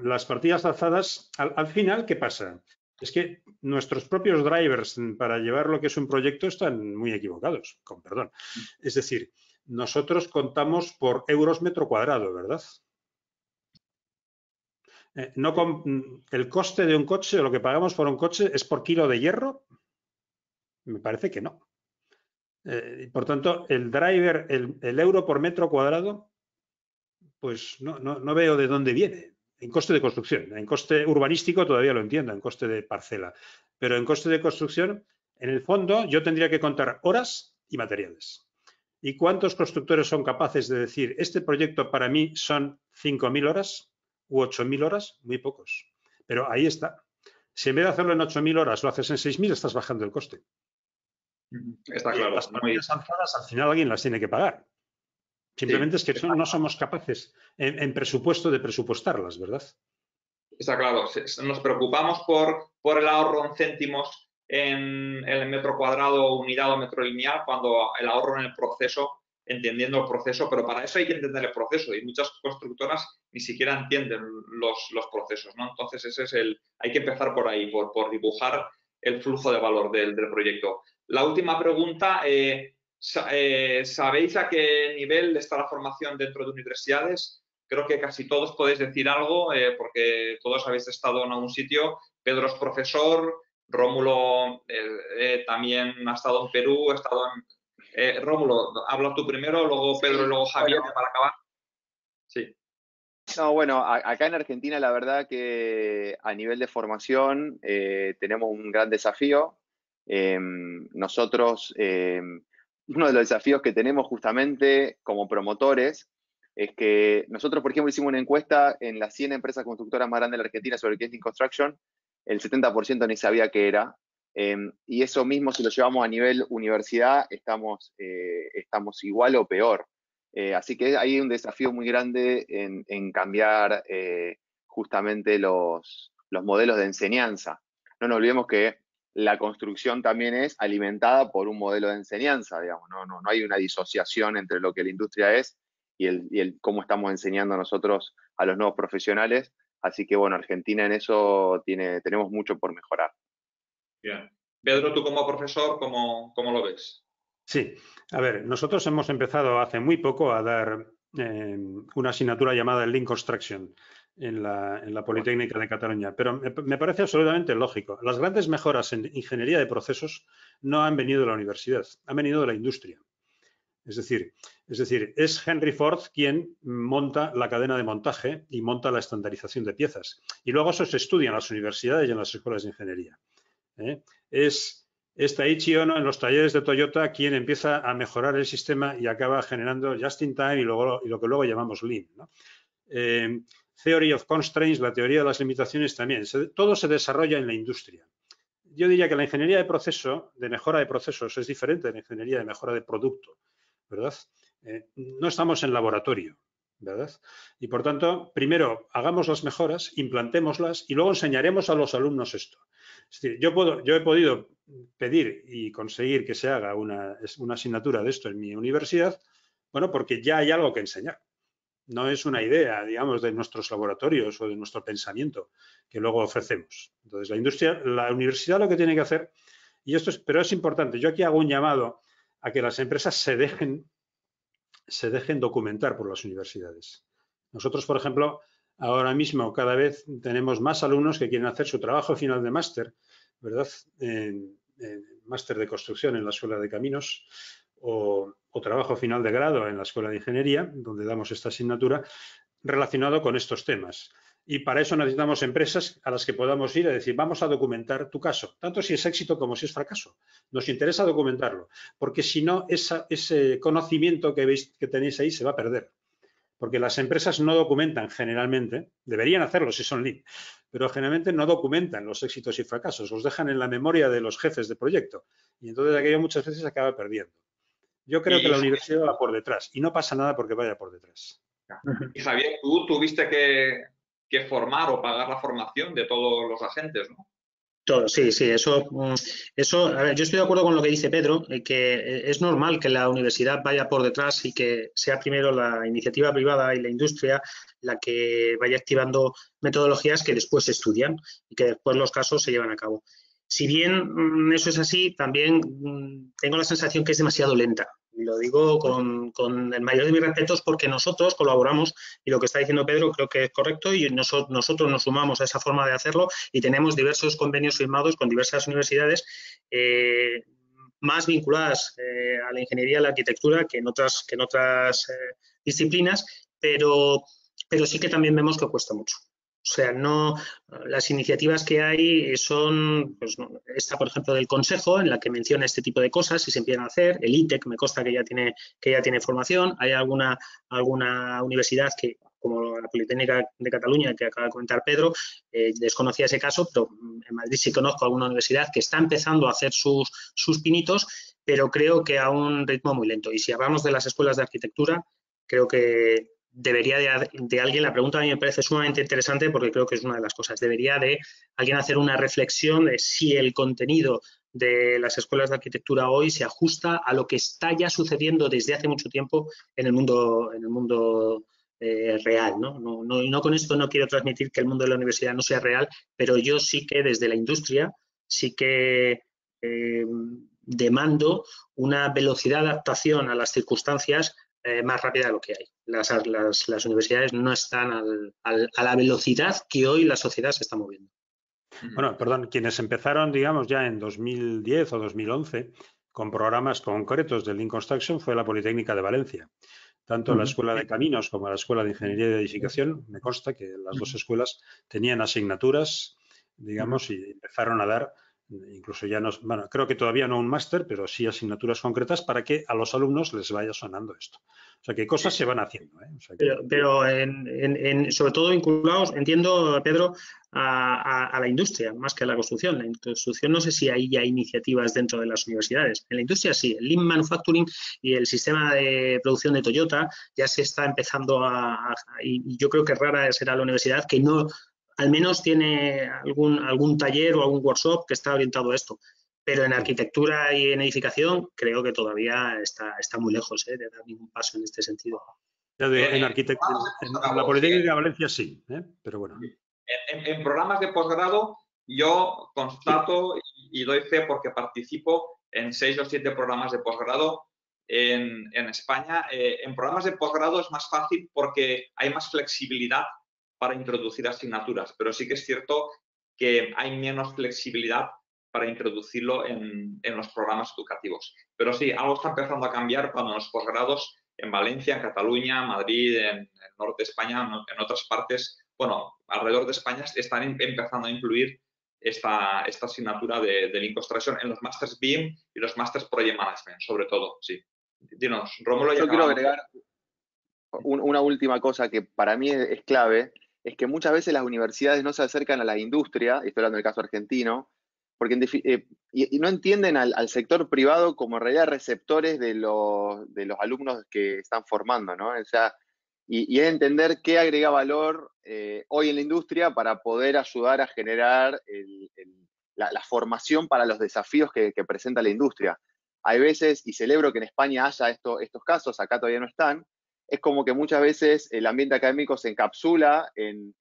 las partidas alzadas, al final, ¿qué pasa? Es que nuestros propios drivers para llevar lo que es un proyecto están muy equivocados, con perdón. Es decir, nosotros contamos por euros metro cuadrado, ¿verdad? El coste de un coche, o lo que pagamos por un coche, ¿es por kilo de hierro? Me parece que no. Por tanto, el driver, el euro por metro cuadrado, pues no veo de dónde viene. En coste de construcción, en coste urbanístico todavía lo entiendo, en coste de parcela. Pero en coste de construcción, en el fondo, yo tendría que contar horas y materiales. ¿Y cuántos constructores son capaces de decir, este proyecto para mí son 5.000 horas u 8.000 horas? Muy pocos. Pero ahí está. Si en vez de hacerlo en 8.000 horas lo haces en 6.000, estás bajando el coste. Está claro. Las partidas alzadas, al final alguien las tiene que pagar. Simplemente es que no somos capaces en presupuesto de presupuestarlas, ¿verdad? Está claro. Nos preocupamos por el ahorro en céntimos en el metro cuadrado, unidad o metro lineal, cuando el ahorro en el proceso, entendiendo el proceso, pero para eso hay que entender el proceso y muchas constructoras ni siquiera entienden los procesos, ¿no? Entonces hay que empezar por ahí, por dibujar el flujo de valor del proyecto. La última pregunta, ¿sabéis a qué nivel está la formación dentro de universidades? Creo que casi todos podéis decir algo, porque todos habéis estado en algún sitio. Pedro es profesor, Rómulo también ha estado en Perú, ha estado en... Rómulo, habla tú primero, luego Pedro y luego Javier, para acabar. Sí. No, bueno, acá en Argentina la verdad que a nivel de formación tenemos un gran desafío. Nosotros, uno de los desafíos que tenemos justamente como promotores es que nosotros, por ejemplo, hicimos una encuesta en las 100 empresas constructoras más grandes de la Argentina sobre qué es Lean Construction, el 70% ni sabía qué era. Y eso mismo, si lo llevamos a nivel universidad, estamos igual o peor. Así que hay un desafío muy grande en cambiar justamente los modelos de enseñanza. No nos olvidemos que la construcción también es alimentada por un modelo de enseñanza, digamos. No hay una disociación entre lo que la industria es y el cómo estamos enseñando nosotros a los nuevos profesionales. Así que, bueno, Argentina en eso tenemos mucho por mejorar. Bien. Pedro, tú como profesor, ¿cómo lo ves? Sí, a ver, nosotros hemos empezado hace muy poco a dar una asignatura llamada Lean Construction en la Politécnica de Cataluña, pero me parece absolutamente lógico. Las grandes mejoras en ingeniería de procesos no han venido de la universidad, han venido de la industria. Es decir, es Henry Ford quien monta la cadena de montaje y monta la estandarización de piezas. Y luego eso se estudia en las universidades y en las escuelas de ingeniería. Es Taiichi Ohno en los talleres de Toyota quien empieza a mejorar el sistema y acaba generando just in time y lo que luego llamamos Lean, ¿no? Theory of Constraints, la teoría de las limitaciones también. Todo se desarrolla en la industria. Yo diría que la ingeniería de proceso, de mejora de procesos, es diferente de la ingeniería de mejora de producto, ¿verdad? No estamos en laboratorio, ¿verdad? Y por tanto, primero hagamos las mejoras, implantémoslas y luego enseñaremos a los alumnos esto. Es decir, yo he podido pedir y conseguir que se haga una asignatura de esto en mi universidad, bueno, porque ya hay algo que enseñar. No es una idea, digamos, de nuestros laboratorios o de nuestro pensamiento que luego ofrecemos. Entonces, la universidad lo que tiene que hacer, pero es importante, yo aquí hago un llamado a que las empresas se dejen documentar por las universidades. Nosotros, por ejemplo, ahora mismo cada vez tenemos más alumnos que quieren hacer su trabajo final de máster, ¿verdad? Máster de construcción en la Escuela de Caminos o trabajo final de grado en la Escuela de Ingeniería, donde damos esta asignatura, relacionado con estos temas. Y para eso necesitamos empresas a las que podamos ir a decir, vamos a documentar tu caso, tanto si es éxito como si es fracaso. Nos interesa documentarlo, porque si no, ese conocimiento que tenéis ahí se va a perder. Porque las empresas no documentan generalmente, deberían hacerlo si son Lean, pero generalmente no documentan los éxitos y fracasos, los dejan en la memoria de los jefes de proyecto. Y entonces aquello muchas veces se acaba perdiendo. Yo creo que la universidad va por detrás y no pasa nada porque vaya por detrás. Y Javier, tú tuviste que formar o pagar la formación de todos los agentes, ¿no? Todo, sí, eso, a ver, yo estoy de acuerdo con lo que dice Pedro, que es normal que la universidad vaya por detrás y que sea primero la iniciativa privada y la industria la que vaya activando metodologías que después se estudian y que después los casos se llevan a cabo. Si bien eso es así, también tengo la sensación que es demasiado lenta. Y lo digo con el mayor de mis respetos porque nosotros colaboramos y lo que está diciendo Pedro creo que es correcto y nosotros nos sumamos a esa forma de hacerlo y tenemos diversos convenios firmados con diversas universidades más vinculadas a la ingeniería y a la arquitectura que en otras disciplinas, pero sí que también vemos que cuesta mucho. O sea, las iniciativas que hay son, pues, esta, por ejemplo, del Consejo, en la que menciona este tipo de cosas y se empiezan a hacer. El ITEC me consta que ya tiene formación. Hay alguna universidad que, como la Politécnica de Cataluña, que acaba de comentar Pedro, desconocía ese caso, pero en Madrid sí conozco alguna universidad que está empezando a hacer sus pinitos, pero creo que a un ritmo muy lento. Y si hablamos de las escuelas de arquitectura, creo que debería de alguien, la pregunta a mí me parece sumamente interesante porque creo que es una de las cosas, debería de alguien hacer una reflexión de si el contenido de las escuelas de arquitectura hoy se ajusta a lo que está ya sucediendo desde hace mucho tiempo en el mundo real, ¿no? No con esto no quiero transmitir que el mundo de la universidad no sea real, pero yo sí que desde la industria sí que demando una velocidad de adaptación a las circunstancias más rápida de lo que hay. Las universidades no están a la velocidad que hoy la sociedad se está moviendo. Bueno, perdón, quienes empezaron, digamos, ya en 2010 o 2011 con programas concretos de Lean Construction fue la Politécnica de Valencia. Tanto la Escuela de Caminos como la Escuela de Ingeniería de Edificación, me consta que las dos escuelas tenían asignaturas, digamos, y empezaron a dar, incluso ya no, bueno, creo que todavía no un máster, pero sí asignaturas concretas para que a los alumnos les vaya sonando esto. O sea, que cosas se van haciendo, ¿eh? O sea, que... Pero sobre todo vinculados, entiendo, Pedro, a la industria, más que a la construcción. La construcción no sé si hay ya iniciativas dentro de las universidades. En la industria sí, el Lean Manufacturing y el sistema de producción de Toyota ya se está empezando y yo creo que rara será la universidad que no, al menos tiene algún taller o algún workshop que está orientado a esto. Pero en arquitectura y en edificación creo que todavía está muy lejos de dar ningún paso en este sentido. En la Politécnica de Valencia sí, pero bueno. En programas de posgrado yo constato y doy fe porque participo en 6 o 7 programas de posgrado en España. En programas de posgrado es más fácil porque hay más flexibilidad para introducir asignaturas, pero sí que es cierto que hay menos flexibilidad para introducirlo en los programas educativos. Pero sí, algo está empezando a cambiar cuando en los posgrados en Valencia, en Cataluña, Madrid, en el norte de España, en otras partes, bueno, alrededor de España están empezando a incluir esta asignatura de Lean Construction en los Masters BIM y los Masters Project Management, sobre todo, sí. Dinos, Rómulo. Yo quiero agregar una última cosa que para mí es clave, es que muchas veces las universidades no se acercan a la industria, y estoy hablando del caso argentino, porque y no entienden al sector privado como en realidad receptores de los alumnos que están formando, ¿no? O sea, y es entender qué agrega valor hoy en la industria para poder ayudar a generar la formación para los desafíos que presenta la industria. Hay veces, y celebro que en España haya estos casos, acá todavía no están, es como que muchas veces el ambiente académico se encapsula en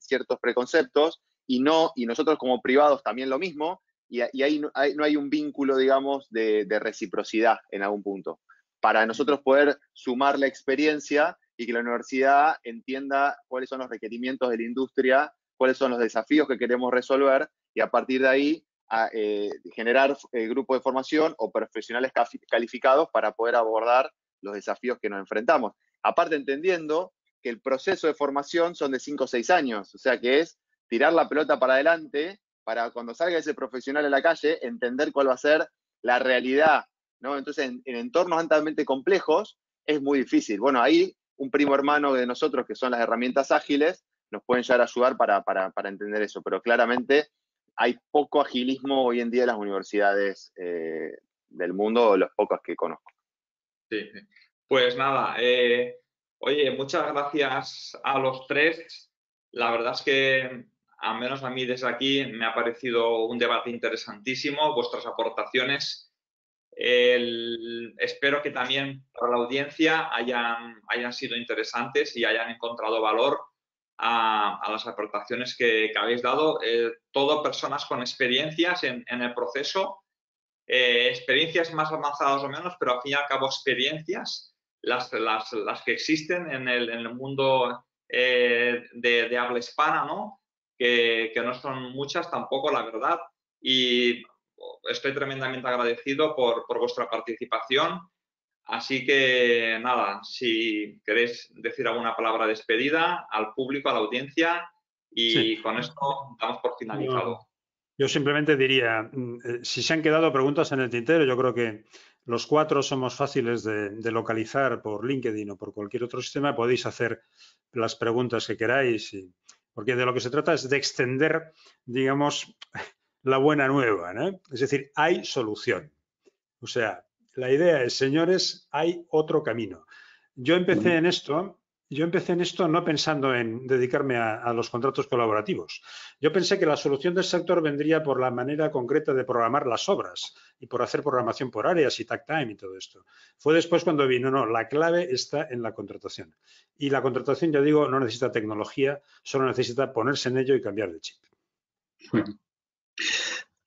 ciertos preconceptos y nosotros como privados también lo mismo, y ahí no hay un vínculo, digamos, de reciprocidad en algún punto. Para nosotros poder sumar la experiencia y que la universidad entienda cuáles son los requerimientos de la industria, cuáles son los desafíos que queremos resolver, y a partir de ahí generar grupos de formación o profesionales calificados para poder abordar los desafíos que nos enfrentamos. Aparte, entendiendo que el proceso de formación son de 5 o 6 años, o sea que es tirar la pelota para adelante para cuando salga ese profesional a la calle entender cuál va a ser la realidad, ¿no? Entonces, en entornos altamente complejos es muy difícil. Bueno, ahí un primo hermano de nosotros, que son las herramientas ágiles, nos pueden llegar a ayudar para entender eso, pero claramente hay poco agilismo hoy en día en las universidades del mundo, los pocos que conozco. Sí, pues nada, oye, muchas gracias a los tres. La verdad es que, al menos a mí desde aquí, me ha parecido un debate interesantísimo, vuestras aportaciones. Espero que también para la audiencia hayan sido interesantes y hayan encontrado valor a las aportaciones que habéis dado. Todo personas con experiencias en el proceso. Experiencias más avanzadas o menos, pero al fin y al cabo experiencias, las que existen en el mundo de habla hispana, ¿no? Que no son muchas tampoco, la verdad, y estoy tremendamente agradecido por vuestra participación. Así que nada, si queréis decir alguna palabra de despedida al público, a la audiencia, y sí, con esto damos por finalizado. No. Yo simplemente diría, si se han quedado preguntas en el tintero, yo creo que los 4 somos fáciles de localizar por LinkedIn o por cualquier otro sistema. Podéis hacer las preguntas que queráis, porque de lo que se trata es de extender, digamos, la buena nueva, ¿no? Es decir, hay solución. O sea, la idea es, señores, hay otro camino. Yo empecé en esto no pensando en dedicarme a los contratos colaborativos. Yo pensé que la solución del sector vendría por la manera concreta de programar las obras y por hacer programación por áreas y tag time y todo esto. Fue después cuando vi, no, la clave está en la contratación. Y la contratación, ya digo, no necesita tecnología, solo necesita ponerse en ello y cambiar de chip.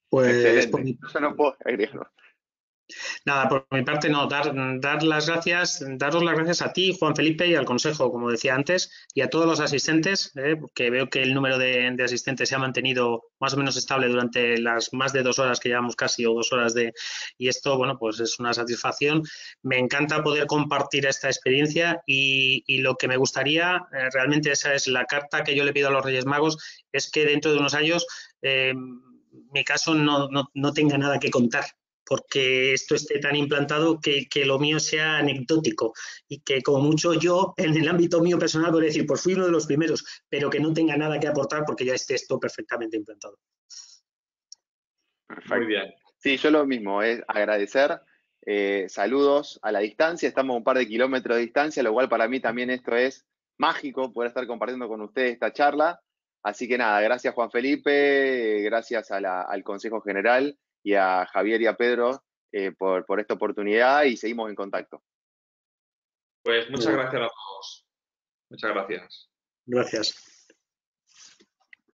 Pues excelente. Yo no puedo agregarlo. Nada, por mi parte no, daros las gracias a ti, Juan Felipe, y al Consejo, como decía antes, y a todos los asistentes, porque veo que el número de asistentes se ha mantenido más o menos estable durante las más de 2 horas que llevamos casi, o 2 horas y esto, bueno, pues es una satisfacción. Me encanta poder compartir esta experiencia y lo que me gustaría, realmente esa es la carta que yo le pido a los Reyes Magos, es que dentro de unos años mi caso no tenga nada que contar, porque esto esté tan implantado que lo mío sea anecdótico y que como mucho yo, en el ámbito mío personal, podría decir, pues fui uno de los primeros, pero que no tenga nada que aportar porque ya esté esto perfectamente implantado. Perfecto. Muy bien. Sí, yo lo mismo, es agradecer, saludos a la distancia, estamos a un par de kilómetros de distancia, lo cual para mí también esto es mágico, poder estar compartiendo con ustedes esta charla. Así que nada, gracias Juan Felipe, gracias al Consejo General y a Javier y a Pedro por esta oportunidad y seguimos en contacto. Pues muchas gracias a todos. Muchas gracias. Gracias.